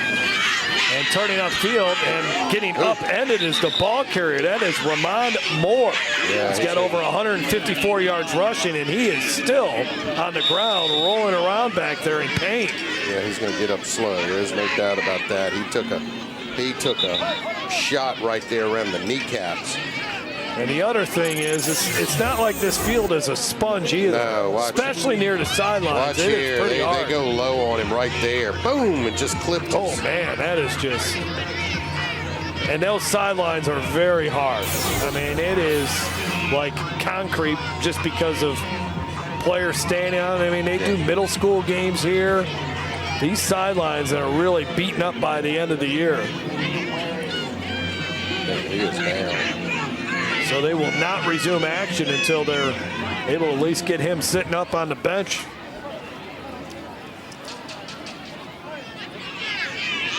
and turning upfield and getting upended is the ball carrier. That is Ramond Moore. Yeah, he's got over 154 yards rushing, and he is still on the ground rolling around back there in pain. Yeah, he's going to get up slow. There's no doubt about that. He took a shot right there around the kneecaps. And the other thing is, it's not like this field is a sponge either. No, especially near the sidelines. Watch here. They go low on him right there. Boom, and just clipped him. Oh, man, that is just... And those sidelines are very hard. I mean, it is like concrete just because of players standing on it. I mean, they do middle school games here. These sidelines are really beaten up by the end of the year. He is down. So they will not resume action until they're able to at least get him sitting up on the bench.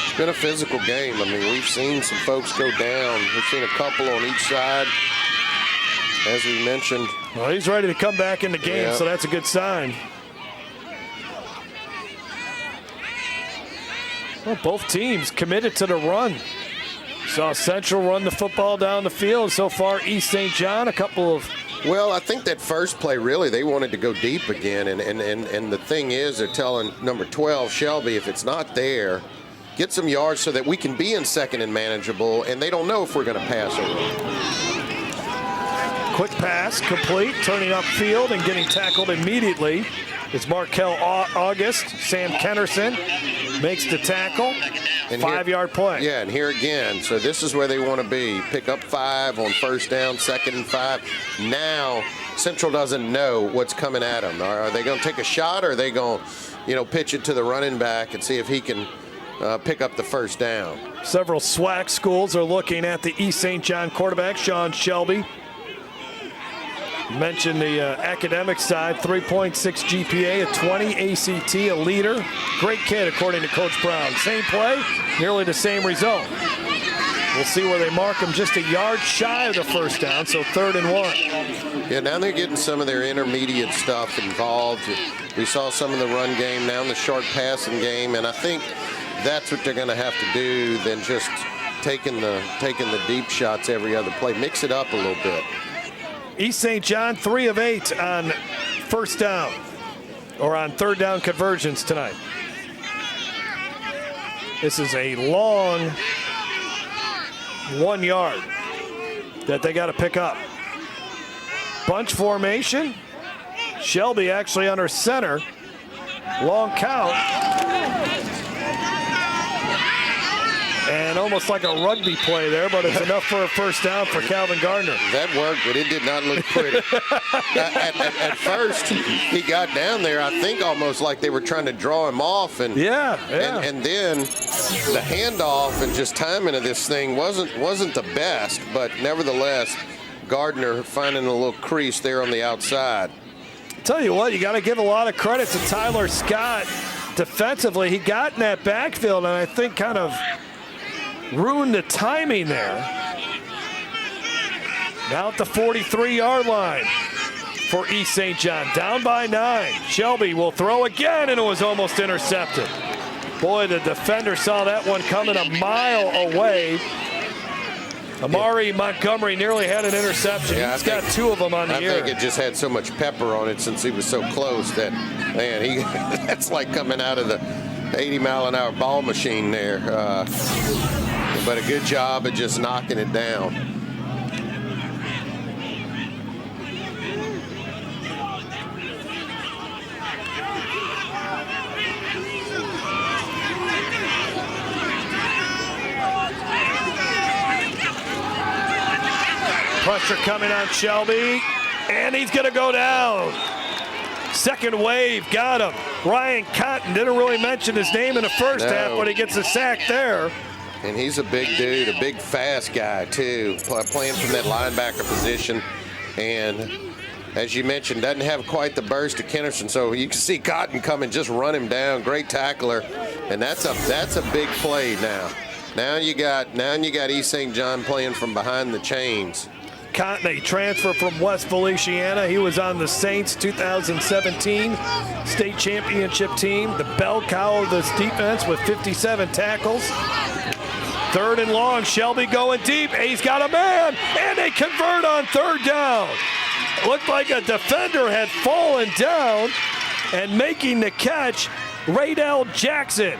It's been a physical game. I mean, we've seen some folks go down. We've seen a couple on each side, as we mentioned. Well, he's ready to come back in the game, so that's a good sign. Well, both teams committed to the run. Saw Central run the football down the field. So far, East St. John, a couple of... Well, I think that first play, really, they wanted to go deep again. And the thing is, they're telling number 12, Shelby, if it's not there, get some yards so that we can be in second and manageable, and they don't know if we're going to pass or not. Quick pass, complete, turning upfield and getting tackled immediately. It's Markel August. Sam Kennerson makes the tackle. And 5-yard play. Yeah, and here again. So this is where they want to be. Pick up 5 on first down, 2nd and 5. Now Central doesn't know what's coming at them. Are they going to take a shot, or are they going to, pitch it to the running back and see if he can pick up the first down? Several SWAC schools are looking at the East St. John quarterback, Sean Shelby. Mentioned the academic side, 3.6 GPA, a 20 ACT, a leader. Great kid, according to Coach Brown. Same play, nearly the same result. We'll see where they mark him, just a yard shy of the first down, so 3rd and 1. Yeah, now they're getting some of their intermediate stuff involved. We saw some of the run game, now in the short passing game, and I think that's what they're going to have to do than just taking the deep shots every other play. Mix it up a little bit. East St. John, 3 of 8 on first down, or on 3rd down conversions tonight. This is a long 1 yard that they got to pick up. Bunch formation. Shelby actually under center. Long count. And almost like a rugby play there, but it's enough for a first down for Calvin Gardner. That worked, but it did not look pretty. At first, he got down there, I think almost like they were trying to draw him off. And and then the handoff and just timing of this thing wasn't the best, but nevertheless, Gardner finding a little crease there on the outside. Tell you what, you got to give a lot of credit to Tyler Scott defensively. He got in that backfield and I think kind of ruined the timing there. Now at the 43-yard line for East St. John. Down by 9. Shelby will throw again, and it was almost intercepted. Boy, the defender saw that one coming a mile away. Amari Montgomery nearly had an interception. Yeah, He's got 2 of them on the year. I think it just had so much pepper on it since he was so close that, man, that's like coming out of the 80-mile-an-hour ball machine there. But a good job of just knocking it down. Pressure coming on Shelby, and he's going to go down. Second wave, got him. Ryan Cotton didn't really mention his name in the first half, but he gets a sack there. And he's a big dude, a big fast guy too, playing from that linebacker position. And as you mentioned, doesn't have quite the burst of Kennerson, so you can see Cotton come and just run him down. Great tackler, and that's a big play now. Now you got East St. John playing from behind the chains. Cotton, a transfer from West Feliciana. He was on the Saints 2017 state championship team. The bell cow of this defense with 57 tackles. 3rd and long, Shelby going deep. He's got a man, and they convert on 3rd down. It looked like a defender had fallen down, and making the catch, Rydell Jackson.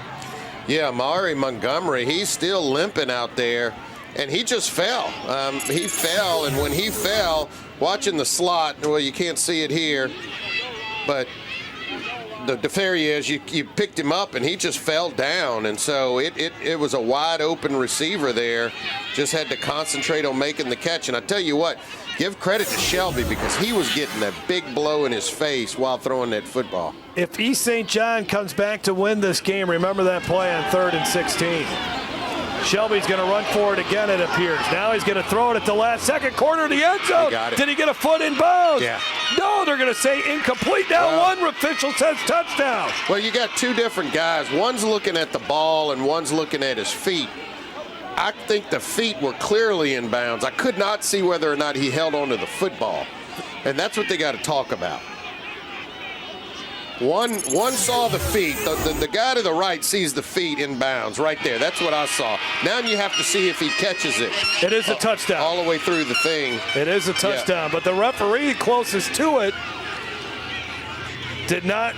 Yeah, Amari Montgomery, he's still limping out there. And he just fell. He fell, and when he fell, watching the slot, well, you can't see it here, but the fair is you picked him up, and he just fell down. And so it was a wide open receiver there. Just had to concentrate on making the catch. And I tell you what, give credit to Shelby because he was getting that big blow in his face while throwing that football. If East St. John comes back to win this game, remember that play on 3rd and 16. Shelby's going to run for it again, it appears. Now he's going to throw it at the last second corner of the end zone. Did he get a foot in bounds? Yeah. No, they're going to say incomplete. Now one official says touchdown. Well, you got 2 different guys. One's looking at the ball and one's looking at his feet. I think the feet were clearly in bounds. I could not see whether or not he held onto the football. And that's what they got to talk about. One saw the feet. The guy to the right sees the feet in bounds right there. That's what I saw. Now you have to see if he catches it. It is a touchdown. All the way through the thing. It is a touchdown, but the referee closest to it did not.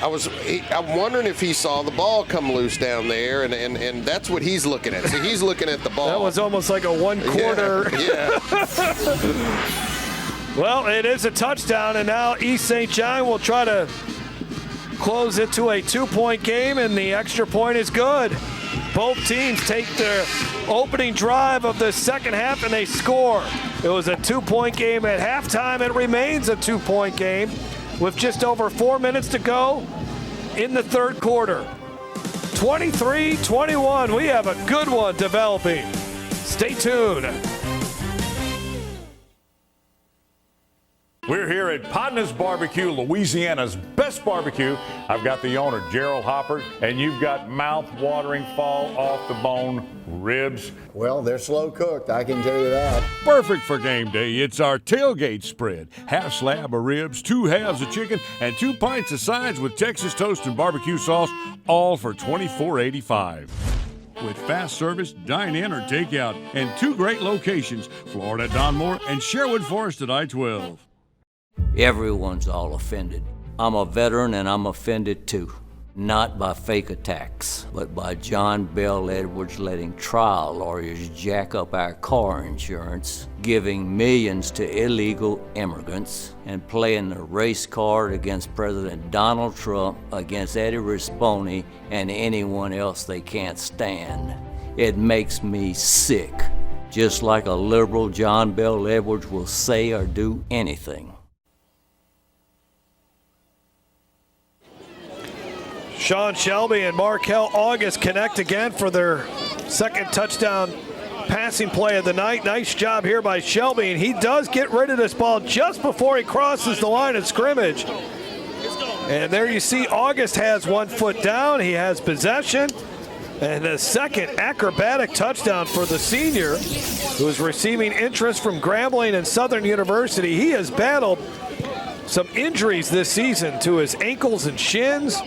I'm wondering if he saw the ball come loose down there, and that's what he's looking at. So he's looking at the ball. That was almost like a one-quarter. Yeah. Well, it is a touchdown, and now East St. John will try to close it to a 2-point game, and the extra point is good. Both teams take their opening drive of the second half and they score. It was a 2-point game at halftime. It remains a 2-point game with just over 4 minutes to go in the third quarter. 23-21. We have a good one developing. Stay tuned. We're here at Podna's Barbecue, Louisiana's best barbecue. I've got the owner, Gerald Hopper, and you've got mouth-watering, fall-off-the-bone ribs. Well, they're slow cooked, I can tell you that. Perfect for game day. It's our tailgate spread. Half slab of ribs, 2 halves of chicken, and 2 pints of sides with Texas toast and barbecue sauce, all for $24.85. With fast service, dine-in or takeout, and 2 great locations, Florida at Don Moore and Sherwood Forest at I-12. Everyone's all offended. I'm a veteran and I'm offended too. Not by fake attacks, but by John Bell Edwards letting trial lawyers jack up our car insurance, giving millions to illegal immigrants, and playing the race card against President Donald Trump, against Eddie Rispone, and anyone else they can't stand. It makes me sick, just like a liberal John Bell Edwards will say or do anything. Sean Shelby and Markel August connect again for their second touchdown passing play of the night. Nice job here by Shelby, and he does get rid of this ball just before he crosses the line of scrimmage. And there you see August has 1 foot down. He has possession. And the second acrobatic touchdown for the senior, who is receiving interest from Grambling and Southern University. He has battled some injuries this season to his ankles and shins.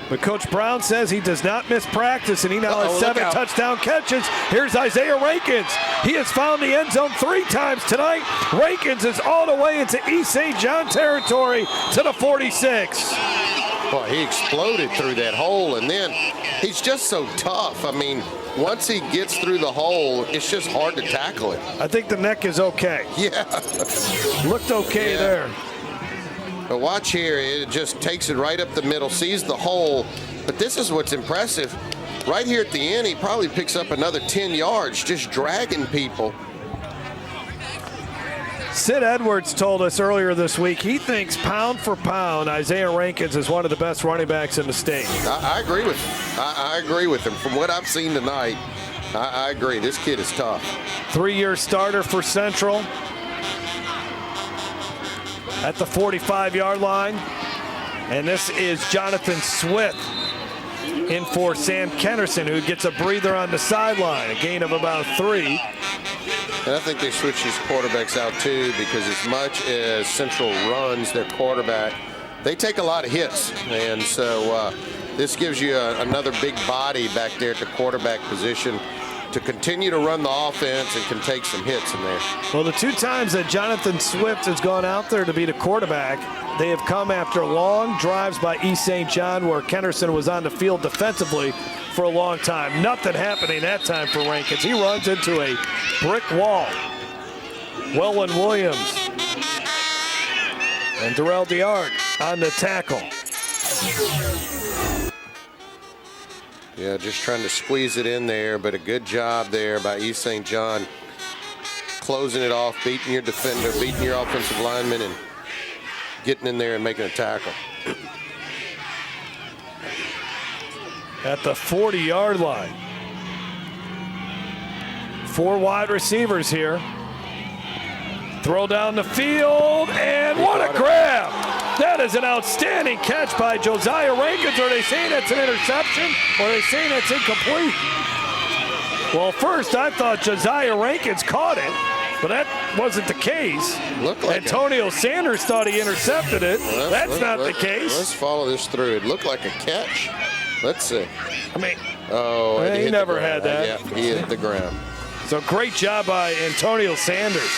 But Coach Brown says he does not miss practice, and he now has 7 touchdown catches. Here's Isaiah Rankins. He has found the end zone 3 times tonight. Rankins is all the way into East St. John territory to the 46. Boy, he exploded through that hole, and then he's just so tough. I mean, once he gets through the hole, it's just hard to tackle it. I think the neck is okay. Yeah. Looked okay there. But watch here, it just takes it right up the middle, sees the hole. But this is what's impressive. Right here at the end, he probably picks up another 10 yards, just dragging people. Sid Edwards told us earlier this week he thinks pound for pound, Isaiah Rankins is one of the best running backs in the state. I agree with him. I agree with him. From what I've seen tonight, I agree. This kid is tough. 3-year starter for Central. At the 45-yard line. And this is Jonathan Swift in for Sam Kennerson, who gets a breather on the sideline, a gain of about 3. And I think they switch these quarterbacks out too, because as much as Central runs their quarterback, they take a lot of hits. And so this gives you another big body back there at the quarterback position to continue to run the offense and can take some hits in there. Well, the 2 times that Jonathan Swift has gone out there to be the quarterback, they have come after long drives by East St. John, where Kennerson was on the field defensively for a long time. Nothing happening that time for Rankins. He runs into a brick wall. Welwyn Williams and Darrell Diard on the tackle. Yeah, just trying to squeeze it in there, but a good job there by East St. John. Closing it off, beating your defender, beating your offensive lineman, and getting in there and making a tackle. At the 40-yard line. 4 wide receivers here. Throw down the field, and what a grab! That is an outstanding catch by Josiah Rankins. Are they saying that's an interception, or are they saying that's incomplete? Well, first I thought Josiah Rankins caught it, but that wasn't the case. Looked like Antonio Sanders thought he intercepted it. That's not the case. Let's follow this through. It looked like a catch. Let's see. I mean, he never had that. Yeah, he hit the ground. So great job by Antonio Sanders.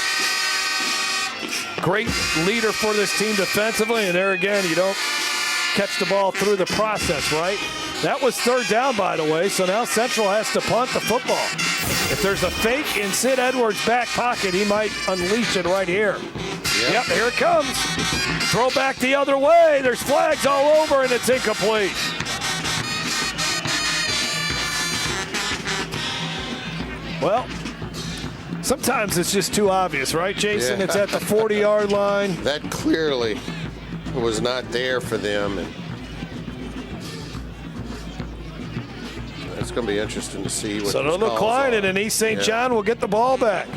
Great leader for this team defensively, and there again, you don't catch the ball through the process, right? That was 3rd down, by the way, so now Central has to punt the football. If there's a fake in Sid Edwards' back pocket, he might unleash it right here. Yep, here it comes. Throw back the other way. There's flags all over, and it's incomplete. Well, sometimes it's just too obvious, right, Jason? Yeah. It's at the 40-yard line. That clearly was not there for them. And it's going to be interesting to see what So they'll decline it, and East St. John will get the ball back.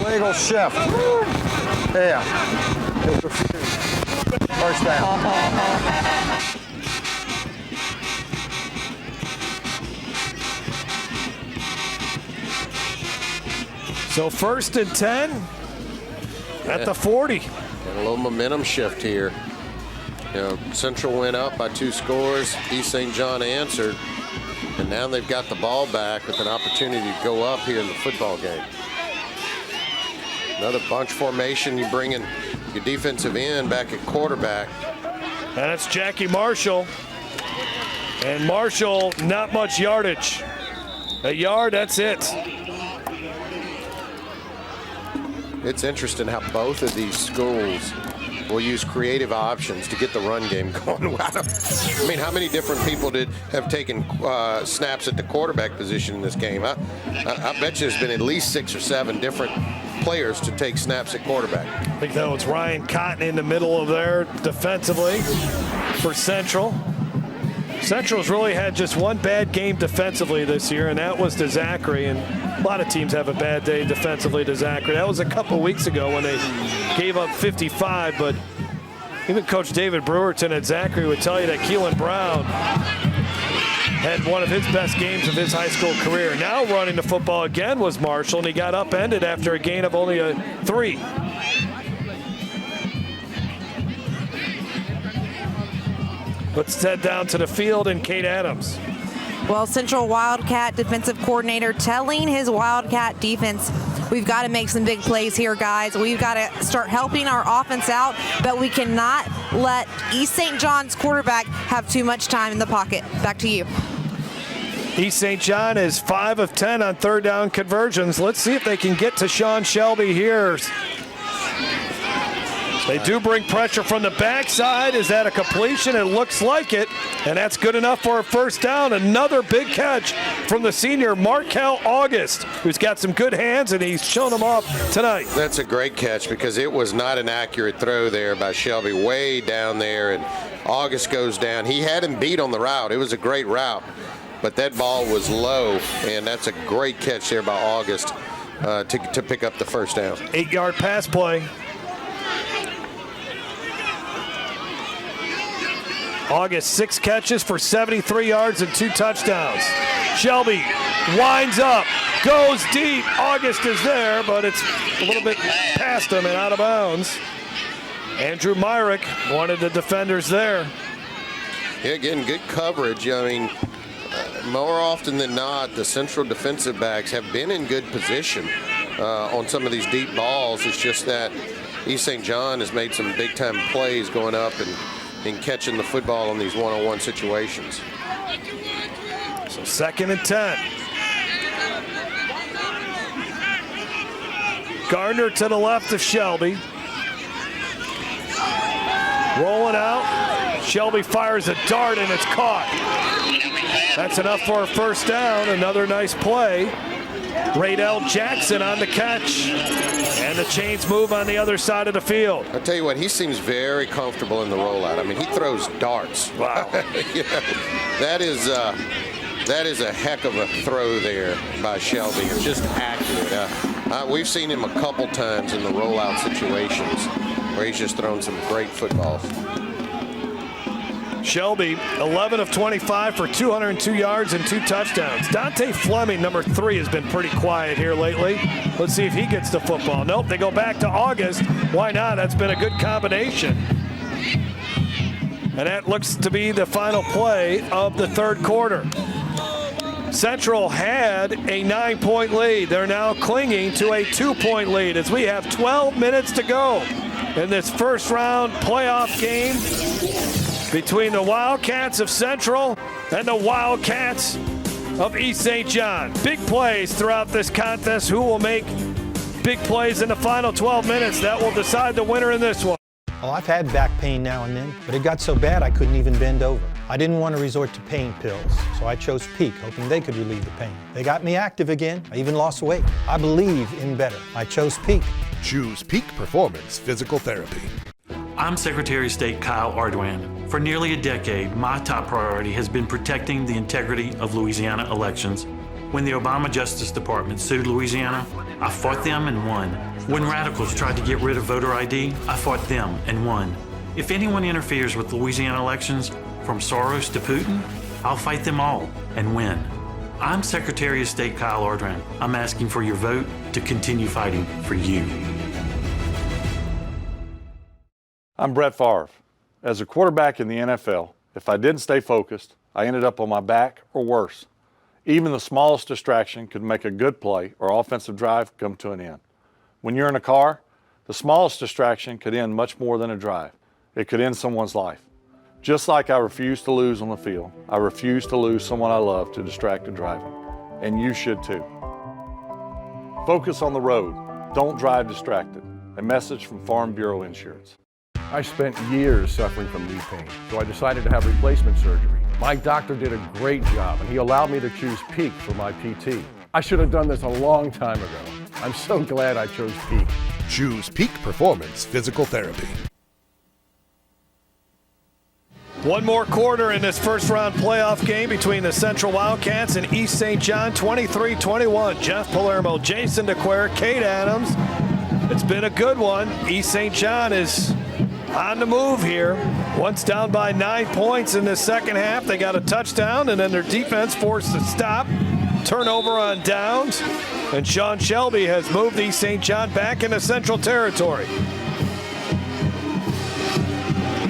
Legal shift. Yeah. First down. So 1st and 10 at the 40. Got a little momentum shift here. Central went up by 2 scores. East St. John answered. And now they've got the ball back with an opportunity to go up here in the football game. Another bunch formation. You bring in your defensive end back at quarterback. And it's Jackie Marshall. And Marshall, not much yardage. A yard, that's it. It's interesting how both of these schools will use creative options to get the run game going. I mean, how many different people have taken snaps at the quarterback position in this game? I bet you there's been at least 6 or 7 different players to take snaps at quarterback. I think that was Ryan Cotton in the middle of there defensively for Central. Central's really had just one bad game defensively this year, and that was to Zachary. And a lot of teams have a bad day defensively to Zachary. That was a couple weeks ago when they gave up 55, but even Coach David Brewerton at Zachary would tell you that Keelan Brown had one of his best games of his high school career. Now running the football again was Marshall, and he got upended after a gain of only 3. Let's head down to the field and Kate Adams. Well, Central Wildcat defensive coordinator telling his Wildcat defense, we've got to make some big plays here, guys. We've got to start helping our offense out, but we cannot let East St. John's quarterback have too much time in the pocket. Back to you. East St. John is 5 of 10 on 3rd down conversions. Let's see if they can get to Sean Shelby here. They do bring pressure from the backside. Is that a completion? It looks like it, and that's good enough for a 1st down. Another big catch from the senior Markel August, who's got some good hands, and he's shown them off tonight. That's a great catch because it was not an accurate throw there by Shelby, way down there, and August goes down. He had him beat on the route. It was a great route, but that ball was low, and that's a great catch there by August to pick up the 1st down. 8-yard pass play. August 6 catches for 73 yards and 2 touchdowns. Shelby winds up, goes deep. August is there, but it's a little bit past him and out of bounds. Andrew Myrick, one of the defenders there. Yeah, again, good coverage. I mean, more often than not, the Central defensive backs have been in good position on some of these deep balls. It's just that East St. John has made some big-time plays going up and catching the football in these one-on-one situations. So 2nd and 10. Gardner to the left of Shelby. Rolling out. Shelby fires a dart and it's caught. That's enough for a 1st down. Another nice play. Rydell Jackson on the catch. And the chains move on the other side of the field. I'll tell you what, he seems very comfortable in the rollout. I mean, he throws darts. Wow. That is a heck of a throw there by Shelby. It's just accurate. We've seen him a couple times in the rollout situations where he's just thrown some great footballs. Shelby, 11 of 25 for 202 yards and 2 touchdowns. Dante Fleming, number 3, has been pretty quiet here lately. Let's see if he gets the football. Nope, they go back to August. Why not? That's been a good combination. And that looks to be the final play of the 3rd quarter. Central had a 9-point lead. They're now clinging to a 2-point lead as we have 12 minutes to go in this 1st round playoff game between the Wildcats of Central and the Wildcats of East St. John. Big plays throughout this contest. Who will make big plays in the final 12 minutes? That will decide the winner in this one. Well, I've had back pain now and then, but it got so bad I couldn't even bend over. I didn't want to resort to pain pills, so I chose Peak, hoping they could relieve the pain. They got me active again. I even lost weight. I believe in better. I chose Peak. Choose Peak Performance Physical Therapy. I'm Secretary of State Kyle Ardoin. For nearly a decade, my top priority has been protecting the integrity of Louisiana elections. When the Obama Justice Department sued Louisiana, I fought them and won. When radicals tried to get rid of voter ID, I fought them and won. If anyone interferes with Louisiana elections, from Soros to Putin, I'll fight them all and win. I'm Secretary of State Kyle Ardoin. I'm asking for your vote to continue fighting for you. I'm Brett Favre. As a quarterback in the NFL, if I didn't stay focused, I ended up on my back or worse. Even the smallest distraction could make a good play or offensive drive come to an end. When you're in a car, the smallest distraction could end much more than a drive. It could end someone's life. Just like I refuse to lose on the field, I refuse to lose someone I love to distracted driving. And you should too. Focus on the road. Don't drive distracted. A message from Farm Bureau Insurance. I spent years suffering from knee pain, so I decided to have replacement surgery. My doctor did a great job, and he allowed me to choose Peak for my PT. I should have done this a long time ago. I'm so glad I chose Peak. Choose Peak Performance Physical Therapy. One more quarter in this first-round playoff game between the Central Wildcats and East St. John, 23-21. Jeff Palermo, Jason DeQuare, Kate Adams. It's been a good one. East St. John is on the move here. Once down by 9 points in the second half, they got a touchdown, and then their defense forced to stop. Turnover on downs, and Sean Shelby has moved East St. John back into Central Territory.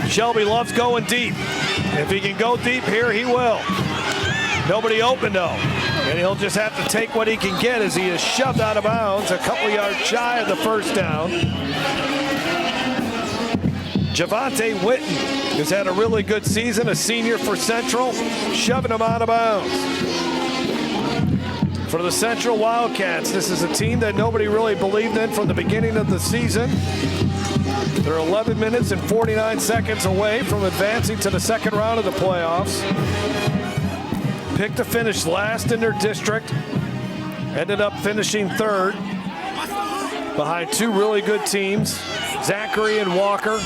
Shelby loves going deep. If he can go deep here, he will. Nobody open though, and he'll just have to take what he can get as he is shoved out of bounds a couple yards shy of the first down. Javonte Witten has had a really good season, a senior for Central, shoving him out of bounds. For the Central Wildcats, this is a team that nobody really believed in from the beginning of the season. They're 11 minutes and 49 seconds away from advancing to the second round of the playoffs. Picked to finish last in their district. Ended up finishing third behind two really good teams, Zachary and Walker.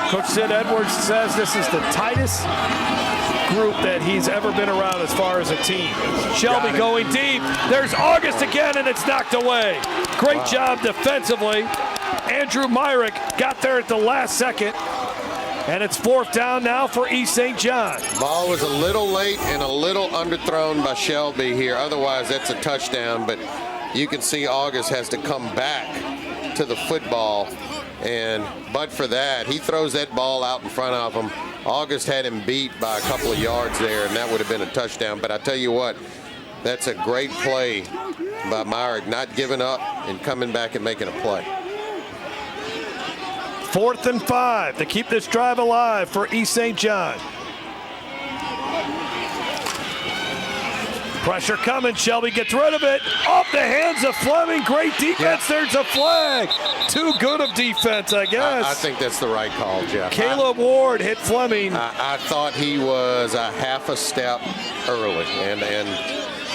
Coach Sid Edwards says this is the tightest group that he's ever been around as far as a team. Shelby going deep. There's August again, and it's knocked away. Great job defensively. Andrew Myrick got there at the last second, and it's fourth down now for East St. John. Ball was a little late and a little underthrown by Shelby here. Otherwise, that's a touchdown, but you can see August has to come back to the football, but for that, he throws that ball out in front of him. August had him beat by a couple of yards there, and that would have been a touchdown. But I tell you what, that's a great play by Myrick, not giving up and coming back and making a play. 4th and 5 to keep this drive alive for East St. John. Pressure coming. Shelby gets rid of it. Off the hands of Fleming. Great defense. Yeah. There's a flag. Too good of defense, I guess. I think that's the right call, Jeff. Caleb Ward hit Fleming. I thought he was a half a step early, and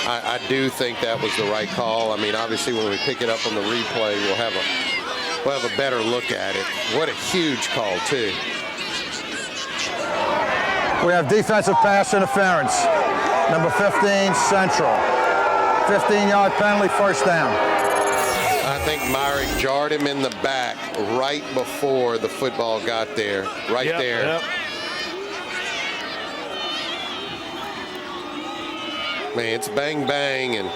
I do think that was the right call. I mean, obviously, when we pick it up on the replay, we'll have a better look at it. What a huge call, too. We have defensive pass interference. Number 15, Central. 15-yard penalty, first down. I think Myrick jarred him in the back right before the football got there. Right there. Yep. Man, it's bang, bang, and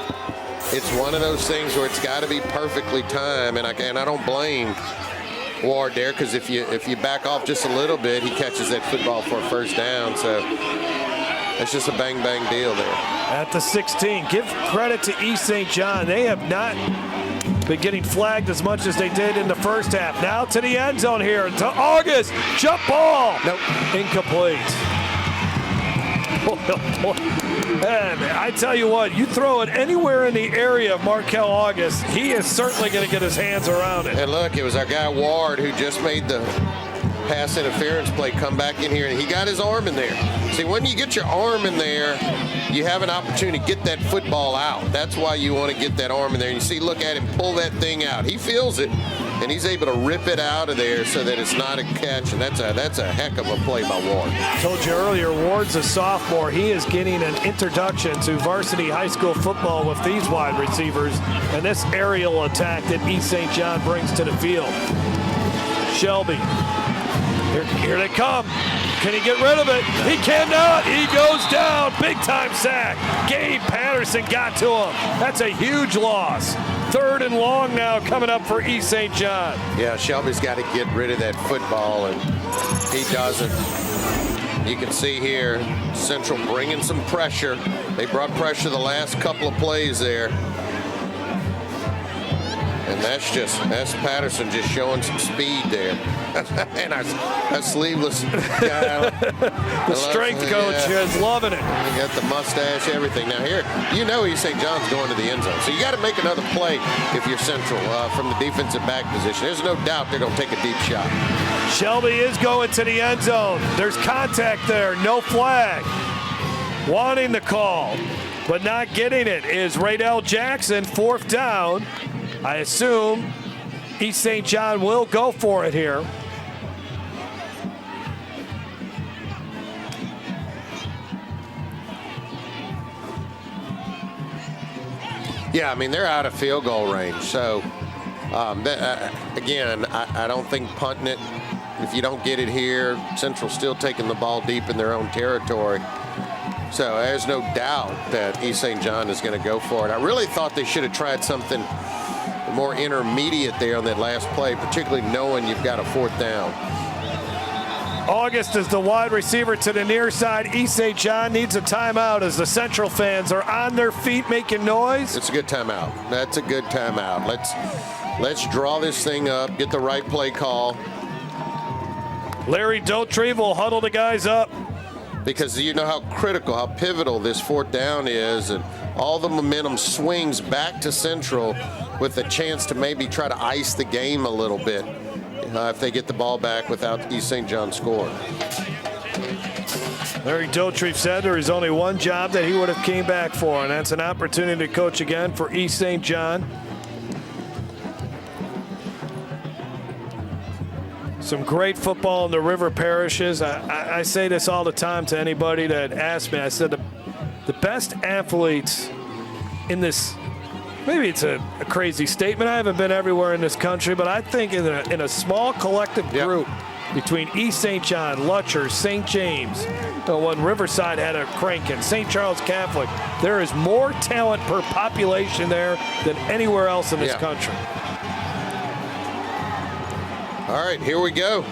it's one of those things where it's got to be perfectly timed, and I don't blame Ward there, because if you back off just a little bit, he catches that football for a first down. So it's just a bang-bang deal there. At the 16, give credit to East St. John. They have not been getting flagged as much as they did in the first half. Now to the end zone here, to August. Jump ball. Nope. Incomplete. And I tell you what, you throw it anywhere in the area of Markel August, he is certainly going to get his hands around it. And look, it was our guy Ward who just made the pass interference play come back in here, and he got his arm in there. See, when you get your arm in there, you have an opportunity to get that football out. That's why you want to get that arm in there. And you see, look at him pull that thing out. He feels it, and he's able to rip it out of there so that it's not a catch, and that's a heck of a play by Ward. Told you earlier, Ward's a sophomore. He is getting an introduction to varsity high school football with these wide receivers and this aerial attack that East St. John brings to the field. Shelby. Here they come. Can he get rid of it? He cannot. He goes down. Big time sack. Gabe Patterson got to him. That's a huge loss. 3rd and long now coming up for East St. John. Yeah, Shelby's got to get rid of that football, and he doesn't. You can see here, Central bringing some pressure. They brought pressure the last couple of plays there. And that's Patterson just showing some speed there. And our sleeveless guy. The strength coach is loving it. He got the mustache, everything. Now here, you know East St. John's going to the end zone. So you got to make another play if you're Central from the defensive back position. There's no doubt they're going to take a deep shot. Shelby is going to the end zone. There's contact there, no flag. Wanting the call, but not getting it is Rydell Jackson, 4th down. I assume East St. John will go for it here. Yeah, I mean, they're out of field goal range. So, again, I don't think punting it, if you don't get it here, Central's still taking the ball deep in their own territory. So there's no doubt that East St. John is going to go for it. I really thought they should have tried something more intermediate there on that last play, particularly knowing you've got a 4th down. August is the wide receiver to the near side. East St. John needs a timeout as the Central fans are on their feet making noise. It's a good timeout. That's a good timeout. Let's draw this thing up, get the right play call. Larry Dotrieve will huddle the guys up. Because you know how critical, how pivotal this 4th down is, and all the momentum swings back to Central with a chance to maybe try to ice the game a little bit if they get the ball back without East St. John scoring. Larry Dotrieve said there is only one job that he would have came back for, and that's an opportunity to coach again for East St. John. Some great football in the river parishes. I say this all the time to anybody that asks me. I said the best athletes in this, maybe it's a crazy statement. I haven't been everywhere in this country, but I think in a small collective group between East St. John, Lutcher, St. James, when Riverside had a cranking, St. Charles Catholic, there is more talent per population there than anywhere else in this country. All right, here we go.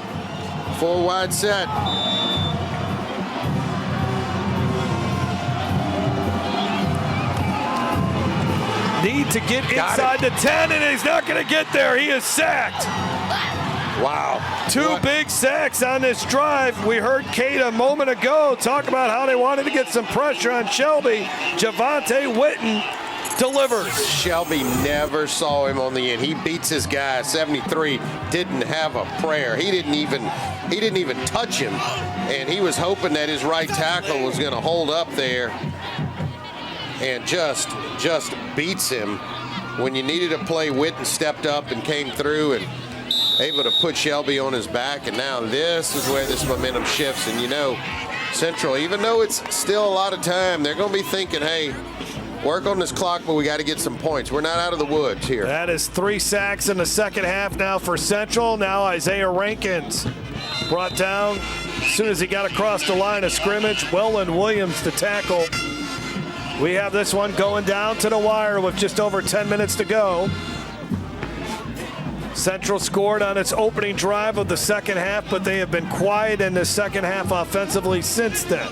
4 wide set. Need to get inside the 10, and he's not going to get there. He is sacked. Wow. 2 big sacks on this drive. We heard Kate a moment ago talk about how they wanted to get some pressure on Shelby. Javante Witten delivers. Shelby never saw him on the end. He beats his guy. 73 didn't have a prayer. He didn't even touch him, and he was hoping that his right tackle was going to hold up there, and just beats him. When you needed a play, Witten stepped up and came through and able to put Shelby on his back. And now this is where this momentum shifts. And you know, Central, even though it's still a lot of time, they're going to be thinking, hey, work on this clock, but we got to get some points. We're not out of the woods here. That is 3 sacks in the second half now for Central. Now Isaiah Rankins brought down as soon as he got across the line of scrimmage. Welland Williams to tackle. We have this one going down to the wire with just over 10 minutes to go. Central scored on its opening drive of the second half, but they have been quiet in the second half offensively since then.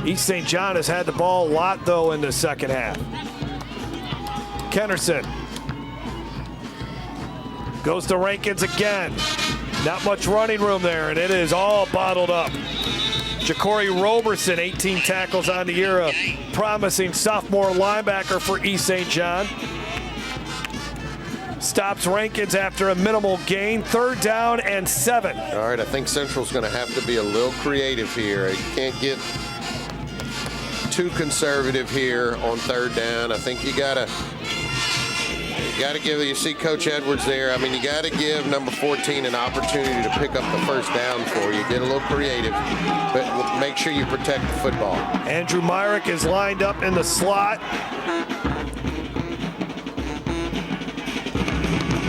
East St. John has had the ball a lot, though, in the second half. Kennerson goes to Rankins again. Not much running room there, and it is all bottled up. Ja'Cory Roberson, 18 tackles on the year, a promising sophomore linebacker for East St. John. Stops Rankins after a minimal gain. 3rd down and 7. All right, I think Central's going to have to be a little creative here. You can't get too conservative here on 3rd down. I think you gotta give, you see Coach Edwards there. I mean, you got to give number 14 an opportunity to pick up the 1st down for you. Get a little creative, but make sure you protect the football. Andrew Myrick is lined up in the slot.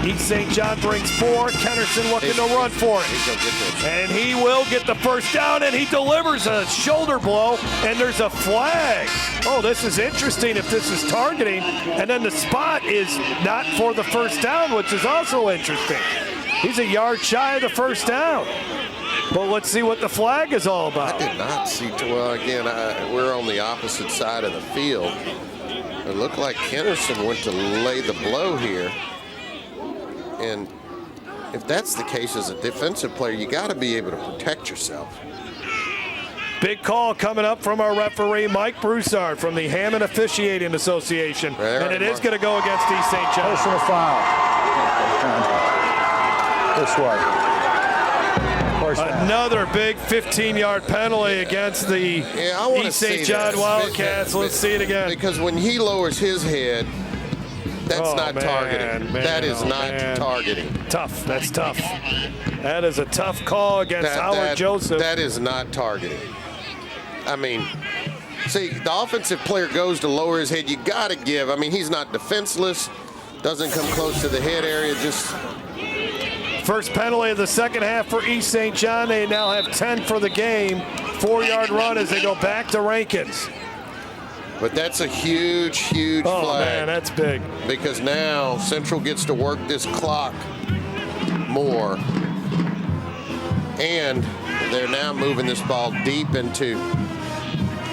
East St. John brings 4. Kennerson looking to run for it. And he will get the 1st down, and he delivers a shoulder blow, and there's a flag. Oh, this is interesting if this is targeting. And then the spot is not for the 1st down, which is also interesting. He's a yard shy of the 1st down. But let's see what the flag is all about. I did not see, well, again, we're on the opposite side of the field. It looked like Kennerson went to lay the blow here. And if that's the case as a defensive player, you got to be able to protect yourself. Big call coming up from our referee, Mike Broussard from the Hammond Officiating Association. And it is going to go against East St. John. Personal foul. This way. Another big 15-yard penalty against the East St. John Wildcats. Let's see it again. Because when he lowers his head, that's not targeting. That is not targeting. Tough. That's tough. That is a tough call against Howard Joseph. That is not targeting. I mean, see, the offensive player goes to lower his head. You got to give. I mean, he's not defenseless. Doesn't come close to the head area. Just first penalty of the 2nd half for East St. John. They now have 10 for the game. 4-yard run as they go back to Rankins. But that's a huge, huge flag. Oh, man, that's big. Because now Central gets to work this clock more. And they're now moving this ball deep into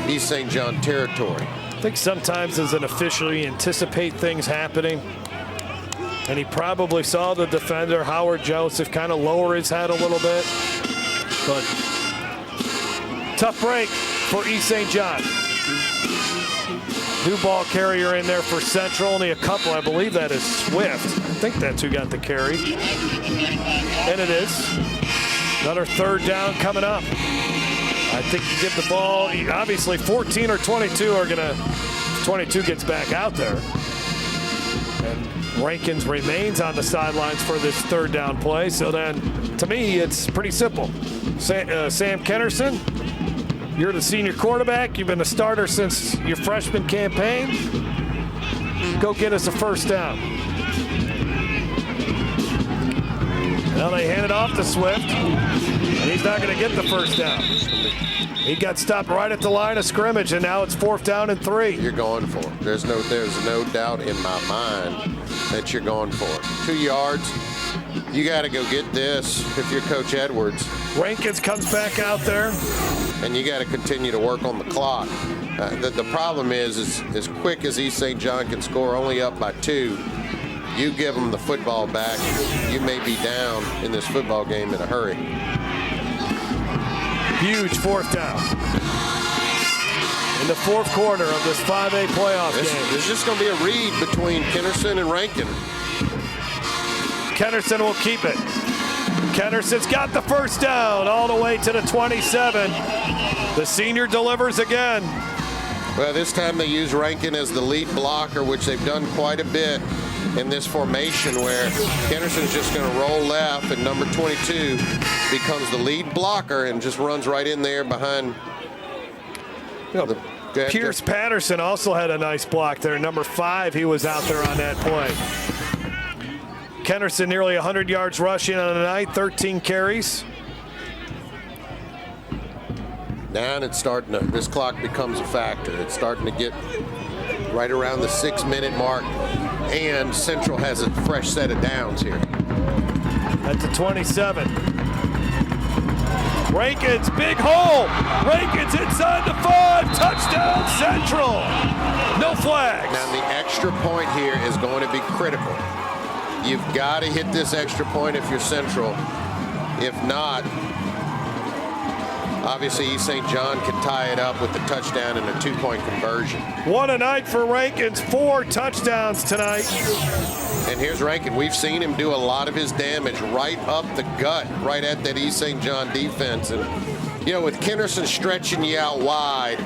East St. John territory. I think sometimes as an official, you anticipate things happening. And he probably saw the defender, Howard Joseph, kind of lower his head a little bit. But tough break for East St. John. New ball carrier in there for Central. Only a couple. I believe that is Swift. I think that's who got the carry. And it is. Another 3rd down coming up. I think you give the ball, obviously 14 or 22 are going to, 22 gets back out there. And Rankins remains on the sidelines for this 3rd down play. So then, to me, it's pretty simple. Sam Kennerson, you're the senior quarterback. You've been a starter since your freshman campaign. Go get us a 1st down. Now they hand it off to Swift, and he's not going to get the 1st down. He got stopped right at the line of scrimmage, and now it's 4th down and 3. You're going for it. There's no doubt in my mind that you're going for it. 2 yards. You got to go get this if you're Coach Edwards. Rankins comes back out there. And you got to continue to work on the clock. The problem is as quick as East St. John can score, only up by 2, you give them the football back, you may be down in this football game in a hurry. Huge 4th down. In the 4th quarter of this 5A playoff game. There's just going to be a read between Kennerson and Rankin. Kennerson will keep it. Kennerson's got the 1st down all the way to the 27. The senior delivers again. Well, this time they use Rankin as the lead blocker, which they've done quite a bit in this formation where Kennerson's just going to roll left and number 22 becomes the lead blocker and just runs right in there behind. Pierce Patterson also had a nice block there. Number 5, he was out there on that play. Kennerson nearly 100 yards rushing on the night, 13 carries. Now it's starting to, this clock becomes a factor. It's starting to get right around the 6-minute mark, and Central has a fresh set of downs here. At the 27. Rankins, big hole. Rankins inside the 5. Touchdown, Central. No flags. Now the extra point here is going to be critical. You've got to hit this extra point if you're Central. If not, obviously East St. John can tie it up with the touchdown and a 2-point conversion. One a night for Rankins, 4 touchdowns tonight. And here's Rankin. We've seen him do a lot of his damage right up the gut, right at that East St. John defense. And, you know, with Kennerson stretching you out wide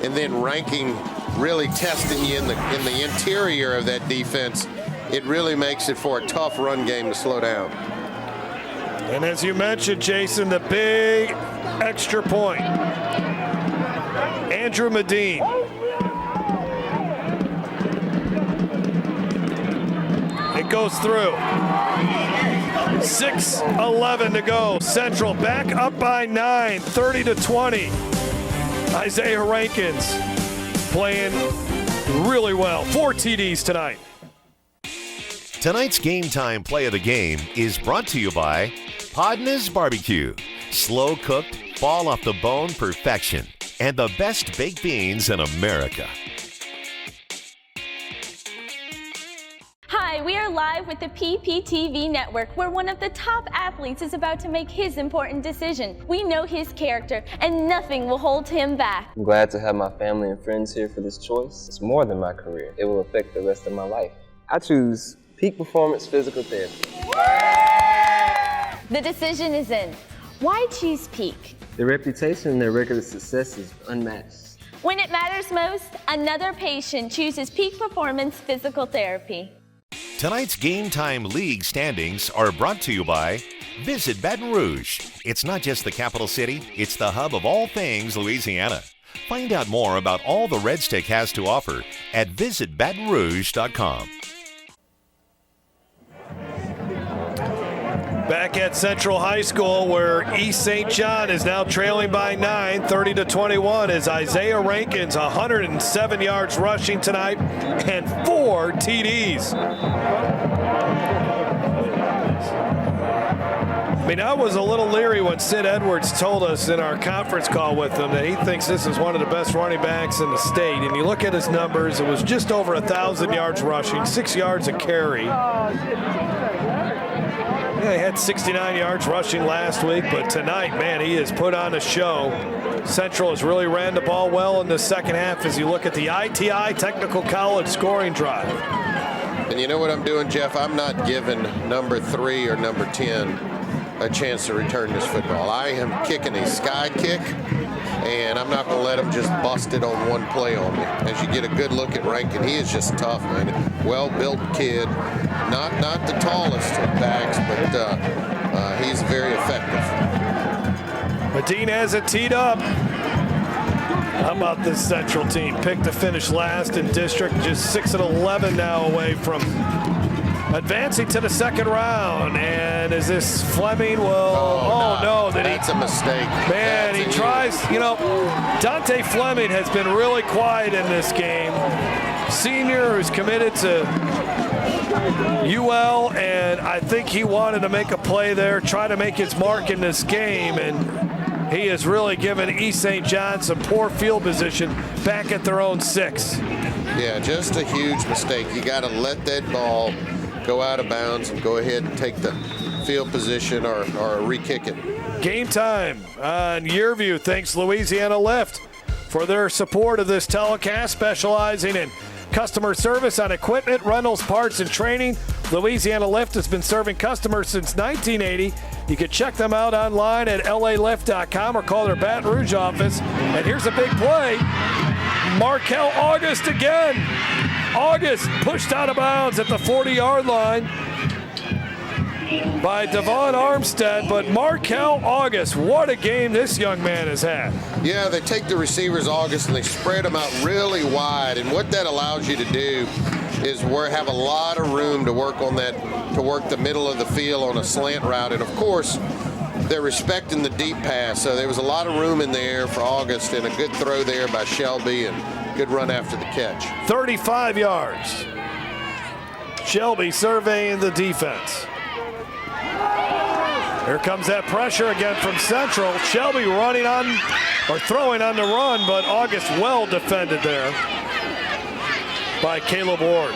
and then Rankin really testing you in the interior of that defense, it really makes it for a tough run game to slow down. And as you mentioned, Jason, the big extra point. Andrew Medine. It goes through. 6:11 to go. Central back up by 9, 30-20. Isaiah Rankins playing really well. 4 TDs tonight. Tonight's Game Time play of the game is brought to you by Podna's Barbecue. Slow cooked, fall off the bone perfection, and the best baked beans in America. Hi, we are live with the PPTV network, where one of the top athletes is about to make his important decision. We know his character, and nothing will hold him back. I'm glad to have my family and friends here for this choice. It's more than my career. It will affect the rest of my life. I choose Peak Performance Physical Therapy. The decision is in. Why choose Peak? Their reputation and their record of success is unmatched. When it matters most, another patient chooses Peak Performance Physical Therapy. Tonight's Game Time League standings are brought to you by Visit Baton Rouge. It's not just the capital city, it's the hub of all things Louisiana. Find out more about all the Red Stick has to offer at visitbatonrouge.com. Back at Central High School, where East St. John is now trailing by 9, 30-21, is Isaiah Rankins, 107 yards rushing tonight and 4 TDs. I mean, I was a little leery when Sid Edwards told us in our conference call with him that he thinks this is one of the best running backs in the state. And you look at his numbers, it was just over 1,000 yards rushing, 6 yards a carry. Yeah, he had 69 yards rushing last week, but tonight, man, he has put on a show. Central has really ran the ball well in the second half as you look at the ITI Technical College scoring drive. And you know what I'm doing, Jeff? I'm not giving number 3 or number 10 a chance to return this football. I am kicking a sky kick, and I'm not going to let him just bust it on one play on me. As you get a good look at Rankin, he is just tough, man. Well-built kid. Not the tallest of backs, but he's very effective. Medine has it teed up. How about this Central team? Picked to finish last in district, just 6-11 now away from advancing to the second round. And is this Fleming? Well, no. That's a mistake. Man, he tries. You know, Dante Fleming has been really quiet in this game. Senior who's committed to UL, and I think he wanted to make a play there, try to make his mark in this game, and he has really given East St. John some poor field position back at their own 6. Yeah, just a huge mistake. You got to let that ball go out of bounds and go ahead and take the field position or re-kick it. Game Time on Yearview. Thanks Louisiana Lift for their support of this telecast, specializing in customer service on equipment, rentals, parts, and training. Louisiana Lift has been serving customers since 1980. You can check them out online at lalift.com or call their Baton Rouge office. And here's a big play. Markel August again. August pushed out of bounds at the 40-yard line by Devon Armstead, but Markel August, what a game this young man has had. Yeah, they take the receivers, August, and they spread them out really wide, and what that allows you to do is have a lot of room to work on that, to work the middle of the field on a slant route, and of course, they're respecting the deep pass, so there was a lot of room in there for August, and a good throw there by Shelby, and good run after the catch. 35 yards. Shelby surveying the defense. Here comes that pressure again from Central. Shelby running on, or throwing on the run, but August well defended there by Caleb Ward.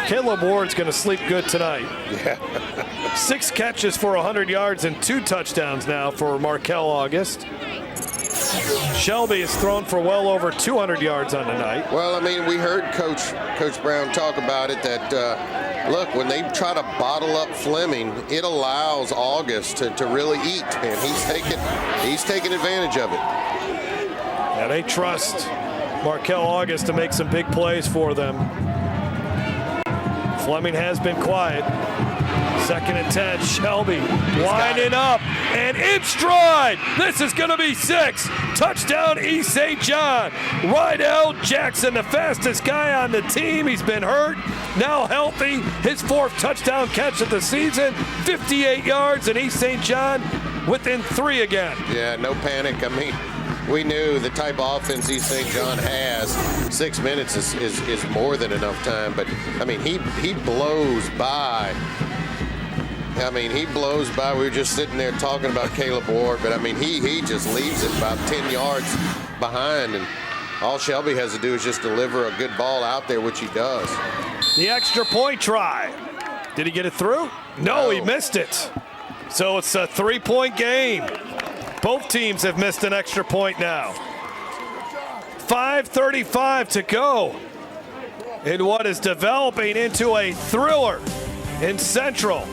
Caleb Ward's going to sleep good tonight. Yeah. 6 catches for 100 yards and 2 touchdowns now for Markel August. Shelby has thrown for well over 200 yards on the night. Well, I mean, we heard Coach Brown talk about it that, look, when they try to bottle up Fleming, it allows August to really eat, and he's taking advantage of it. Yeah, they trust Markel August to make some big plays for them. Fleming has been quiet. 2nd and 10, Shelby winding up and in stride. This is going to be 6. Touchdown East St. John. Rydell Jackson, the fastest guy on the team. He's been hurt, now healthy. His 4th touchdown catch of the season. 58 yards, and East St. John within 3 again. Yeah, no panic. I mean, we knew the type of offense East St. John has. 6 minutes is more than enough time, but I mean, he blows by. I mean, he blows by. We were just sitting there talking about Caleb Ward, but I mean, he just leaves it about 10 yards behind, and all Shelby has to do is just deliver a good ball out there, which he does. The extra point try. Did he get it through? No, he missed it. So it's a 3-point game. Both teams have missed an extra point now. 5:35 to go in what is developing into a thriller in Central.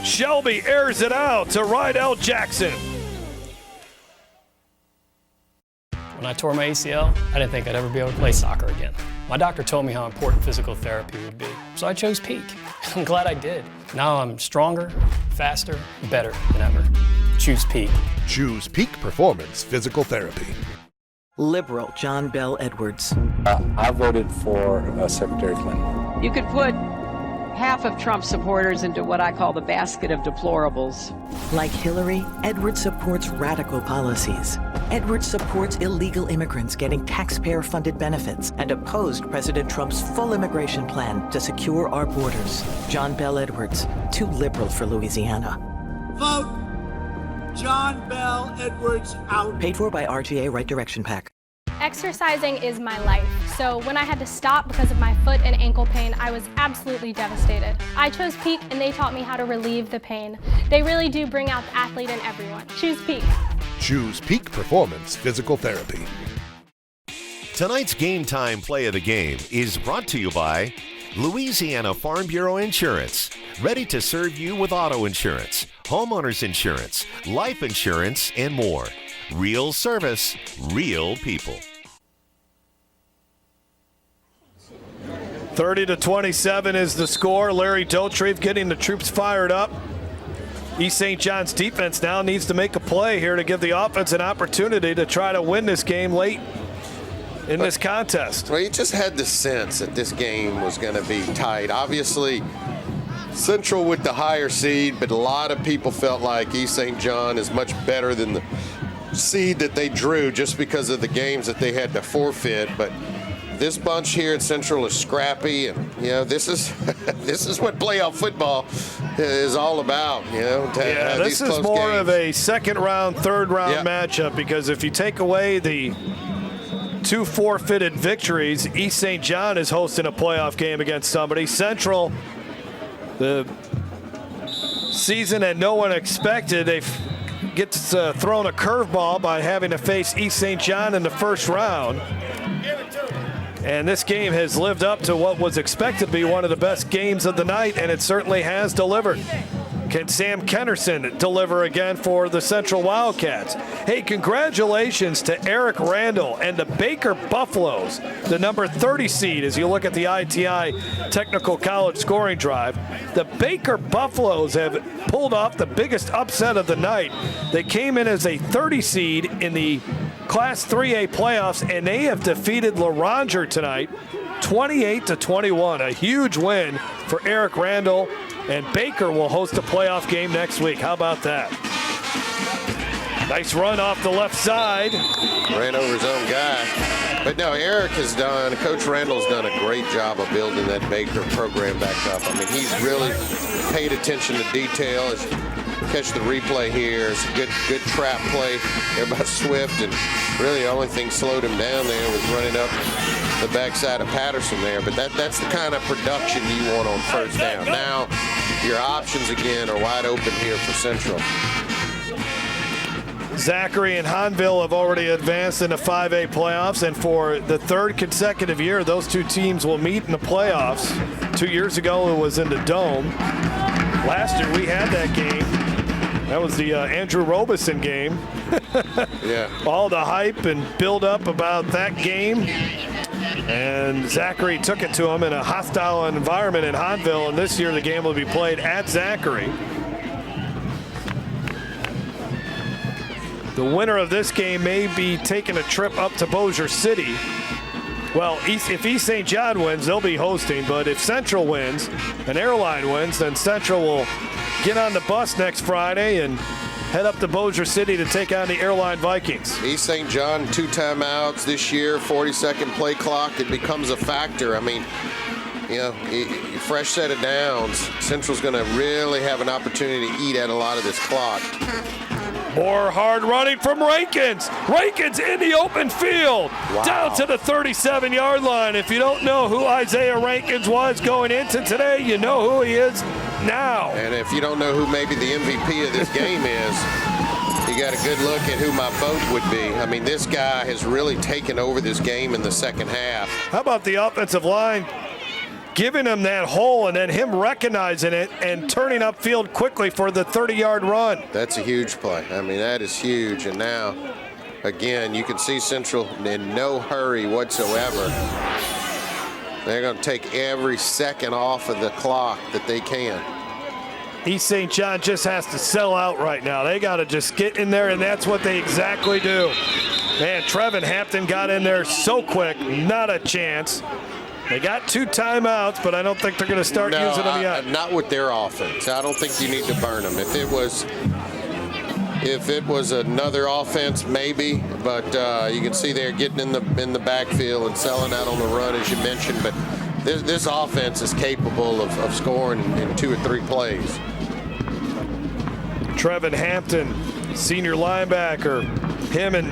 Shelby airs it out to Rydell Jackson. When I tore my ACL, I didn't think I'd ever be able to play soccer again. My doctor told me how important physical therapy would be, so I chose Peak. I'm glad I did. Now I'm stronger, faster, better than ever. Choose Peak. Choose Peak Performance Physical Therapy. Liberal John Bell Edwards. I voted for Secretary Clinton. You could put half of Trump's supporters into what I call the basket of deplorables. Like Hillary, Edwards supports radical policies. Edwards supports illegal immigrants getting taxpayer-funded benefits and opposed President Trump's full immigration plan to secure our borders. John Bell Edwards, too liberal for Louisiana. Vote John Bell Edwards out. Paid for by RGA Right Direction PAC. Exercising is my life, so when I had to stop because of my foot and ankle pain, I was absolutely devastated. I chose Peak, and they taught me how to relieve the pain. They really do bring out the athlete in everyone. Choose Peak. Choose Peak Performance Physical Therapy. Tonight's Game Time Play of the Game is brought to you by Louisiana Farm Bureau Insurance, ready to serve you with auto insurance, homeowners insurance, life insurance, and more. Real service, real people. 30-27 is the score. Larry Dotrieve getting the troops fired up. East St. John's defense now needs to make a play here to give the offense an opportunity to try to win this game late in this contest. Well, you just had the sense that this game was going to be tight. Obviously, Central with the higher seed, but a lot of people felt like East St. John is much better than the seed that they drew just because of the games that they had to forfeit. But this bunch here at Central is scrappy, and you know this is this is what playoff football is all about. You know, yeah, this is more of a second round, third round matchup, because if you take away the 2 forfeited victories, East St. John is hosting a playoff game against somebody. Central, the season that no one expected, they gets thrown a curveball by having to face East St. John in the first round. And this game has lived up to what was expected to be one of the best games of the night, and it certainly has delivered. Can Sam Kennerson deliver again for the Central Wildcats? Hey, congratulations to Eric Randall and the Baker Buffaloes, the number 30 seed as you look at the ITI Technical College scoring drive. The Baker Buffaloes have pulled off the biggest upset of the night. They came in as a 30 seed in the Class 3A playoffs, and they have defeated LaRonger tonight 28-21. A huge win for Eric Randall. And Baker will host a playoff game next week. How about that? Nice run off the left side. Ran over his own guy. But no, Eric has done, Coach Randall's done a great job of building that Baker program back up. I mean, he's really paid attention to detail. As you catch the replay here, it's a good trap play there by Swift. And really the only thing slowed him down there was running up the backside of Patterson there. But that's the kind of production you want on first down. Now, your options again are wide open here for Central. Zachary and Hanville have already advanced in the 5A playoffs, and for the third consecutive year, those two teams will meet in the playoffs. 2 years ago, it was in the Dome. Last year, we had that game. That was the Andrew Robeson game. Yeah. All the hype and build up about that game. And Zachary took it to him in a hostile environment in Hanville, and this year the game will be played at Zachary. The winner of this game may be taking a trip up to Bossier City. Well, if East St. John wins, they'll be hosting, but if Central wins and Airline wins, then Central will get on the bus next Friday and head up to Bossier City to take on the Airline Vikings. East St. John, 2 timeouts this year, 40-second play clock. It becomes a factor. I mean, you know, fresh set of downs. Central's going to really have an opportunity to eat at a lot of this clock. More hard running from Rankins. Rankins in the open field. Wow. Down to the 37-yard line. If you don't know who Isaiah Rankins was going into today, you know who he is now. And if you don't know who maybe the MVP of this game is, you got a good look at who my vote would be. I mean, this guy has really taken over this game in the second half. How about the offensive line giving him that hole and then him recognizing it and turning upfield quickly for the 30-yard run? That's a huge play. I mean, that is huge. And now, again, you can see Central in no hurry whatsoever. They're going to take every second off of the clock that they can. East St. John just has to sell out right now. They got to just get in there, and that's what they exactly do. Man, Trevin Hampton got in there so quick, not a chance. They got 2 timeouts, but I don't think they're going to start using them yet. Not with their offense. I don't think you need to burn them. If it was another offense, maybe, but you can see they're getting in the backfield and selling out on the run, as you mentioned. But this offense is capable of scoring in 2 or 3 plays. Trevin Hampton, senior linebacker, him and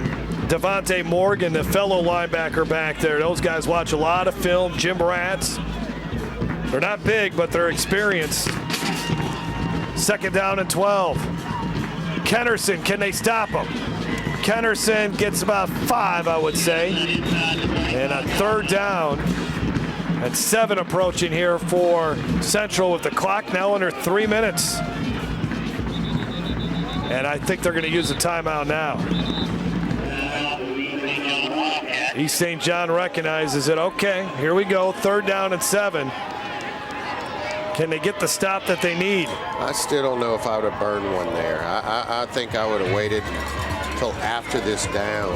Devontae Morgan, the fellow linebacker back there. Those guys watch a lot of film. Jim Rats. They're not big, but they're experienced. 2nd down and 12. Kennerson, can they stop him? Kennerson gets about 5, I would say. And a 3rd down. And 7 approaching here for Central with the clock now under 3 minutes. And I think they're going to use a timeout now. East St. John recognizes it. Okay, here we go. 3rd down and 7. Can they get the stop that they need? I still don't know if I would have burned one there. I think I would have waited until after this down.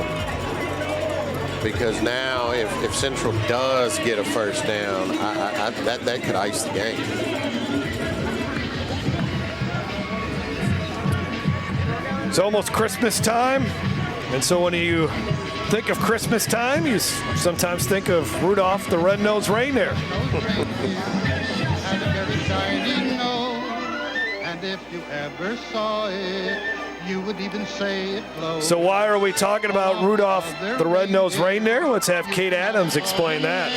Because now if Central does get a 1st down, that could ice the game. It's almost Christmas time. And so when you think of Christmas time, you sometimes think of Rudolph the Red-Nosed Reindeer. And if you ever saw it, you would even say it glows. So why are we talking about Rudolph the Red-Nosed Reindeer? Let's have Kate Adams explain that.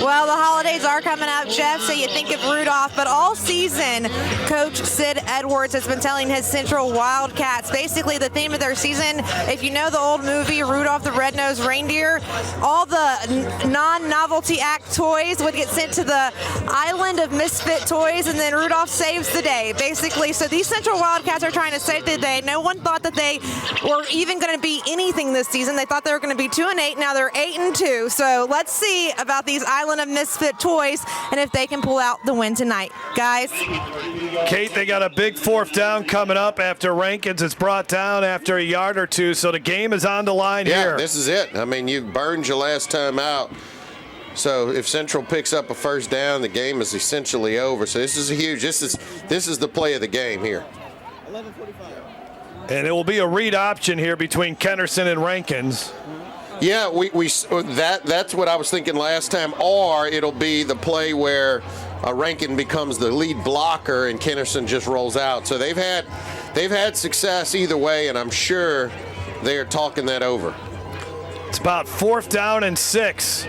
Well, the holidays are coming up, Jeff, so you think of Rudolph, but all season, Coach Sid Edwards has been telling his Central Wildcats, basically the theme of their season, if you know the old movie, Rudolph the Red-Nosed Reindeer, all the non-novelty act toys would get sent to the island of misfit toys, and then Rudolph saves the day, basically. So these Central Wildcats are trying to save the day. No one thought that they were even going to be anything this season. They thought they were going to be 2-8. Now they're 8-2. So let's see about these Island of Misfit toys and if they can pull out the win tonight, guys. Kate, they got a big 4th down coming up after Rankins is brought down after a yard or 2. So the game is on the line here. Yeah, this is it. I mean, you burned your last time out. So if Central picks up a 1st down, the game is essentially over. So this is a huge. This is the play of the game here. 11:45. And it will be a read option here between Kennerson and Rankins. Yeah, that's what I was thinking last time. Or it'll be the play where Rankin becomes the lead blocker and Kennerson just rolls out. So they've had success either way, and I'm sure they are talking that over. It's about 4th down and 6.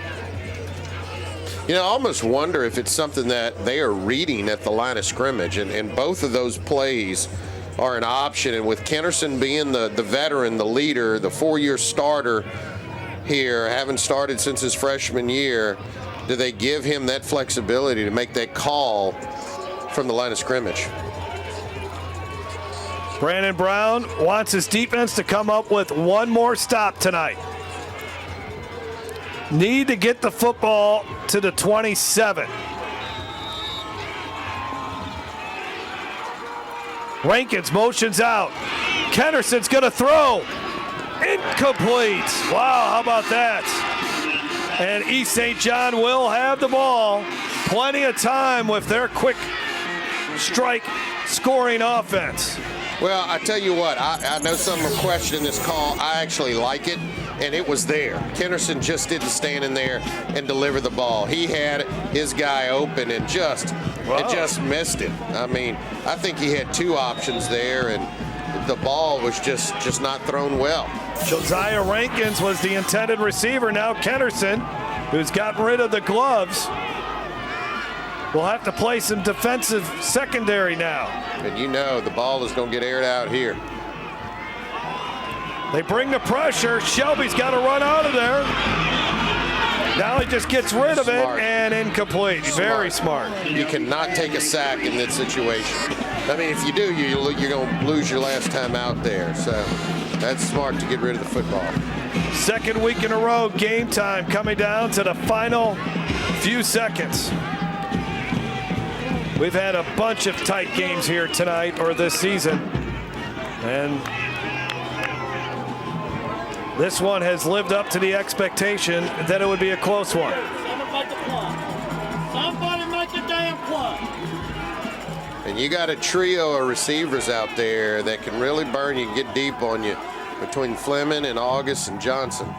You know, I almost wonder if it's something that they are reading at the line of scrimmage, and both of those plays are an option. And with Kennerson being the veteran, the leader, the 4-year starter here, having started since his freshman year, do they give him that flexibility to make that call from the line of scrimmage? Brandon Brown wants his defense to come up with one more stop tonight. Need to get the football to the 27. Rankins motions out. Kennerson's going to throw. Incomplete. Wow, how about that? And East St. John will have the ball. Plenty of time with their quick strike scoring offense. Well, I tell you what, I know some are questioning this call. I actually like it, and it was there. Kennerson just didn't stand in there and deliver the ball. He had his guy open and just missed it. I mean, I think he had two options there, and the ball was just not thrown well. Josiah Rankins was the intended receiver. Now Kennerson, who's gotten rid of the gloves, will have to play some defensive secondary now. And you know the ball is going to get aired out here. They bring the pressure. Shelby's got to run out of there. Now he just gets rid of it and incomplete. Very smart. You cannot take a sack in that situation. I mean, if you do, you're going to lose your last time out there. So that's smart to get rid of the football. Second week in a row, game time coming down to the final few seconds. We've had a bunch of tight games here tonight or this season. And this one has lived up to the expectation that it would be a close one. Somebody make a damn play. And you got a trio of receivers out there that can really burn you and get deep on you between Fleming and August and Johnson.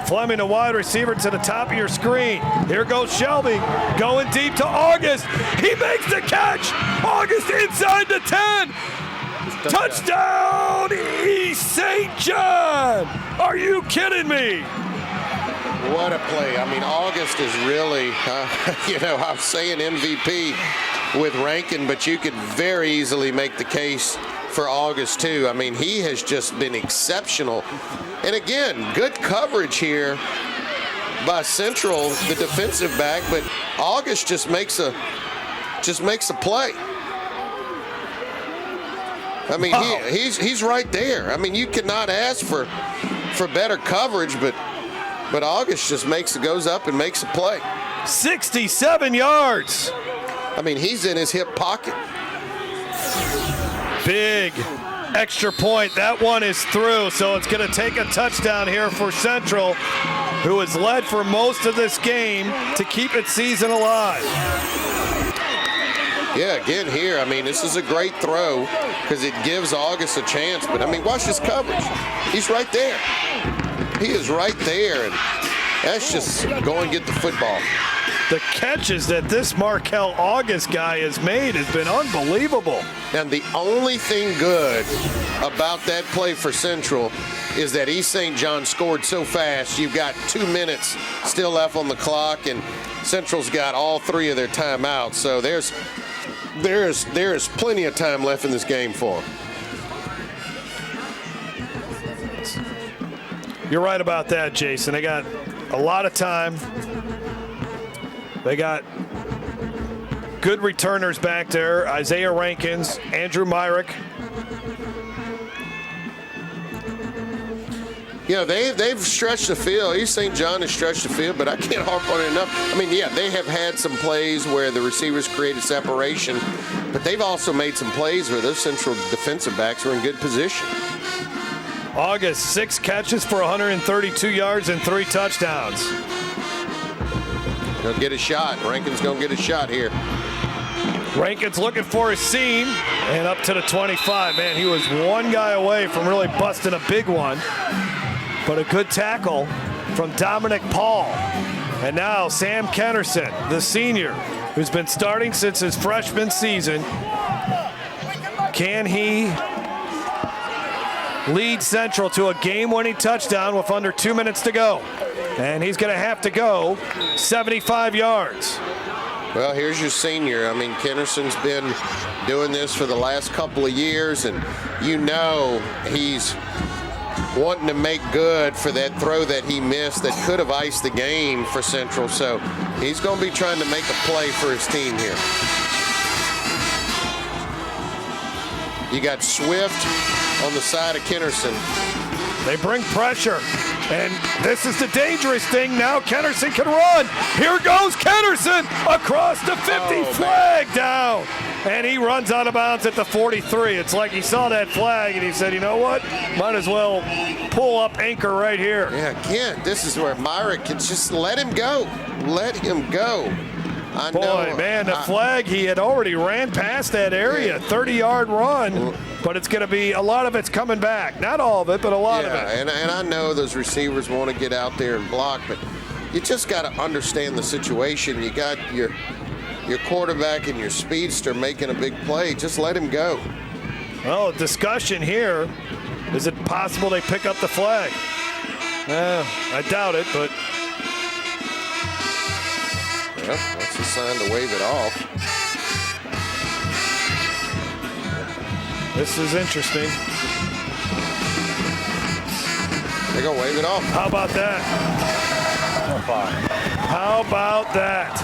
Fleming, a wide receiver to the top of your screen. Here goes Shelby, going deep to August. He makes the catch. August inside the 10. Touchdown, East St. John. Are you kidding me? What a play. I mean, August is really, I was saying MVP with Rankin, but you could very easily make the case for August too. I mean, he has just been exceptional. And again, good coverage here by Central, the defensive back, but August just makes a play. I mean, wow. he's right there. I mean, you cannot ask for better coverage, but August just goes up and makes a play. 67 yards. I mean, he's in his hip pocket. Big extra point. That one is through, so it's going to take a touchdown here for Central, who has led for most of this game to keep its season alive. Yeah, again here, I mean, this is a great throw because it gives August a chance. But, I mean, watch his coverage. He's right there. He is right there, and that's just go and get the football. The catches that this Markel August guy has made has been unbelievable. And the only thing good about that play for Central is that East St. John scored so fast. You've got 2 minutes still left on the clock, and Central's got all 3 of their timeouts. So there's plenty of time left in this game for them. You're right about that, Jason. They got a lot of time. They got good returners back there. Isaiah Rankins, Andrew Myrick. You know, they've stretched the field. East St. John has stretched the field, but I can't harp on it enough. I mean, yeah, they have had some plays where the receivers created separation, but they've also made some plays where those Central defensive backs are in good position. August, 6 catches for 132 yards and 3 touchdowns. Gonna get a shot. Rankin's gonna get a shot here. Rankin's looking for a seam and up to the 25. Man, he was one guy away from really busting a big one. But a good tackle from Dominic Paul. And now Sam Kennerson, the senior, who's been starting since his freshman season. Can he lead Central to a game-winning touchdown with under 2 minutes to go? and he's going to have to go 75 yards. Well, here's your senior. I mean, Kennerson's been doing this for the last couple of years, and you know he's wanting to make good for that throw that he missed that could have iced the game for Central. So he's going to be trying to make a play for his team here. You got Swift on the side of Kennerson. They bring pressure, and this is the dangerous thing. Now Kennerson can run. Here goes Kennerson across the 50, flag down. And he runs out of bounds at the 43. It's like he saw that flag, and he said, you know what? Might as well pull up anchor right here. Yeah, again, this is where Myrick can just let him go. Let him go. I know, man, the flag, he had already ran past that area, 30-yard run, but it's going to be, a lot of it's coming back. Not all of it, but a lot of it. And I know those receivers want to get out there and block, but you just got to understand the situation. You got your quarterback and your speedster making a big play. Just let him go. Well, discussion here. Is it possible they pick up the flag? I doubt it, but... Well, that's a sign to wave it off. This is interesting. They're going to wave it off. How about that? How about that?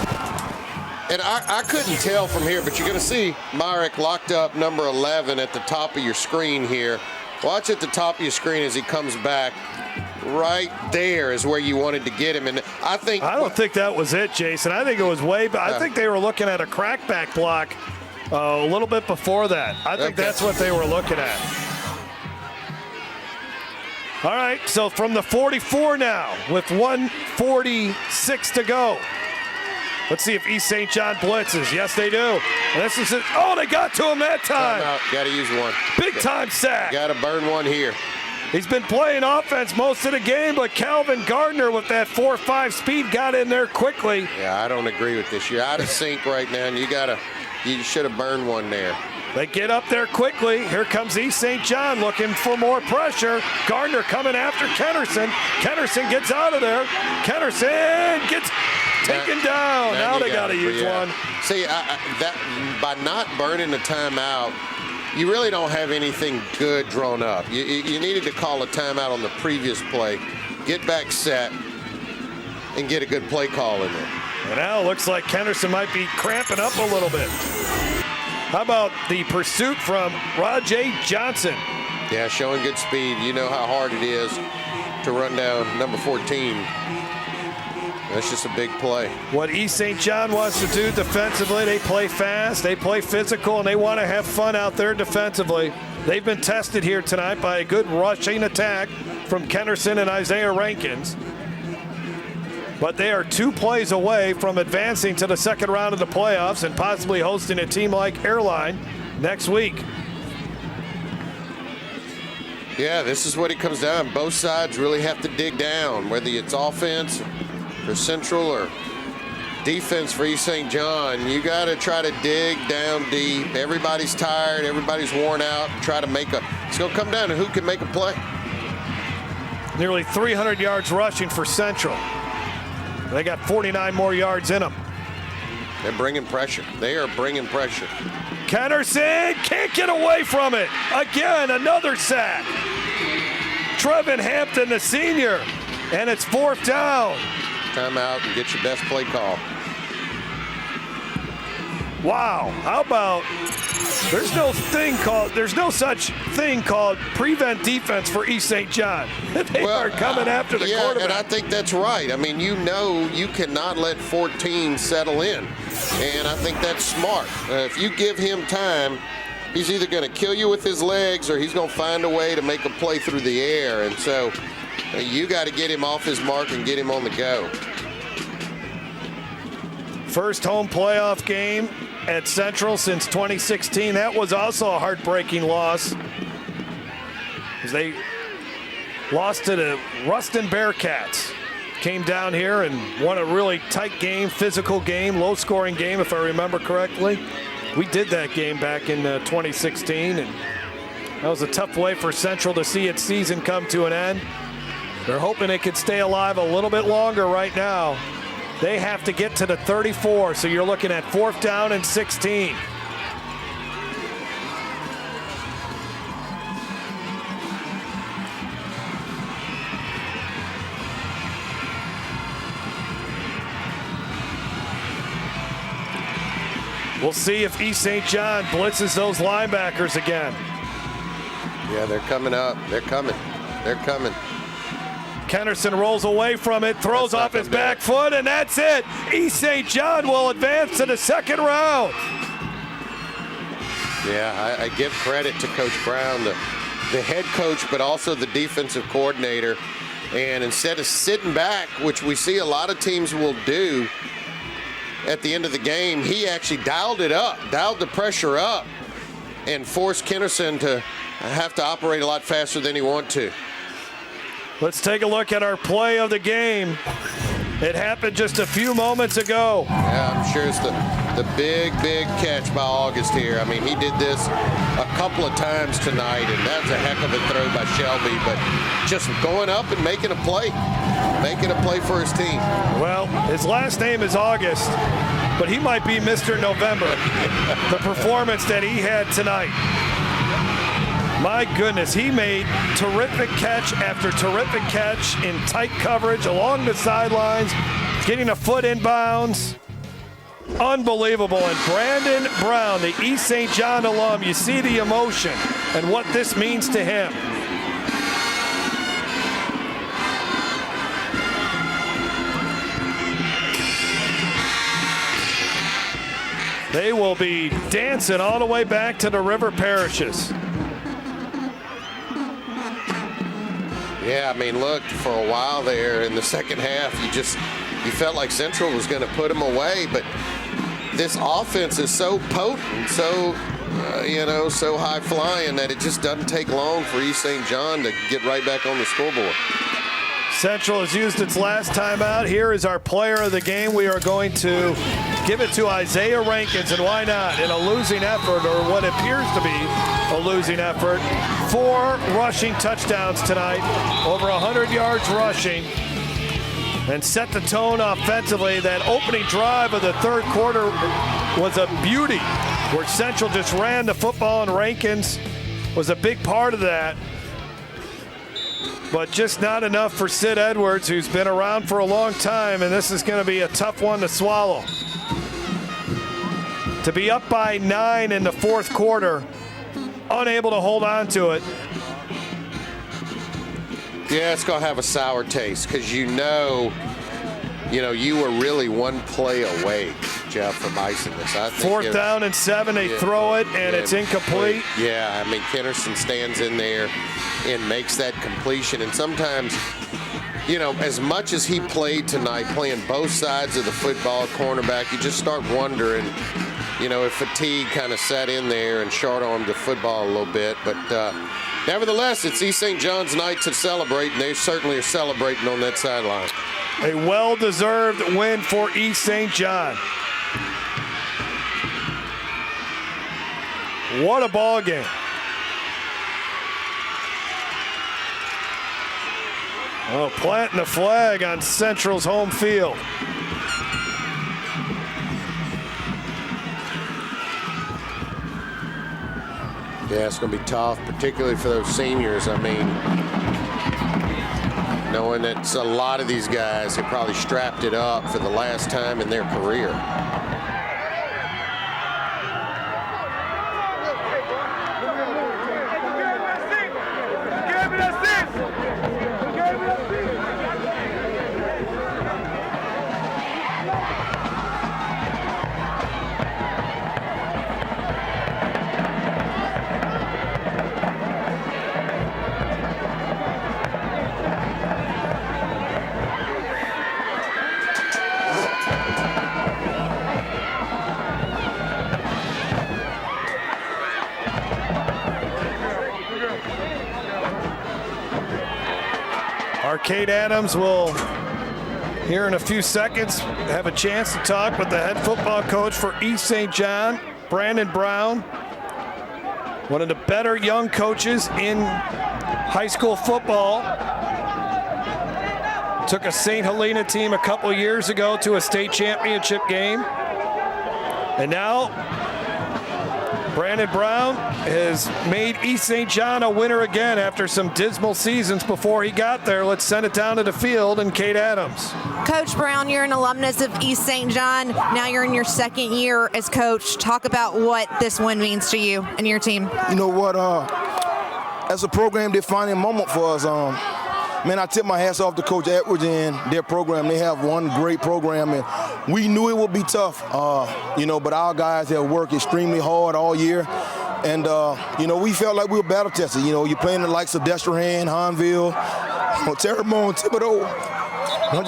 And I couldn't tell from here, but you're going to see Myrick locked up number 11 at the top of your screen here. Watch at the top of your screen as he comes back. Right there is where you wanted to get him, and I don't think that was it, Jason. I think it was way back. I think they were looking at a crackback block a little bit before that. I think that's what they were looking at. All right, so from the 44 now with 1:46 to go. Let's see if East St. John blitzes. Yes, they do. And this is it. Oh, they got to him that time. Got to use one. Big time sack. Got to burn one here. He's been playing offense most of the game, but Calvin Gardner with that 4.5 speed got in there quickly. Yeah, I don't agree with this. You're out of sync right now, and you should have burned one there. They get up there quickly. Here comes East St. John looking for more pressure. Gardner coming after Kennerson. Kennerson gets out of there. Kennerson gets taken down. Now they got to use one. See, by not burning the timeout, you really don't have anything good drawn up. You needed to call a timeout on the previous play, get back set, and get a good play call in there. And now it looks like Kennerson might be cramping up a little bit. How about the pursuit from Rydell Jackson? Yeah, showing good speed. You know how hard it is to run down number 14. That's just a big play. What East St. John wants to do defensively, they play fast, they play physical, and they want to have fun out there defensively. They've been tested here tonight by a good rushing attack from Kennerson and Isaiah Rankins. But they are 2 plays away from advancing to the second round of the playoffs and possibly hosting a team like Airline next week. Yeah, this is what it comes down. Both sides really have to dig down, whether it's offense for Central or defense for East St. John. You got to try to dig down deep. Everybody's tired. Everybody's worn out. Try to make it's going to come down to who can make a play. Nearly 300 yards rushing for Central. They got 49 more yards in them. They're bringing pressure. They are bringing pressure. Kennerson can't get away from it. Again, another sack. Trevin Hampton, the senior, and it's 4th down. Timeout and get your best play call. Wow, how about there's no such thing called prevent defense for East St. John. They are coming after the quarterback. And I think that's right. I mean, you cannot let 14 settle in. And I think that's smart. If you give him time, he's either going to kill you with his legs or he's going to find a way to make a play through the air. And so you got to get him off his mark and get him on the go. First home playoff game at Central since 2016. That was also a heartbreaking loss, as they lost to the Ruston Bearcats. Came down here and won a really tight game, physical game, low-scoring game, if I remember correctly. We did that game back in 2016, and that was a tough way for Central to see its season come to an end. They're hoping it could stay alive a little bit longer right now. They have to get to the 34, so you're looking at 4th down and 16. We'll see if East St. John blitzes those linebackers again. Yeah, they're coming up. They're coming. They're coming. Kennerson rolls away from it, throws off his back foot, and that's it. East St. John will advance to the 2nd round. Yeah, I give credit to Coach Brown, the head coach, but also the defensive coordinator. And instead of sitting back, which we see a lot of teams will do at the end of the game, he actually dialed it up, dialed the pressure up, and forced Kennerson to have to operate a lot faster than he wanted to. Let's take a look at our play of the game. It happened just a few moments ago. Yeah, I'm sure it's the big catch by August here. I mean, he did this a couple of times tonight, and that's a heck of a throw by Shelby, but just going up and making a play for his team. Well, his last name is August, but he might be Mr. November. The performance that he had tonight. My goodness, he made terrific catch after terrific catch in tight coverage along the sidelines, getting a foot in bounds. Unbelievable. And Brandon Brown, the East St. John alum, you see the emotion and what this means to him. They will be dancing all the way back to the river parishes. Yeah, I mean, look, for a while there in the second half, you felt like Central was going to put them away, but this offense is so potent, so so high flying that it just doesn't take long for East St. John to get right back on the scoreboard. Central has used its last timeout. Here is our player of the game. We are going to give it to Isaiah Rankins, and why not? In a losing effort, or what appears to be a losing effort. 4 rushing touchdowns tonight, over 100 yards rushing, and set the tone offensively. That opening drive of the 3rd quarter was a beauty, where Central just ran the football, and Rankins was a big part of that. But just not enough for Sid Edwards, who's been around for a long time, and this is going to be a tough one to swallow. To be up by 9 in the 4th quarter, unable to hold on to it. Yeah, it's going to have a sour taste because you were really one play away, Jeff, from icing this. I think 4th down and 7, they throw it, and it's incomplete. Yeah, I mean, Kennerson stands in there and makes that completion. And sometimes, as much as he played tonight, playing both sides of the football, cornerback, you just start wondering, if fatigue kind of sat in there and short-armed the football a little bit. But nevertheless, it's East St. John's night to celebrate, and they certainly are celebrating on that sideline. A well-deserved win for East St. John. What a ball game. Oh, planting the flag on Central's home field. Yeah, it's going to be tough, particularly for those seniors. I mean, knowing that a lot of these guys have probably strapped it up for the last time in their career. Kate Adams will, here in a few seconds, have a chance to talk with the head football coach for East St. John, Brandon Brown, one of the better young coaches in high school football. Took a St. Helena team a couple years ago to a state championship game. And now Brandon Brown has made East St. John a winner again after some dismal seasons before he got there. Let's send it down to the field and Kate Adams. Coach Brown, you're an alumnus of East St. John. Now you're in your second year as coach. Talk about what this win means to you and your team. You know what? As a program-defining moment for us. Man, I tip my hats off to Coach Edwards and their program. They have one great program, and we knew it would be tough, but our guys have worked extremely hard all year. And, we felt like we were battle tested. You're playing the likes of Destrehan, Hanville, Terrebonne, Thibodeau. I'm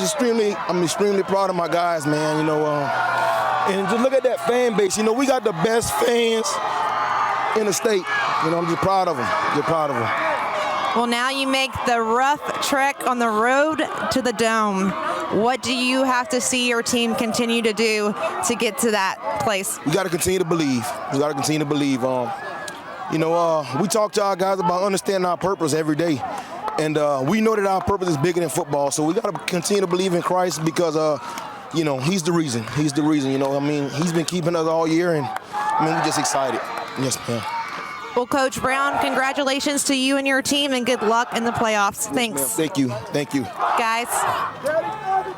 extremely proud of my guys, man, and just look at that fan base. We got the best fans in the state. I'm just proud of them. Well, now you make the rough trek on the road to the Dome. What do you have to see your team continue to do to get to that place? We got to continue to believe. We talk to our guys about understanding our purpose every day. And we know that our purpose is bigger than football. So we got to continue to believe in Christ because, he's the reason. He's been keeping us all year. And, we're just excited. Yes, ma'am. Well, Coach Brown, congratulations to you and your team, and good luck in the playoffs. Thanks. Thank you. Guys.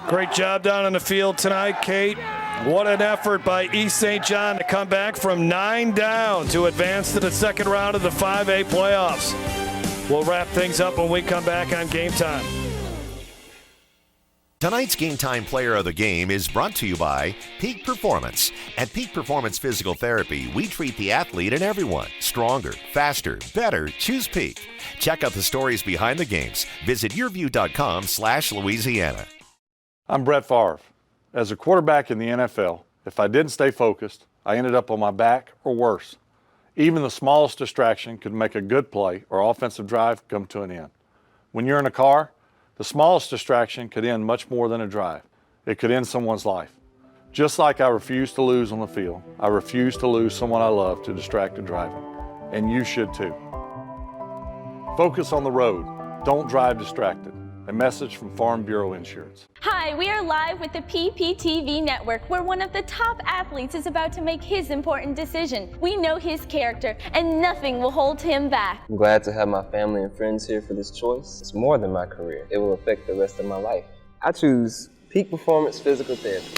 Great job down on the field tonight, Kate. What an effort by East St. John to come back from 9 down to advance to the second round of the 5A playoffs. We'll wrap things up when we come back on Game Time. Tonight's Game Time Player of the Game is brought to you by Peak Performance. At Peak Performance Physical Therapy, we treat the athlete and everyone. Stronger, faster, better, choose Peak. Check out the stories behind the games. Visit yourview.com/Louisiana. I'm Brett Favre. As a quarterback in the NFL, if I didn't stay focused, I ended up on my back or worse. Even the smallest distraction could make a good play or offensive drive come to an end. When you're in a car, the smallest distraction could end much more than a drive. It could end someone's life. Just like I refuse to lose on the field, I refuse to lose someone I love to distracted driving. And you should too. Focus on the road. Don't drive distracted. A message from Farm Bureau Insurance. Hi, we are live with the PPTV network where one of the top athletes is about to make his important decision. We know his character and nothing will hold him back. I'm glad to have my family and friends here for this choice. It's more than my career. It will affect the rest of my life. I choose Peak Performance Physical Therapy.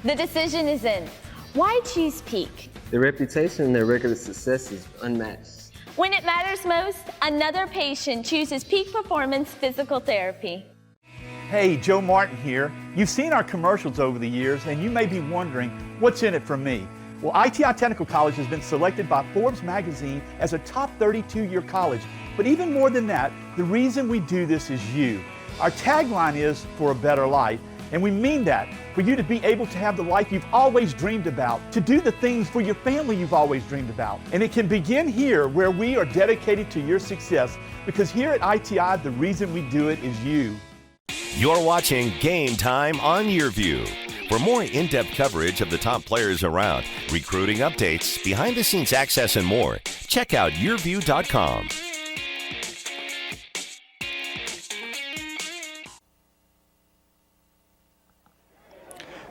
The decision is in. Why choose Peak? Their reputation and their record of success is unmatched. When it matters most, another patient chooses Peak Performance Physical Therapy. Hey, Joe Martin here. You've seen our commercials over the years, and you may be wondering, what's in it for me? Well, ITI Technical College has been selected by Forbes magazine as a top 32-year college. But even more than that, the reason we do this is you. Our tagline is, for a better life. And we mean that, for you to be able to have the life you've always dreamed about, to do the things for your family you've always dreamed about. And it can begin here, where we are dedicated to your success, because here at ITI, the reason we do it is you. You're watching Game Time on YourView. For more in-depth coverage of the top players around, recruiting updates, behind-the-scenes access, and more, check out yourview.com.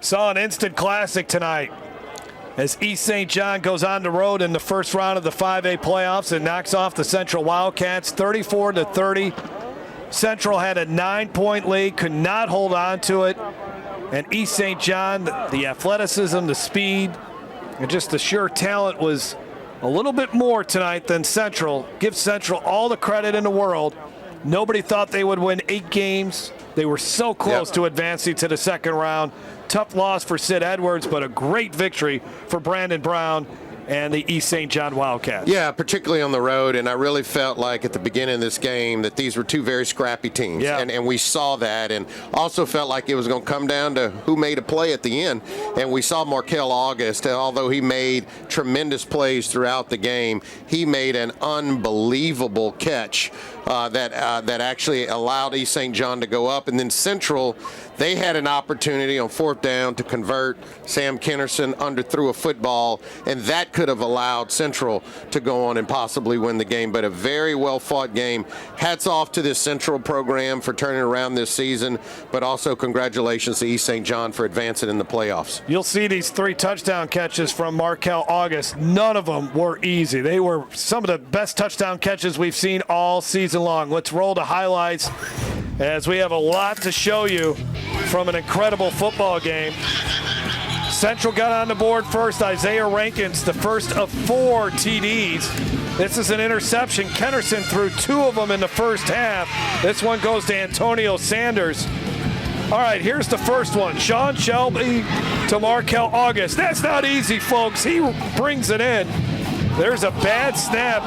Saw an instant classic tonight as East St. John goes on the road in the first round of the 5A playoffs and knocks off the Central Wildcats 34-30. Central had a 9-point lead, could not hold on to it. And East St. John, the athleticism, the speed, and just the sheer talent was a little bit more tonight than Central. Give Central all the credit in the world. Nobody thought they would win 8 games. They were so close to advancing to the second round. Tough loss for Sid Edwards, but a great victory for Brandon Brown and the East St. John Wildcats. Yeah, particularly on the road, and I really felt like at the beginning of this game that these were two very scrappy teams, and we saw that, and also felt like it was going to come down to who made a play at the end, and we saw Markel August, and although he made tremendous plays throughout the game, he made an unbelievable catch that actually allowed East St. John to go up, and then Central, they had an opportunity on 4th down to convert. Sam Kennerson underthrew a football, and that could could have allowed Central to go on and possibly win the game, but a very well-fought game. Hats off to this Central program for turning around this season, but also congratulations to East St. John for advancing in the playoffs. You'll see these 3 touchdown catches from Markel August. None of them were easy. They were some of the best touchdown catches we've seen all season long. Let's roll to highlights as we have a lot to show you from an incredible football game. Central got on the board first. Isaiah Rankins, the first of 4 TDs. This is an interception. Kennerson threw 2 of them in the first half. This one goes to Antonio Sanders. All right, here's the first one. Sean Shelby to Markel August. That's not easy, folks. He brings it in. There's a bad snap.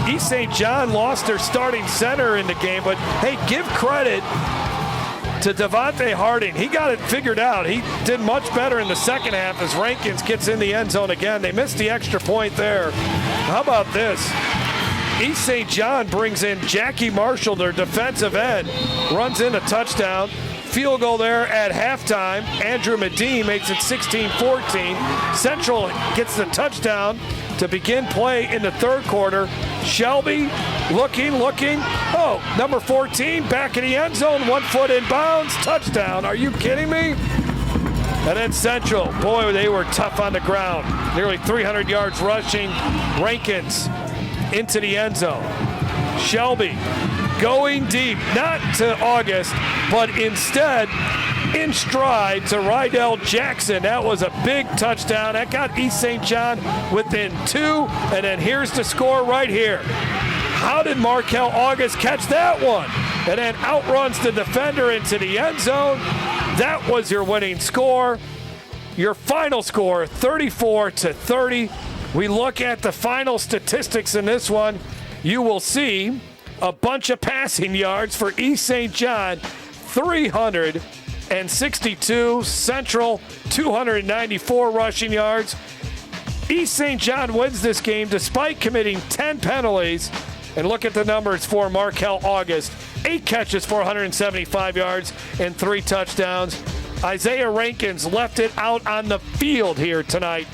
East St. John lost their starting center in the game, but hey, give credit to Devontae Harding. He got it figured out. He did much better in the second half as Rankins gets in the end zone again. They missed the extra point there. How about this? East St. John brings in Jackie Marshall, their defensive end, runs in a touchdown. Field goal there at halftime. Andrew Medine makes it 16-14. Central gets the touchdown to begin play in the third quarter. Shelby looking. Oh, number 14 back in the end zone, 1 foot in bounds, touchdown. Are you kidding me? And then Central, boy, they were tough on the ground. Nearly 300 yards rushing. Rankins into the end zone. Shelby going deep, not to August, but instead in stride to Rydell Jackson. That was a big touchdown. That got East St. John within 2, and then here's the score right here. How did Markel August catch that one? And then outruns the defender into the end zone. That was your winning score. Your final score, 34-30. We look at the final statistics in this one. You will see a bunch of passing yards for East St. John, 362. Central, 294 rushing yards. East St. John wins this game despite committing 10 penalties. And look at the numbers for Markel August. 8 catches for 175 yards and 3 touchdowns. Isaiah Rankins left it out on the field here tonight.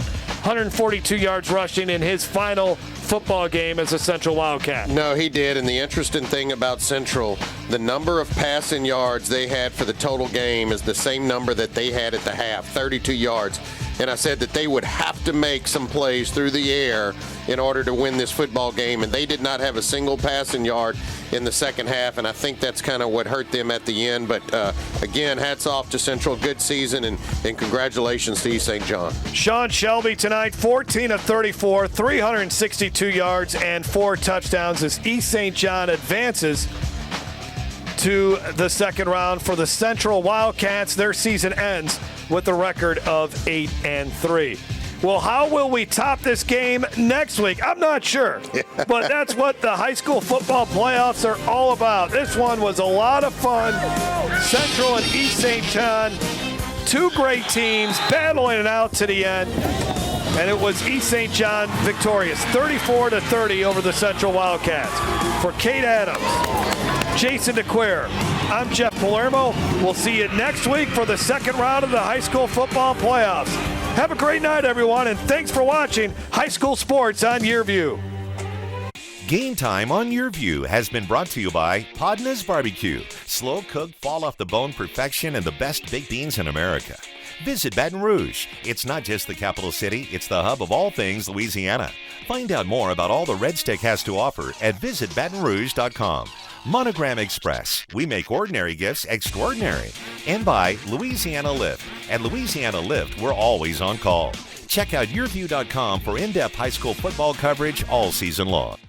142 yards rushing in his final football game as a Central Wildcat. No, he did, and the interesting thing about Central, the number of passing yards they had for the total game is the same number that they had at the half, 32 yards. And I said that they would have to make some plays through the air in order to win this football game, and they did not have a single passing yard in the second half, and I think that's kind of what hurt them at the end. But again, hats off to Central. Good season, and congratulations to East St. John. Sean Shelby tonight, 14 of 34, 362 yards and 4 touchdowns as East St. John advances to the second round for the Central Wildcats. Their season ends with a record of 8-3. Well, how will we top this game next week? I'm not sure, but that's what the high school football playoffs are all about. This one was a lot of fun. Central and East St. John, 2 great teams battling it out to the end, and it was East St. John victorious, 34-30 over the Central Wildcats. For Kate Adams, Jason DeQueer, I'm Jeff Palermo. We'll see you next week for the second round of the high school football playoffs. Have a great night, everyone, and thanks for watching High School Sports on YearView. Game Time on YearView has been brought to you by Podna's Barbecue. Slow-cooked, fall-off-the-bone perfection and the best baked beans in America. Visit Baton Rouge. It's not just the capital city, it's the hub of all things Louisiana. Find out more about all the Red Stick has to offer at visitbatonrouge.com. Monogram Express. We make ordinary gifts extraordinary. And by Louisiana Lift. At Louisiana Lift, we're always on call. Check out YearView.com for in-depth high school football coverage all season long.